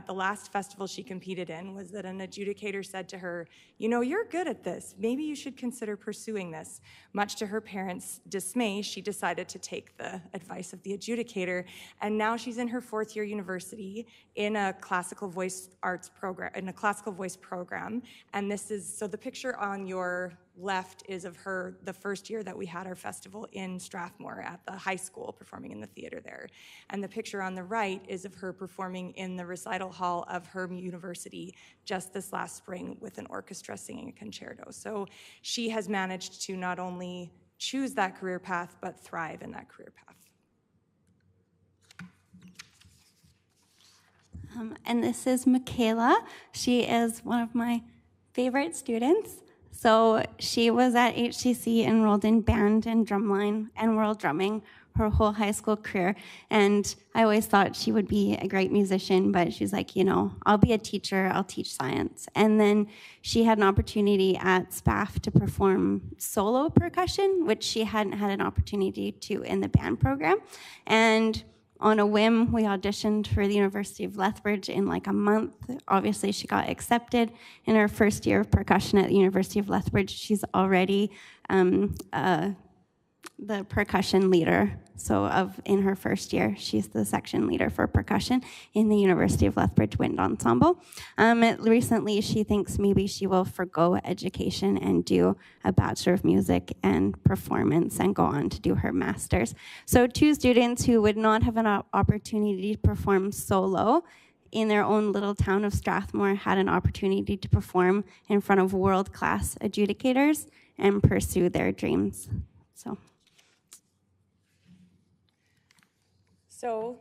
the last festival she competed in was that an adjudicator said to her, "You know, you're good at this. Maybe you should consider pursuing this." Much to her parents' dismay, she decided to take the advice of the adjudicator, and now she's in her 4th year university in a classical voice arts program, And this is, so the picture on your left is of her the first year that we had our festival in Strathmore at the high school, performing in the theater there. And the picture on the right is of her performing in the recital hall of her university just this last spring with an orchestra singing a concerto. So she has managed to not only choose that career path, but thrive in that career path. And this is Michaela. She is one of my favorite students. So she was at HCC, enrolled in band and drumline and world drumming her whole high school career. And I always thought she would be a great musician, but she's like, you know, I'll be a teacher, I'll teach science. And then she had an opportunity at SPAF to perform solo percussion, which she hadn't had an opportunity to in the band program. And on a whim, we auditioned for the University of Lethbridge in like a month. Obviously, she got accepted. In her first year of percussion at the University of Lethbridge, she's already the percussion leader. So in her first year, she's the section leader for percussion in the University of Lethbridge Wind Ensemble. Recently, she thinks maybe she will forgo education and do a Bachelor of Music and Performance and go on to do her master's. So 2 students who would not have an opportunity to perform solo in their own little town of Strathmore had an opportunity to perform in front of world-class adjudicators and pursue their dreams. So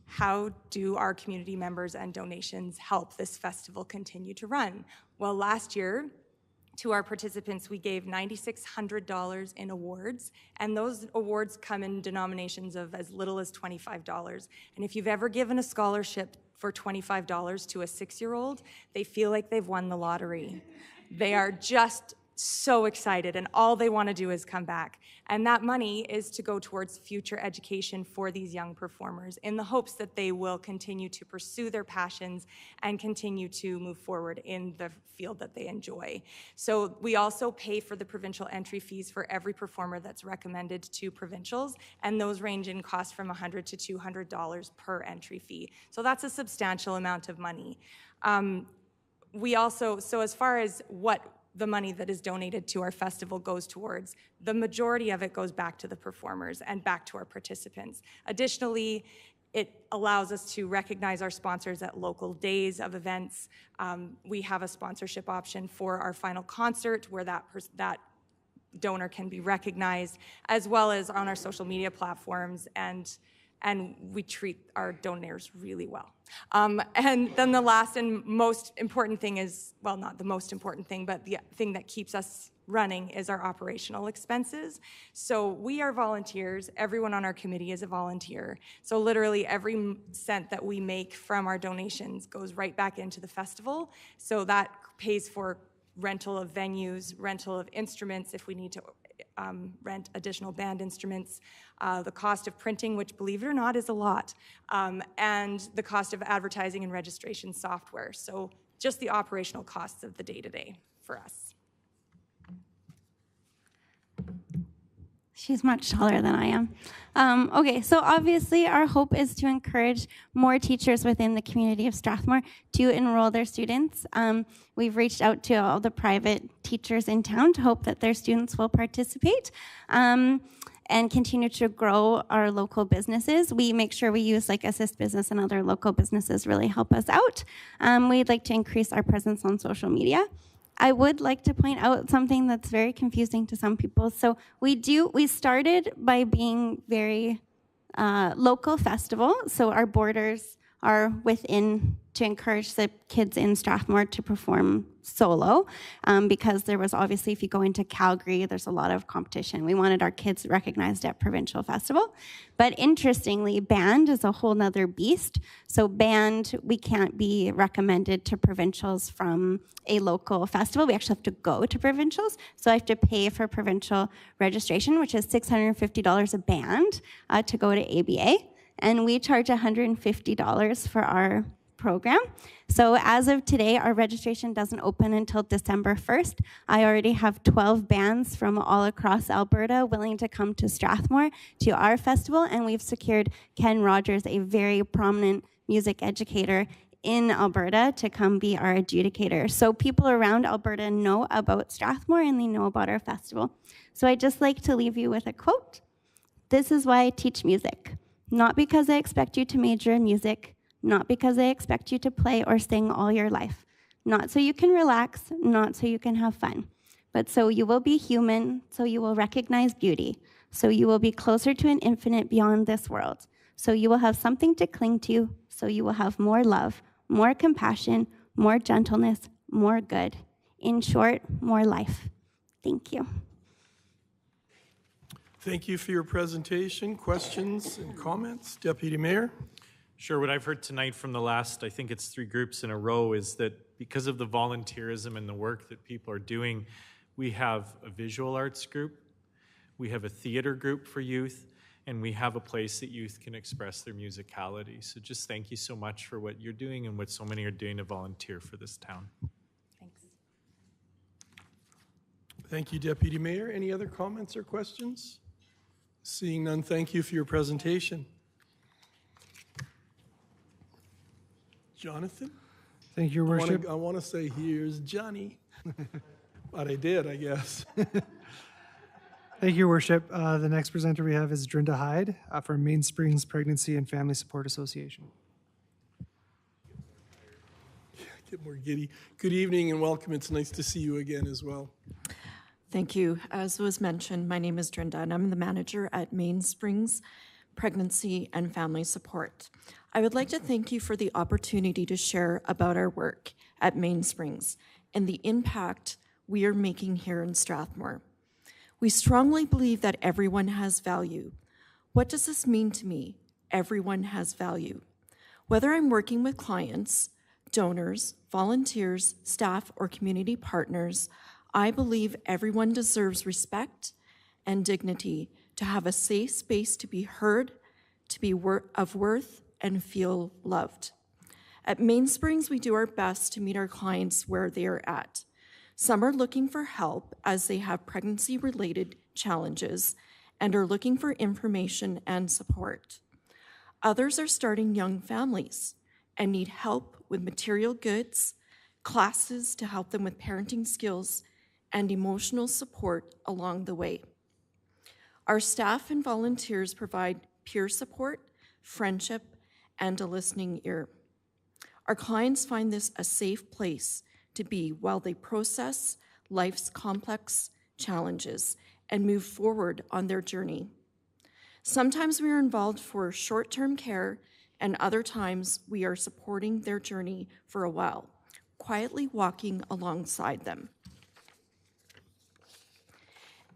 how do our community members and donations help this festival continue to run? Well, last year, to our participants, we gave $9,600 in awards, and those awards come in denominations of as little as $25. And if you've ever given a scholarship for $25 to a 6-year-old, they feel like they've won the lottery. They are just so excited, and all they want to do is come back. And that money is to go towards future education for these young performers in the hopes that they will continue to pursue their passions and continue to move forward in the field that they enjoy. So we also pay for the provincial entry fees for every performer that's recommended to provincials, and those range in cost from $100 to $200 per entry fee. So that's a substantial amount of money. We also, so as far as what the money that is donated to our festival goes towards, the majority of it goes back to the performers and back to our participants. Additionally, it allows us to recognize our sponsors at local days of events. We have a sponsorship option for our final concert where that donor can be recognized, as well as on our social media platforms, and we treat our donors really well. And then the last and most important thing is, well, not the most important thing, but the thing that keeps us running is our operational expenses. So we are volunteers. Everyone on our committee is a volunteer. So literally every cent that we make from our donations goes right back into the festival. So that pays for rental of venues, rental of instruments if we need to rent additional band instruments, the cost of printing, which believe it or not is a lot, and the cost of advertising and registration software. So just the operational costs of the day-to-day for us. She's much taller than I am. Okay, so obviously our hope is to encourage more teachers within the community of Strathmore to enroll their students. We've reached out to all the private teachers in town to hope that their students will participate and continue to grow our local businesses. We make sure we use like Assist Business and other local businesses really help us out. We'd like to increase our presence on social media. I would like to point out something that's very confusing to some people. So we started by being very local festival. So our borders are within to encourage the kids in Strathmore to perform solo because there was obviously, if you go into Calgary, there's a lot of competition. We wanted our kids recognized at provincial festival. But interestingly, band is a whole nother beast. So band, we can't be recommended to provincials from a local festival. We actually have to go to provincials. So I have to pay for provincial registration, which is $650 a band to go to ABA. And we charge $150 for our program. So as of today, our registration doesn't open until December 1st. I already have 12 bands from all across Alberta willing to come to Strathmore to our festival, and we've secured Ken Rogers, a very prominent music educator in Alberta, to come be our adjudicator. So people around Alberta know about Strathmore and they know about our festival. So I'd just like to leave you with a quote. This is why I teach music. Not because I expect you to major in music, not because I expect you to play or sing all your life, not so you can relax, not so you can have fun, but so you will be human, so you will recognize beauty, so you will be closer to an infinite beyond this world, so you will have something to cling to, so you will have more love, more compassion, more gentleness, more good. In short, more life. Thank you. Thank you for your presentation. Questions and comments? Deputy Mayor? Sure. What I've heard tonight from the last, I think it's 3 groups in a row, is that because of the volunteerism and the work that people are doing, we have a visual arts group, we have a theater group for youth, and we have a place that youth can express their musicality. So just thank you so much for what you're doing and what so many are doing to volunteer for this town. Thanks. Thank you, Deputy Mayor. Any other comments or questions? Seeing none, thank you for your presentation. Jonathan? Thank you, Your Worship. I want to say, here's Johnny. But I did, I guess. Thank you, Your Worship. The next presenter we have is Drinda Hyde from Mainsprings Pregnancy and Family Support Association. Get more giddy. Good evening and welcome. It's nice to see you again as well. Thank you. As was mentioned, my name is Drinda, and I'm the manager at Mainsprings Pregnancy and Family Support. I would like to thank you for the opportunity to share about our work at Mainsprings and the impact we are making here in Strathmore. We strongly believe that everyone has value. What does this mean to me? Everyone has value. Whether I'm working with clients, donors, volunteers, staff, or community partners, I believe everyone deserves respect and dignity, to have a safe space to be heard, to be of worth, and feel loved. At Mainsprings, we do our best to meet our clients where they are at. Some are looking for help as they have pregnancy-related challenges and are looking for information and support. Others are starting young families and need help with material goods, classes to help them with parenting skills, and emotional support along the way. Our staff and volunteers provide peer support, friendship, and a listening ear. Our clients find this a safe place to be while they process life's complex challenges and move forward on their journey. Sometimes we are involved for short-term care, and other times we are supporting their journey for a while, quietly walking alongside them.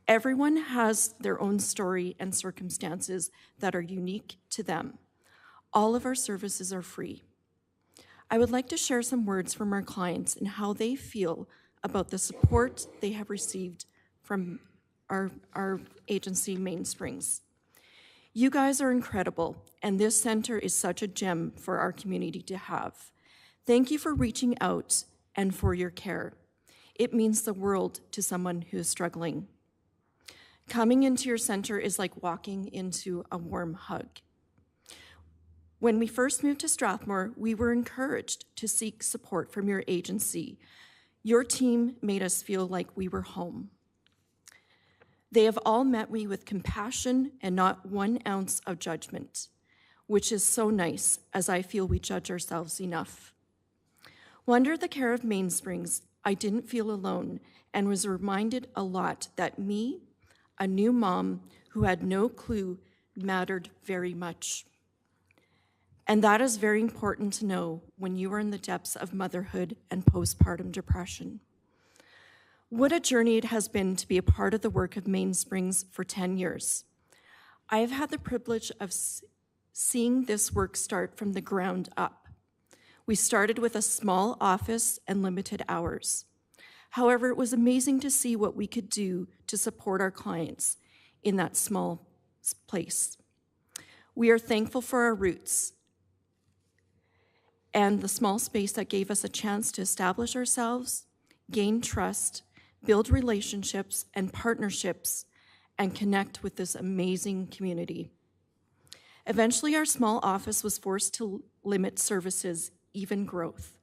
Everyone has their own story and circumstances that are unique to them. All of our services are free. I would like to share some words from our clients and how they feel about the support they have received from our agency, Mainsprings. You guys are incredible, and this center is such a gem for our community to have. Thank you for reaching out and for your care. It means the world to someone who is struggling. Coming into your center is like walking into a warm hug. When we first moved to Strathmore, we were encouraged to seek support from your agency. Your team made us feel like we were home. They have all met me with compassion and not 1 ounce of judgment, which is so nice, as I feel we judge ourselves enough. Under the care of Mainsprings, I didn't feel alone and was reminded a lot that me, a new mom who had no clue, mattered very much. And that is very important to know when you are in the depths of motherhood and postpartum depression. What a journey it has been to be a part of the work of Mainsprings for 10 years. I have had the privilege of seeing this work start from the ground up. We started with a small office and limited hours. However, it was amazing to see what we could do to support our clients in that small place. We are thankful for our roots and the small space that gave us a chance to establish ourselves, gain trust, build relationships and partnerships, and connect with this amazing community. Eventually, our small office was forced to limit services, even growth.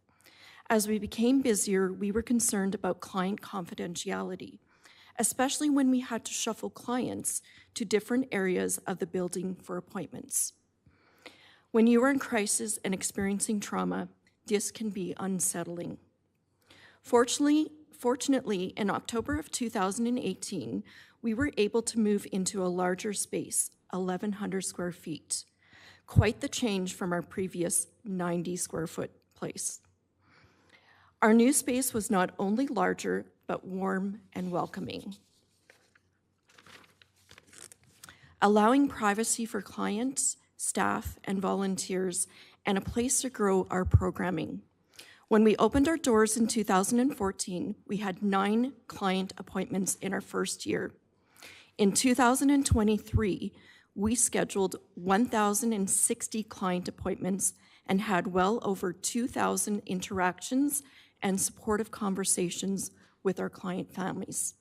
As we became busier, we were concerned about client confidentiality, especially when we had to shuffle clients to different areas of the building for appointments. When you are in crisis and experiencing trauma, this can be unsettling. Fortunately, in October of 2018, we were able to move into a larger space, 1,100 square feet. Quite the change from our previous 90 square foot place. Our new space was not only larger, but warm and welcoming, allowing privacy for clients, staff, and volunteers, and a place to grow our programming. When we opened our doors in 2014, we had 9 client appointments in our first year. In 2023, we scheduled 1,060 client appointments and had well over 2,000 interactions and supportive conversations with our client families.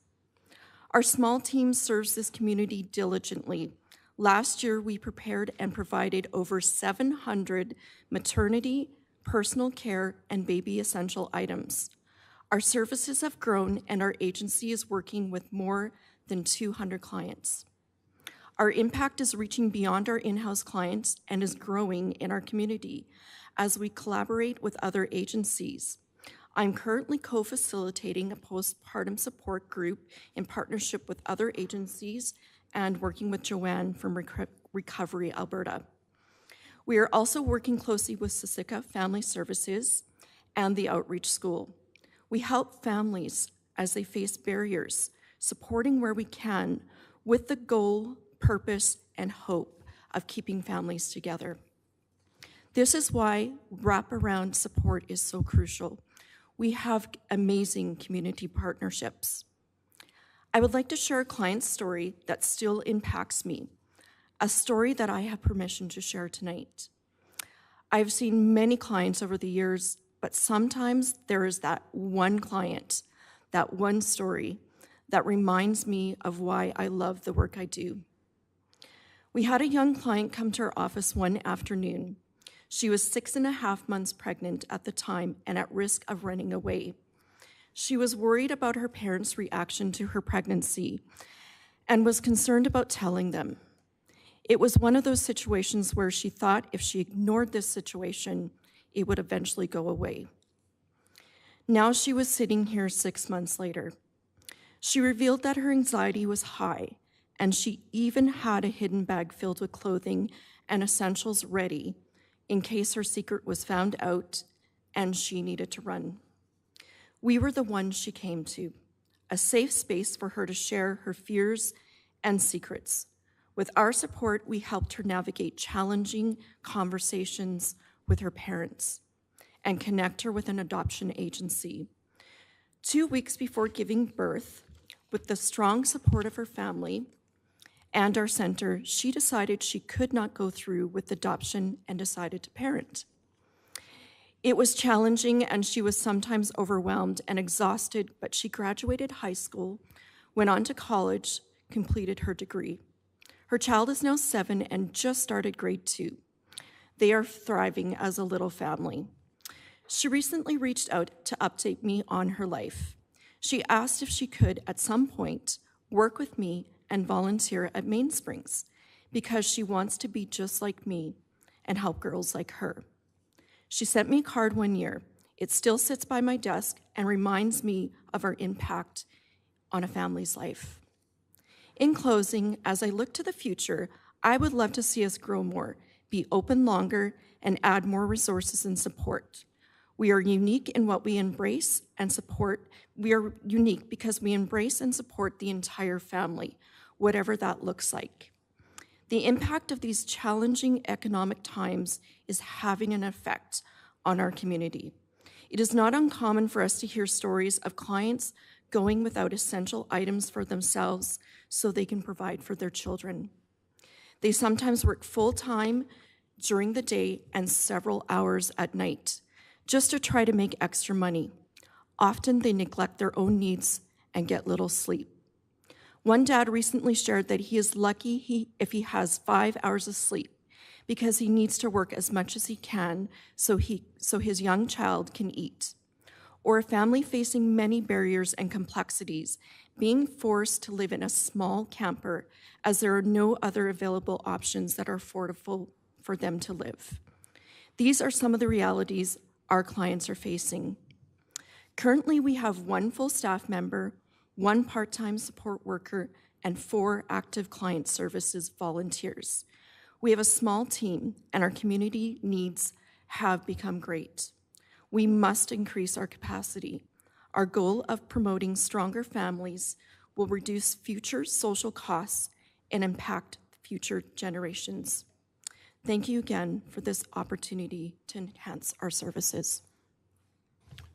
Our small team serves this community diligently. Last year, we prepared and provided over 700 maternity, personal care, and baby essential items. Our services have grown, and our agency is working with more than 200 clients. Our impact is reaching beyond our in-house clients and is growing in our community as we collaborate with other agencies. I'm currently co-facilitating a postpartum support group in partnership with other agencies and working with Joanne from Recovery Alberta. We are also working closely with Siksika Family Services and the Outreach School. We help families as they face barriers, supporting where we can with the goal, purpose, and hope of keeping families together. This is why wraparound support is so crucial. We have amazing community partnerships. I would like to share a client's story that still impacts me, a story that I have permission to share tonight. I've seen many clients over the years, but sometimes there is that one client, that one story that reminds me of why I love the work I do. We had a young client come to our office one afternoon. She was 6.5 months pregnant at the time and at risk of running away. She was worried about her parents' reaction to her pregnancy and was concerned about telling them. It was one of those situations where she thought if she ignored this situation, it would eventually go away. Now she was sitting here 6 months later. She revealed that her anxiety was high, and she even had a hidden bag filled with clothing and essentials ready in case her secret was found out and she needed to run. We were the ones she came to, a safe space for her to share her fears and secrets. With our support, we helped her navigate challenging conversations with her parents and connect her with an adoption agency. 2 weeks before giving birth, with the strong support of her family and our center, she decided she could not go through with adoption and decided to parent. It was challenging and she was sometimes overwhelmed and exhausted, but she graduated high school, went on to college, completed her degree. Her child is now 7 and just started grade 2. They are thriving as a little family. She recently reached out to update me on her life. She asked if she could, at some point, work with me and volunteer at Mainsprings because she wants to be just like me and help girls like her. She sent me a card one year. It still sits by my desk and reminds me of our impact on a family's life. In closing, as I look to the future, I would love to see us grow more, be open longer, and add more resources and support. We are unique in what we embrace and support. We are unique because we embrace and support the entire family, whatever that looks like. The impact of these challenging economic times is having an effect on our community. It is not uncommon for us to hear stories of clients going without essential items for themselves so they can provide for their children. They sometimes work full-time during the day and several hours at night just to try to make extra money. Often they neglect their own needs and get little sleep. One dad recently shared that he is lucky if he has 5 hours of sleep because he needs to work as much as he can so his young child can eat. Or a family facing many barriers and complexities, being forced to live in a small camper as there are no other available options that are affordable for them to live. These are some of the realities our clients are facing. Currently, we have 1 full staff member, 1 part-time support worker, and 4 active client services volunteers. We have a small team, and our community needs have become great. We must increase our capacity. Our goal of promoting stronger families will reduce future social costs and impact future generations. Thank you again for this opportunity to enhance our services.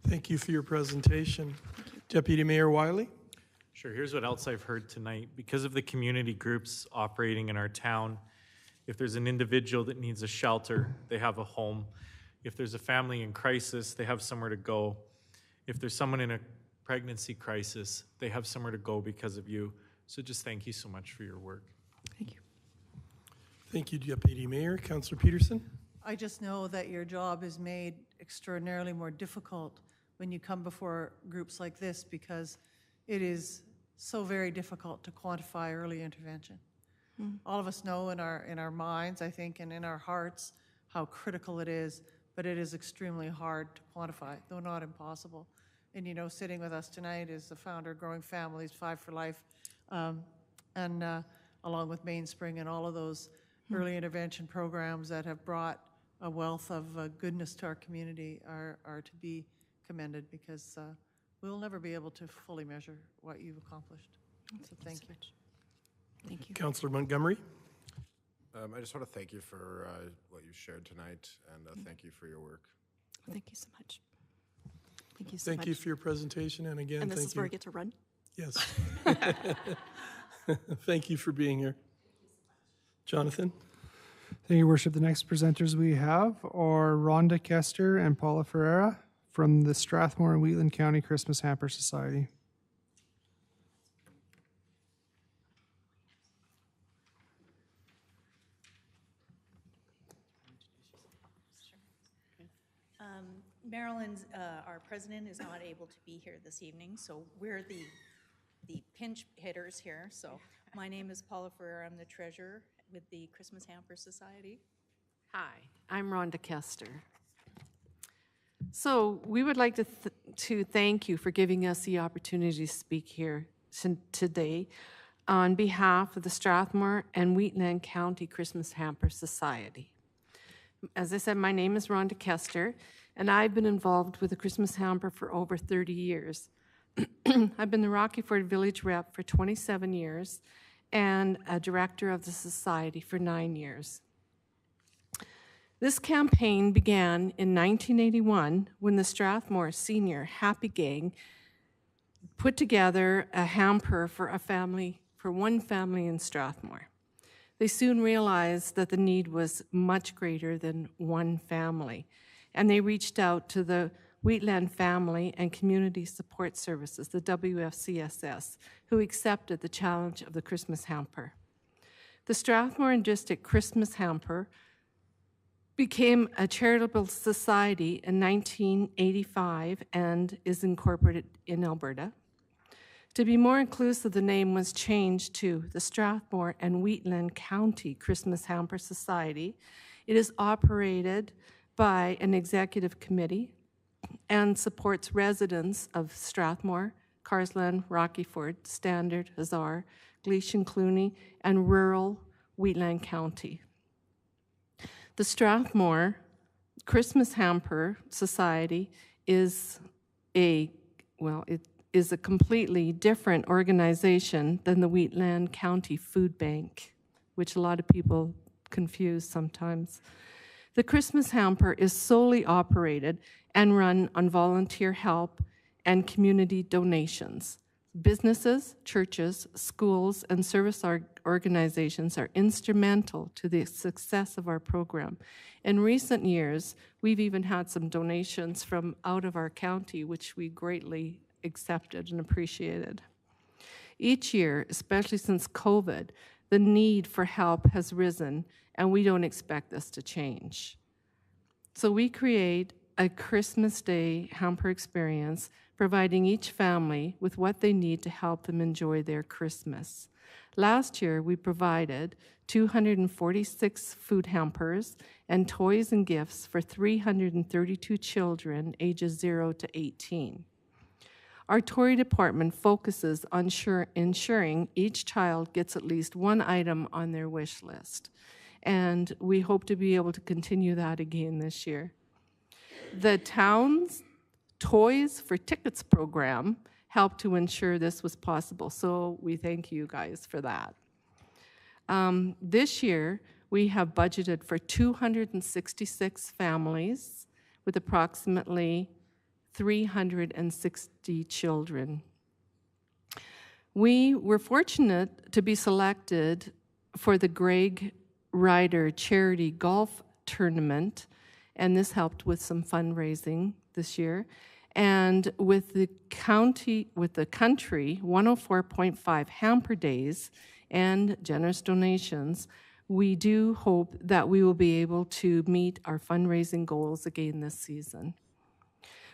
Thank you for your presentation. Deputy Mayor Wiley? Sure, here's what else I've heard tonight. Because of the community groups operating in our town, if there's an individual that needs a shelter, they have a home. If there's a family in crisis, they have somewhere to go. If there's someone in a pregnancy crisis, they have somewhere to go because of you. So just thank you so much for your work. Thank you. Thank you, Deputy Mayor. Councillor Peterson? I just know that your job is made extraordinarily more difficult when you come before groups like this, because it is so very difficult to quantify early intervention. All of us know in our minds, I think, and in our hearts how critical it is, but it is extremely hard to quantify, though not impossible. And you know, sitting with us tonight is the founder of Growing Families, 5 for Life, and along with Mainspring and all of those early intervention programs that have brought a wealth of goodness to our community are to be commended, because we'll never be able to fully measure what you've accomplished. So thank you. Thank you. Councillor Montgomery? I just want to thank you for what you shared tonight, and thank you for your work. Thank you so much. Thank you so much. Thank you for your presentation, and again, And this thank is where I you. get to run? Yes. Thank you for being here. Jonathan? Thank you, Your Worship. The next presenters we have are Rhonda Kester and Paula Ferreira from the Strathmore and Wheatland County Christmas Hamper Society. Maryland's, our president is not able to be here this evening, so we're the pinch hitters here. So my name is Paula Ferrer. I'm the treasurer with the Christmas Hamper Society. Hi, I'm Rhonda Kester. So we would like to thank you for giving us the opportunity to speak here today on behalf of the Strathmore and Wheatland County Christmas Hamper Society. As I said, my name is Rhonda Kester, and I've been involved with the Christmas Hamper for over 30 years. I've been the Rocky Ford Village Rep for 27 years and a director of the society for 9 years. This campaign began in 1981 when the Strathmore Senior Happy Gang put together a hamper for one family in Strathmore. They soon realized that the need was much greater than one family, and they reached out to the Wheatland Family and Community Support Services, the WFCSS, who accepted the challenge of the Christmas Hamper. The Strathmore and District Christmas Hamper became a charitable society in 1985 and is incorporated in Alberta. To be more inclusive, the name was changed to the Strathmore and Wheatland County Christmas Hamper Society. It is operated by an executive committee and supports residents of Strathmore, Carsland, Rocky Ford, Standard, Hazard, Gleason, Cluny, and rural Wheatland County. The Strathmore Christmas Hamper Society is a completely different organization than the Wheatland County Food Bank, which a lot of people confuse sometimes. The Christmas Hamper is solely operated and run on volunteer help and community donations. Businesses, churches, schools, and service organizations are instrumental to the success of our program. In recent years, we've even had some donations from out of our county, which we greatly accepted and appreciated. Each year, especially since COVID, the need for help has risen, and we don't expect this to change. So we create a Christmas Day hamper experience, providing each family with what they need to help them enjoy their Christmas. Last year, we provided 246 food hampers and toys and gifts for 332 children ages 0 to 18. Our toy department focuses on ensuring each child gets at least one item on their wish list, and we hope to be able to continue that again this year. The town's Toys for Tickets program helped to ensure this was possible, so we thank you guys for that. This year, we have budgeted for 266 families with approximately 360 children. We were fortunate to be selected for the Greg Ryder Charity Golf Tournament, and this helped with some fundraising this year. And with the country 104.5 hamper days and generous donations, we do hope that we will be able to meet our fundraising goals again this season.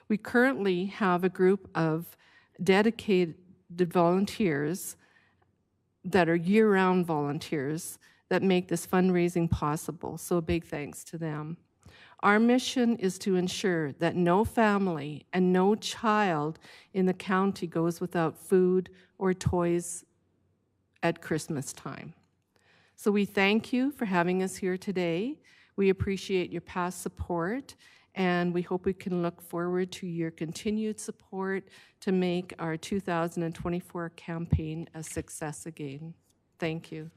We currently have a group of dedicated volunteers that are year-round volunteers that make this fundraising possible, so a big thanks to them. Our mission is to ensure that no family and no child in the county goes without food or toys at Christmas time. So we thank you for having us here today. We appreciate your past support, and we hope we can look forward to your continued support to make our 2024 campaign a success again. Thank you.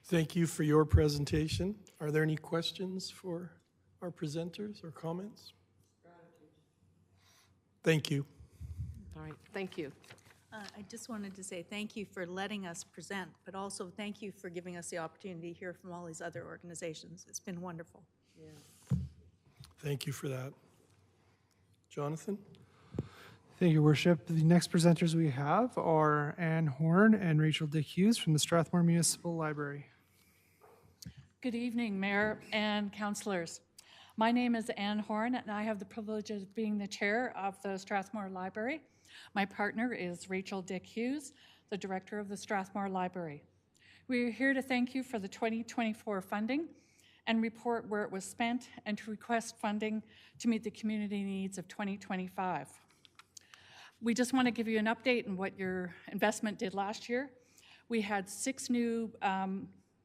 Thank you for your presentation. Are there any questions for our presenters or comments? Thank you. All right, thank you. I just wanted to say thank you for letting us present, but also thank you for giving us the opportunity to hear from all these other organizations. It's been wonderful. Thank you for that. Jonathan? Thank you, Worship. The next presenters we have are Ann Horn and Rachel Dick Hughes from the Strathmore Municipal Library. Good evening, Mayor and councillors. My name is Ann Horn, and I have the privilege of being the chair of the Strathmore Library. My partner is Rachel Dick Hughes, the director of the Strathmore Library. We are here to thank you for the 2024 funding and report where it was spent and to request funding to meet the community needs of 2025. We just want to give you an update on what your investment did last year. We had 6 new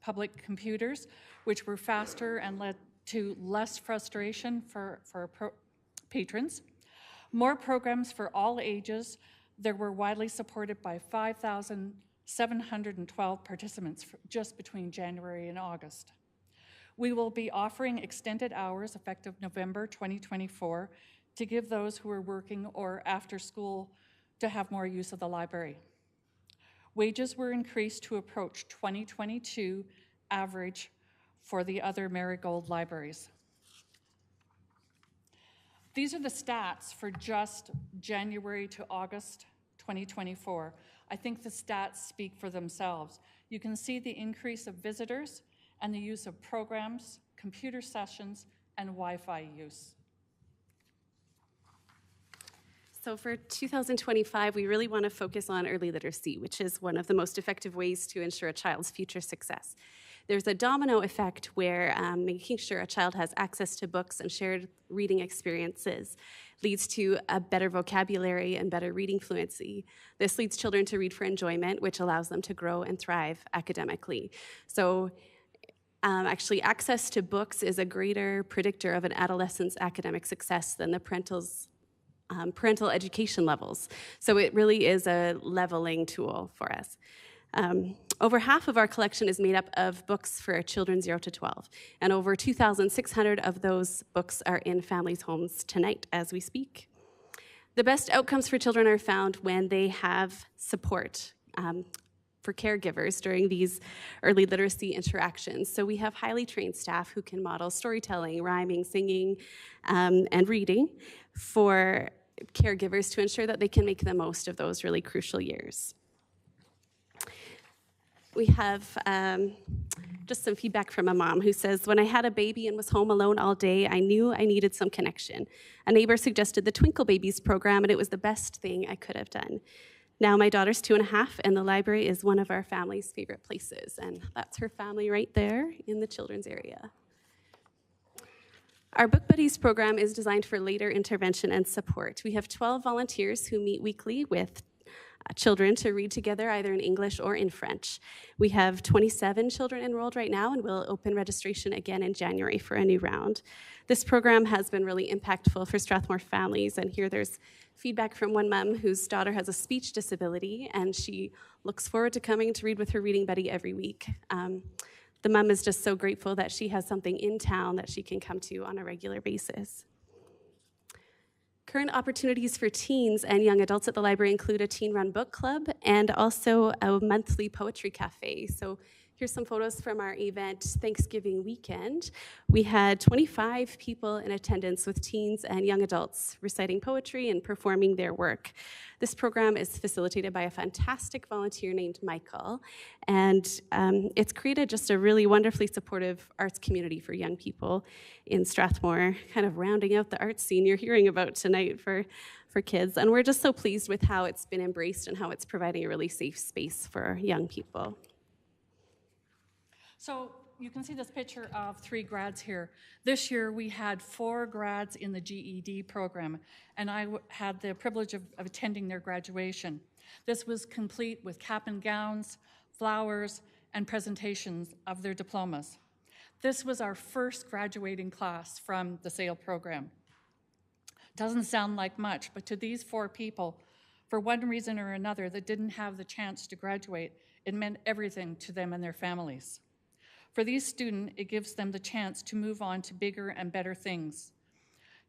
public computers, which were faster and led to less frustration for patrons. More programs for all ages. They were widely supported by 5,712 participants just between January and August. We will be offering extended hours effective November 2024 to give those who are working or after school to have more use of the library. Wages were increased to approach 2022 average for the other Marigold libraries. These are the stats for just January to August 2024. I think the stats speak for themselves. You can see the increase of visitors and the use of programs, computer sessions, and Wi-Fi use. So for 2025, we really want to focus on early literacy, which is one of the most effective ways to ensure a child's future success. There's a domino effect where making sure a child has access to books and shared reading experiences leads to a better vocabulary and better reading fluency. This leads children to read for enjoyment, which allows them to grow and thrive academically. So actually, access to books is a greater predictor of an adolescent's academic success than the parental education levels. So it really is a leveling tool for us. Over half of our collection is made up of books for children 0 to 12, and over 2,600 of those books are in families' homes tonight as we speak. The best outcomes for children are found when they have support for caregivers during these early literacy interactions. So we have highly trained staff who can model storytelling, rhyming, singing, and reading for caregivers to ensure that they can make the most of those really crucial years. We have just some feedback from a mom who says, when I had a baby and was home alone all day, I knew I needed some connection. A neighbor suggested the Twinkle Babies program, and it was the best thing I could have done. Now my daughter's 2.5, and the library is one of our family's favorite places, and that's her family right there in the children's area. Our Book Buddies program is designed for later intervention and support. We have 12 volunteers who meet weekly with children to read together either in English or in French. We have 27 children enrolled right now, and we'll open registration again in January for a new round. This program has been really impactful for Strathmore families, and here there's feedback from one mom whose daughter has a speech disability, and she looks forward to coming to read with her reading buddy every week. The mom is just so grateful that she has something in town that she can come to on a regular basis. Current opportunities for teens and young adults at the library include a teen-run book club and also a monthly poetry cafe. So Here's some photos from our event Thanksgiving weekend. We had 25 people in attendance with teens and young adults reciting poetry and performing their work. This program is facilitated by a fantastic volunteer named Michael, and it's created just a really wonderfully supportive arts community for young people in Strathmore, kind of rounding out the arts scene you're hearing about tonight for kids. And we're just so pleased with how it's been embraced and how it's providing a really safe space for young people. So you can see this picture of 3 grads here. This year we had 4 grads in the GED program, and I had the privilege of attending their graduation. This was complete with cap and gowns, flowers, and presentations of their diplomas. This was our first graduating class from the SAIL program. Doesn't sound like much, but to these 4 people, for one reason or another, that didn't have the chance to graduate, it meant everything to them and their families. For these students, it gives them the chance to move on to bigger and better things.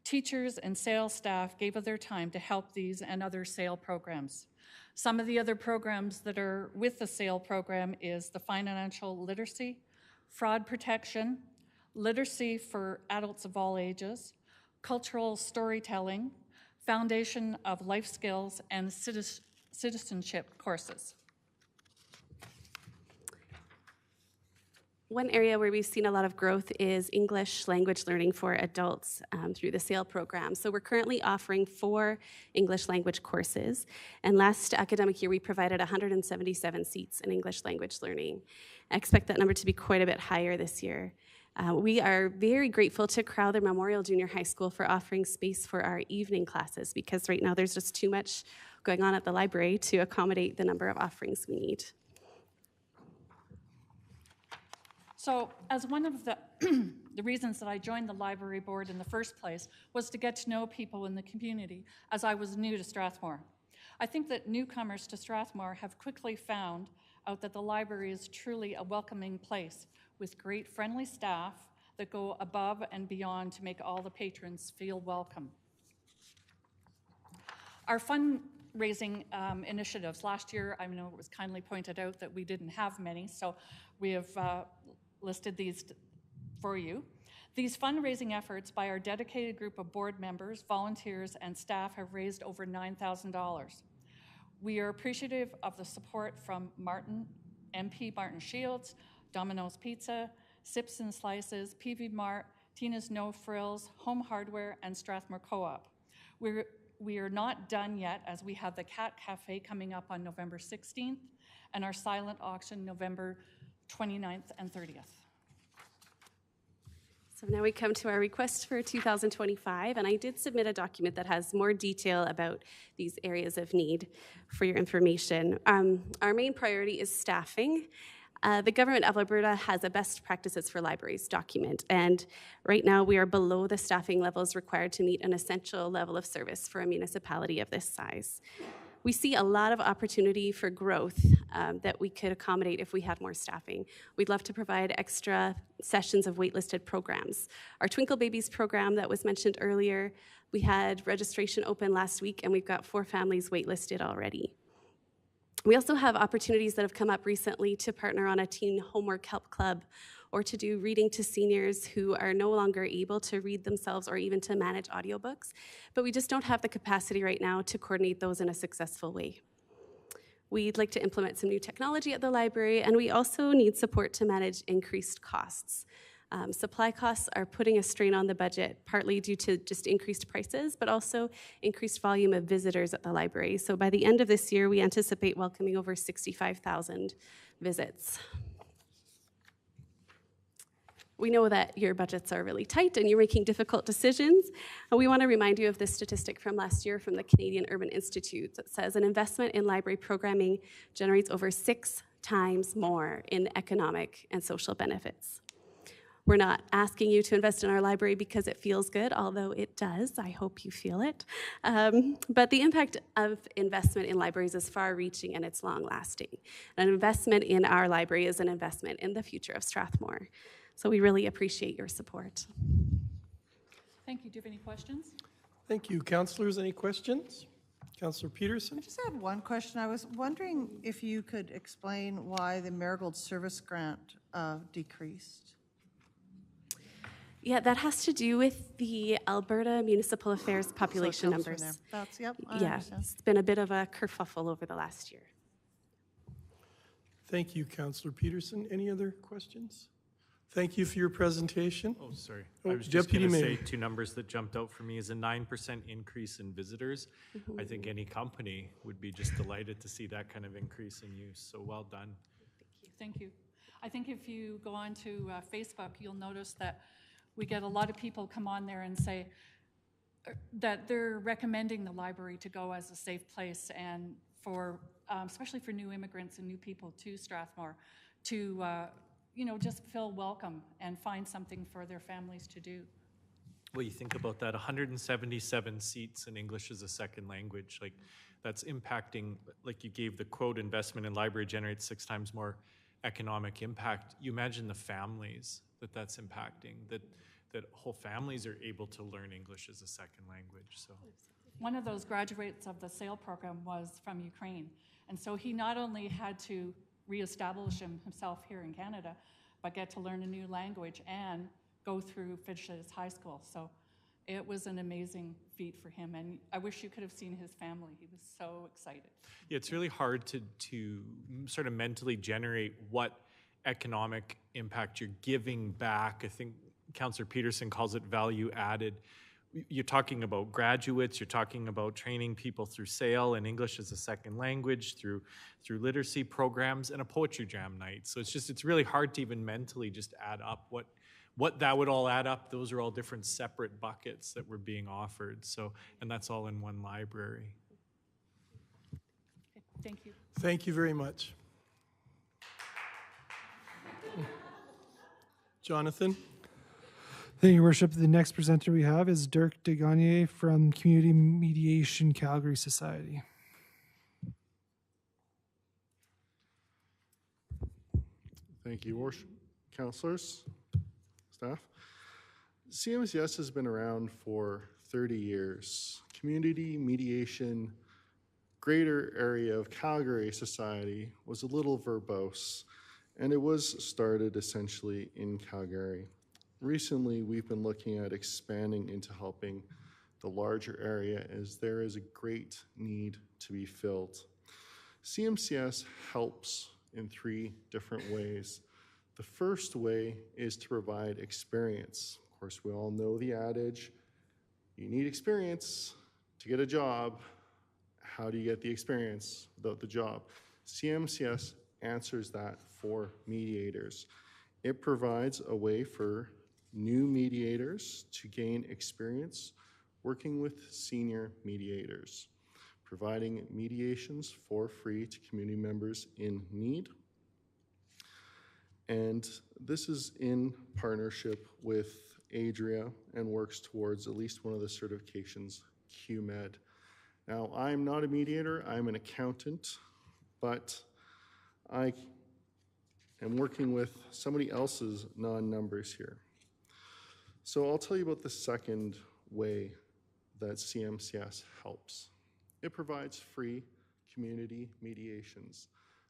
Teachers and SAIL staff gave of their time to help these and other SAIL programs. Some of the other programs that are with the SAIL program is the financial literacy, fraud protection, literacy for adults of all ages, cultural storytelling, foundation of life skills, and citizenship courses. One area where we've seen a lot of growth is English language learning for adults through the SAIL program. So we're currently offering 4 English language courses. And last academic year, we provided 177 seats in English language learning. I expect that number to be quite a bit higher this year. We are very grateful to Crowther Memorial Junior High School for offering space for our evening classes, because right now there's just too much going on at the library to accommodate the number of offerings we need. So as one of the reasons that I joined the library board in the first place was to get to know people in the community, as I was new to Strathmore. I think that newcomers to Strathmore have quickly found out that the library is truly a welcoming place with great friendly staff that go above and beyond to make all the patrons feel welcome. Our fundraising initiatives, last year, I know it was kindly pointed out that we didn't have many, so we have listed these for you. These fundraising efforts by our dedicated group of board members, volunteers, and staff have raised over $9,000. We are appreciative of the support from MP Martin Shields, Domino's Pizza, Sips and Slices, PV Mart, Tina's No Frills, Home Hardware, and Strathmore Co-op. We are not done yet, as we have the Cat Cafe coming up on November 16th and our silent auction November 29th and 30th. So now we come to our request for 2025, and I did submit a document that has more detail about these areas of need for your information. Our main priority is staffing. The Government of Alberta has a best practices for libraries document, and right now we are below the staffing levels required to meet an essential level of service for a municipality of this size. We see a lot of opportunity for growth that we could accommodate if we had more staffing. We'd love to provide extra sessions of waitlisted programs. Our Twinkle Babies program that was mentioned earlier, we had registration open last week, and we've got 4 families waitlisted already. We also have opportunities that have come up recently to partner on a teen homework help club, or to do reading to seniors who are no longer able to read themselves or even to manage audiobooks, but we just don't have the capacity right now to coordinate those in a successful way. We'd like to implement some new technology at the library, and we also need support to manage increased costs. Supply costs are putting a strain on the budget, partly due to just increased prices, but also increased volume of visitors at the library. So by the end of this year, we anticipate welcoming over 65,000 visits. We know that your budgets are really tight and you're making difficult decisions. And we want to remind you of this statistic from last year from the Canadian Urban Institute that says an investment in library programming generates over 6 times more in economic and social benefits. We're not asking you to invest in our library because it feels good, although it does. I hope you feel it. But the impact of investment in libraries is far-reaching and it's long-lasting. An investment in our library is an investment in the future of Strathmore. So we really appreciate your support. Thank you. Do you have any questions? Thank you. Councillors, any questions? Councillor Peterson? I just had one question. I was wondering if you could explain why the Marigold Service Grant decreased. Yeah, that has to do with the Alberta Municipal Affairs population So it comes from numbers. there. That's, yep, I Yeah, understand. it's been a bit of a kerfuffle over the last year. Thank you, Councillor Peterson. Any other questions? Thank you for your presentation. Oh, sorry. Oh, I was just Deputy going to say Mayor. two numbers that jumped out for me is a 9% increase in visitors. I think any company would be just delighted to see that kind of increase in use. So well done. Thank you. I think if you go on to Facebook, you'll notice that we get a lot of people come on there and say that they're recommending the library to go as a safe place and for, especially for new immigrants and new people to Strathmore, to just feel welcome and find something for their families to do. Well, you think about that, 177 seats in English as a second language, like that's impacting, like you gave the quote, investment in library generates 6 times more economic impact. You imagine the families that's impacting, that whole families are able to learn English as a second language, so. One of those graduates of the SAIL program was from Ukraine. And so he not only had to reestablish himself here in Canada, but get to learn a new language and go through Fitch's High School. So it was an amazing feat for him. And I wish you could have seen his family. He was so excited. Yeah, it's really hard to sort of mentally generate what economic impact you're giving back. I think Councillor Peterson calls it value added. You're talking about graduates, you're talking about training people through SAIL and English as a second language, through literacy programs and a poetry jam night. So it's really hard to even mentally just add up what that would all add up. Those are all different separate buckets that were being offered. So, and that's all in one library. Okay, thank you. Thank you very much. Jonathan? Thank you, Your Worship. The next presenter we have is Dirk Degagne from Community Mediation Calgary Society. Thank you, Worship. Councillors, staff. CMCS has been around for 30 years. Community Mediation Greater Area of Calgary Society was a little verbose, and it was started essentially in Calgary. Recently, we've been looking at expanding into helping the larger area as there is a great need to be filled. CMCS helps in 3 different ways. The first way is to provide experience. Of course, we all know the adage, you need experience to get a job. How do you get the experience without the job? CMCS answers that for mediators. It provides a way for new mediators to gain experience working with senior mediators, providing mediations for free to community members in need. And this is in partnership with Adria and works towards at least one of the certifications, QMed. Now, I'm not a mediator, I'm an accountant, but I am working with somebody else's non-numbers here. So I'll tell you about the second way that CMCS helps. It provides free community mediations.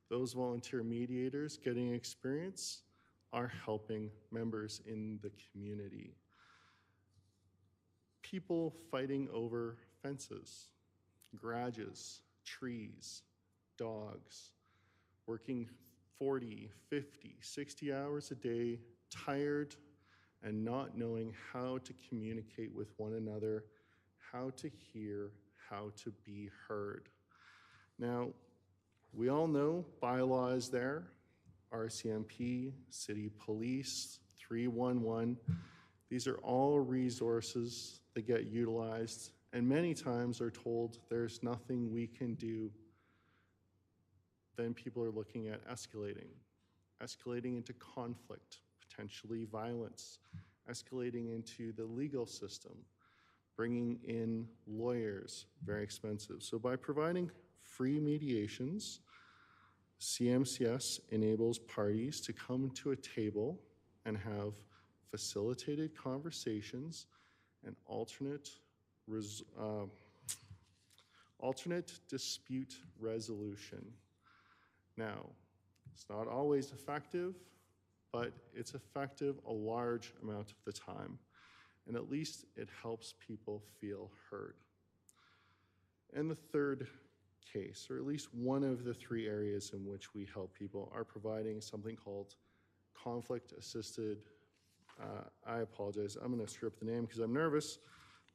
Those volunteer mediators getting experience are helping members in the community. People fighting over fences, garages, trees, dogs, working 40, 50, 60 hours a day, tired, and not knowing how to communicate with one another, how to hear, how to be heard. Now, we all know bylaw is there, RCMP, City Police, 311. These are all resources that get utilized and many times are told there's nothing we can do. Then people are looking at escalating into conflict, potentially violence, escalating into the legal system, bringing in lawyers, very expensive. So by providing free mediations, CMCS enables parties to come to a table and have facilitated conversations and alternate alternate dispute resolution. Now, it's not always effective, but it's effective a large amount of the time, and at least it helps people feel heard. And the third case, or at least one of the three areas in which we help people, are providing something called conflict-assisted, I apologize, I'm going to screw up the name because I'm nervous,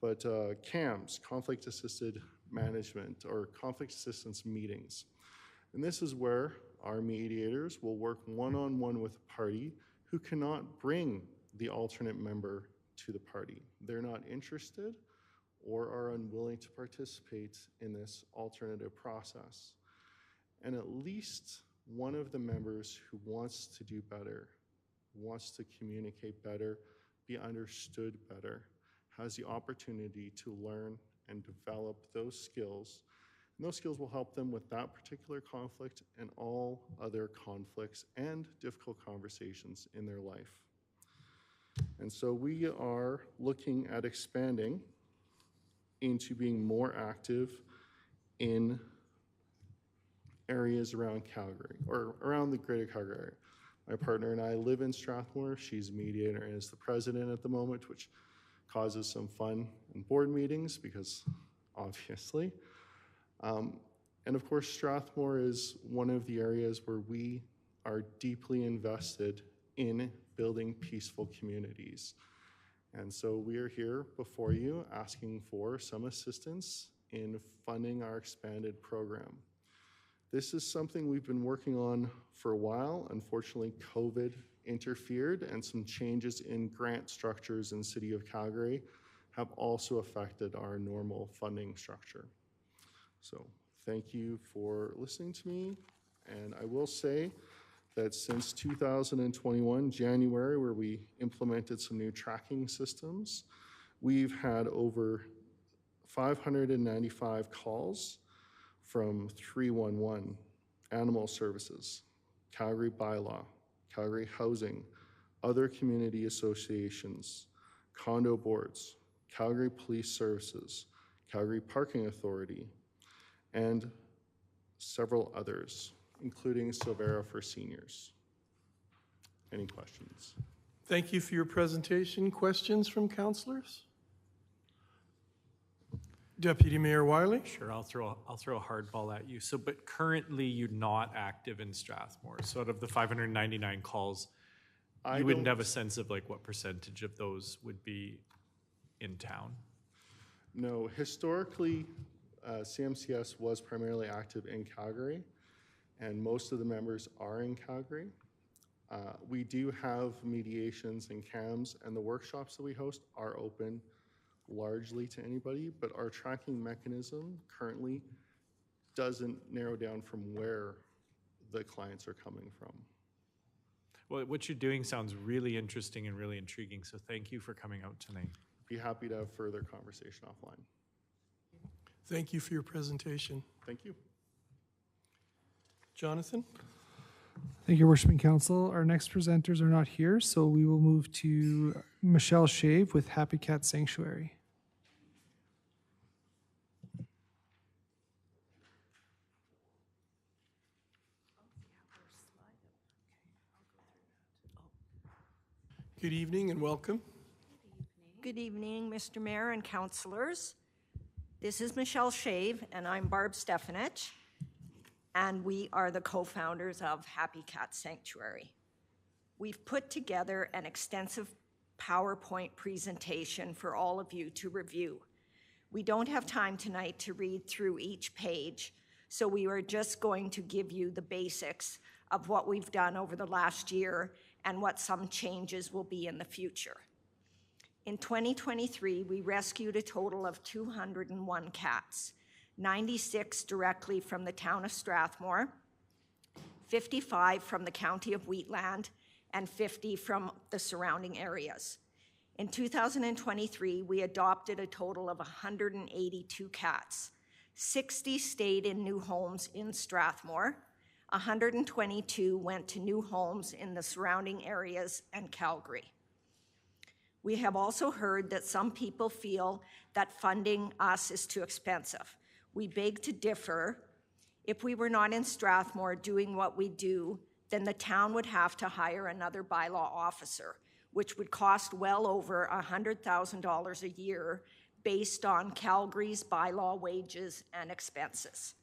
but CAMS, conflict-assisted management, or conflict assistance meetings. And this is where our mediators will work one-on-one with a party who cannot bring the alternate member to the party. They're not interested or are unwilling to participate in this alternative process. And at least one of the members who wants to do better, wants to communicate better, be understood better, has the opportunity to learn and develop those skills. And those skills will help them with that particular conflict and all other conflicts and difficult conversations in their life. And so we are looking at expanding into being more active in areas around Calgary, or around the greater Calgary area. My partner and I live in Strathmore. She's a mediator and is the president at the moment, which causes some fun in board meetings because obviously. And of course, Strathmore is one of the areas where we are deeply invested in building peaceful communities. And so we are here before you asking for some assistance in funding our expanded program. This is something we've been working on for a while. Unfortunately, COVID interfered, and some changes in grant structures in the City of Calgary have also affected our normal funding structure. So thank you for listening to me. And I will say that since 2021, January, where we implemented some new tracking systems, we've had over 595 calls from 311, Animal Services, Calgary Bylaw, Calgary Housing, other community associations, condo boards, Calgary Police Services, Calgary Parking Authority, and several others, including Silvera for Seniors. Any questions? Thank you for your presentation. Questions from councilors? Deputy Mayor Wiley? Sure, I'll throw a hardball at you. So, but currently you're not active in Strathmore. So out of the 599 calls, you wouldn't have a sense of like what percentage of those would be in town? No, historically, CMCS was primarily active in Calgary, and most of the members are in Calgary. We do have mediations and CAMs, and the workshops that we host are open largely to anybody, but our tracking mechanism currently doesn't narrow down from where the clients are coming from. Well, what you're doing sounds really interesting and really intriguing, so thank you for coming out tonight. Be happy to have further conversation offline. Thank you for your presentation. Thank you. Jonathan? Thank you, Worshiping Council. Our next presenters are not here, so we will move to Michelle Shave with Happy Cat Sanctuary. Good evening and welcome. Good evening, Mr. Mayor and councilors. This is Michelle Shave, and I'm Barb Stefanich, and we are the co-founders of Happy Cat Sanctuary. We've put together an extensive PowerPoint presentation for all of you to review. We don't have time tonight to read through each page, so we are just going to give you the basics of what we've done over the last year and what some changes will be in the future. In 2023, we rescued a total of 201 cats, 96 directly from the town of Strathmore, 55 from the county of Wheatland, and 50 from the surrounding areas. In 2023, we adopted a total of 182 cats. 60 stayed in new homes in Strathmore, 122 went to new homes in the surrounding areas and Calgary. We have also heard that some people feel that funding us is too expensive. We beg to differ. If we were not in Strathmore doing what we do, then the town would have to hire another bylaw officer, which would cost well over $100,000 a year based on Calgary's bylaw wages and expenses.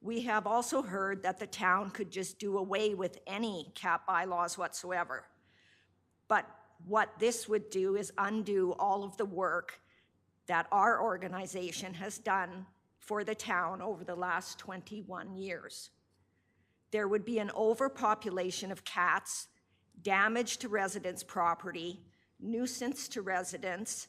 We have also heard that the town could just do away with any CAT bylaws whatsoever. But what this would do is undo all of the work that our organization has done for the town over the last 21 years. There would be an overpopulation of cats, damage to residents' property, nuisance to residents.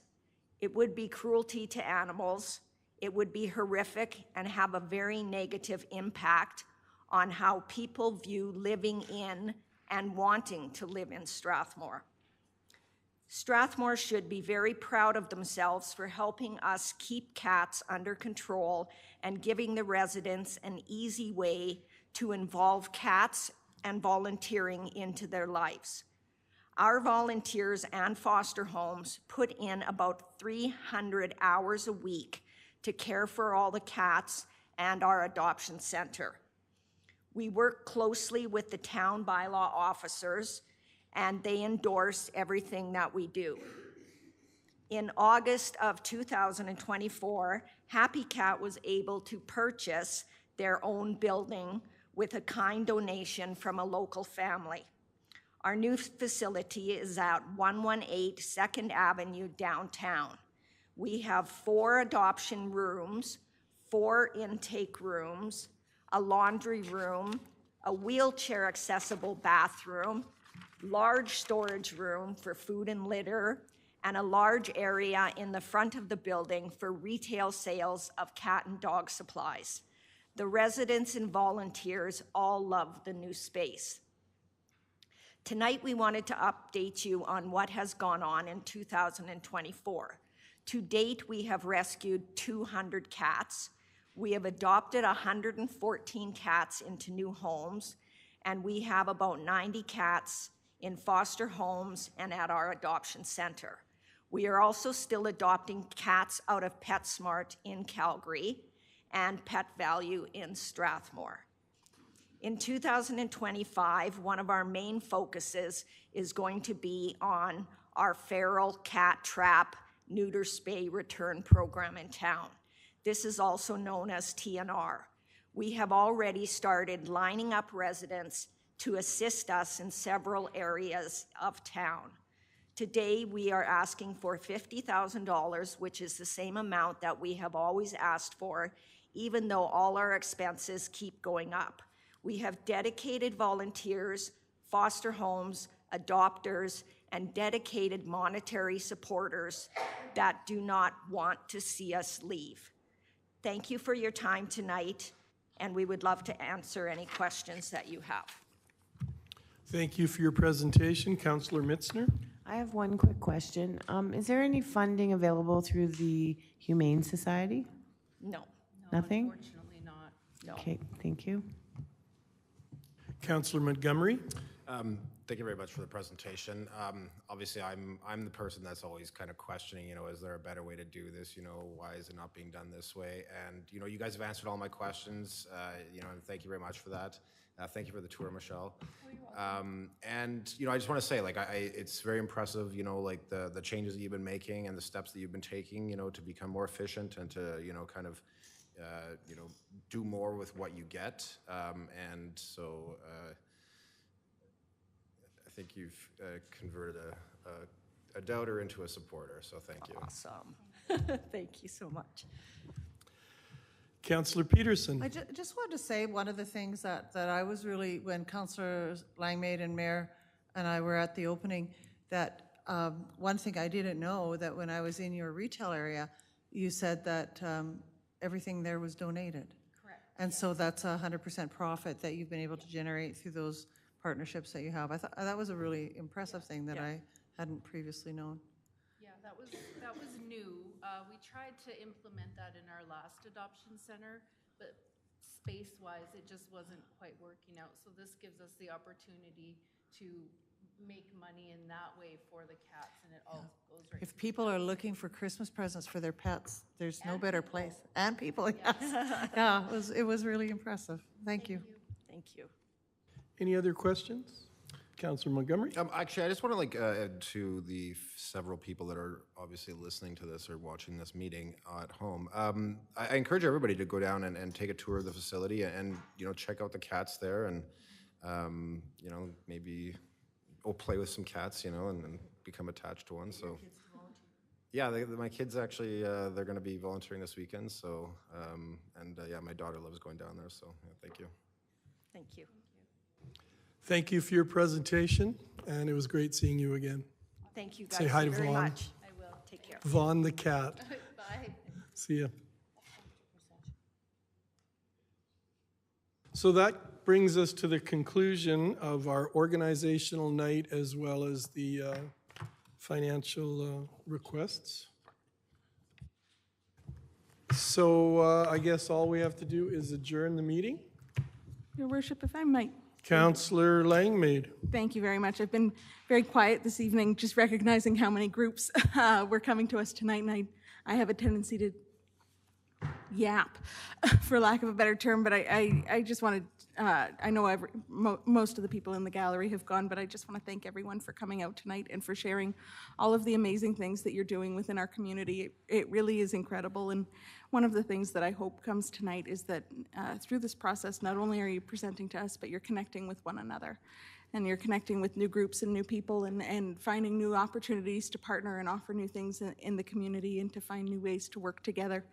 It would be cruelty to animals. It would be horrific and have a very negative impact on how people view living in and wanting to live in Strathmore. Strathmore should be very proud of themselves for helping us keep cats under control and giving the residents an easy way to involve cats and volunteering into their lives. Our volunteers and foster homes put in about 300 hours a week to care for all the cats and our adoption center. We work closely with the town bylaw officers, and they endorse everything that we do. In August of 2024, Happy Cat was able to purchase their own building with a kind donation from a local family. Our new facility is at 118 2nd Avenue downtown. We have 4 adoption rooms, 4 intake rooms, a laundry room, a wheelchair accessible bathroom, large storage room for food and litter, and a large area in the front of the building for retail sales of cat and dog supplies. The residents and volunteers all love the new space. Tonight, we wanted to update you on what has gone on in 2024. To date, we have rescued 200 cats. We have adopted 114 cats into new homes, and we have about 90 cats in foster homes and at our adoption center. We are also still adopting cats out of PetSmart in Calgary and Pet Value in Strathmore. In 2025, one of our main focuses is going to be on our feral cat trap neuter spay return program in town. This is also known as TNR. We have already started lining up residents to assist us in several areas of town. Today, we are asking for $50,000, which is the same amount that we have always asked for, even though all our expenses keep going up. We have dedicated volunteers, foster homes, adopters, and dedicated monetary supporters that do not want to see us leave. Thank you for your time tonight, and we would love to answer any questions that you have. Thank you for your presentation. Councillor Mitzner. I have one quick question. Is there any funding available through the Humane Society? No. Nothing? Unfortunately not. No. Okay, thank you. Councillor Montgomery. Thank you very much for the presentation. Obviously, I'm the person that's always kind of questioning, is there a better way to do this? Why is it not being done this way? And, you guys have answered all my questions, and thank you very much for that. Thank you for the tour, Michelle. And, I just want to say, it's very impressive, the changes that you've been making and the steps that you've been taking, to become more efficient and to, kind of, do more with what you get. And so I think you've converted a doubter into a supporter, so thank you. Awesome. Thank you so much. Councillor Peterson. I just wanted to say one of the things that I was really, when Councillor Langmaid and Mayor and I were at the opening, that one thing I didn't know, that when I was in your retail area, you said that everything there was donated. Correct. And so that's 100% profit that you've been able to generate through those partnerships that you have. I thought that was a really impressive thing that I hadn't previously known. Yeah, that was new. We tried to implement that in our last adoption center, but space-wise, it just wasn't quite working out. So this gives us the opportunity to make money in that way for the cats, and it all goes right. If people are looking for Christmas presents for their pets, there's no better place. And people, yes. Yeah, it was really impressive. Thank you. Thank you. Any other questions? Councillor Montgomery? Actually, I just want to add to the several people that are obviously listening to this or watching this meeting at home. I encourage everybody to go down and take a tour of the facility and check out the cats there, and maybe play with some cats, and become attached to one. So yeah, my kids actually they're going to be volunteering this weekend. So yeah, my daughter loves going down there. So yeah, thank you. Thank you. Thank you for your presentation, and it was great seeing you again. Thank you guys Say hi to very Vaughn. much. I will. Take care. Vaughn the cat. Bye. See ya. So that brings us to the conclusion of our organizational night as well as the financial requests. So I guess all we have to do is adjourn the meeting. Your Worship, if I might. Councillor Langmaid. Thank you very much. I've been very quiet this evening, just recognizing how many groups were coming to us tonight, and I have a tendency to yap, for lack of a better term, but I just wanted, I know most of the people in the gallery have gone, but I just want to thank everyone for coming out tonight and for sharing all of the amazing things that you're doing within our community. It really is incredible, and one of the things that I hope comes tonight is that through this process, not only are you presenting to us, but you're connecting with one another, and you're connecting with new groups and new people, and finding new opportunities to partner and offer new things in the community, and to find new ways to work together.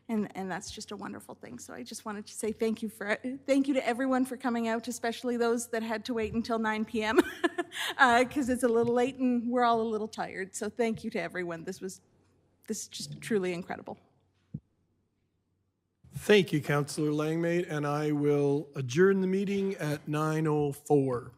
And that's just a wonderful thing. So I just wanted to say thank you to everyone for coming out, especially those that had to wait until 9 p.m. Because it's a little late and we're all a little tired. So thank you to everyone. This is just truly incredible. Thank you, Councillor Langmaid, and I will adjourn the meeting at 9:04.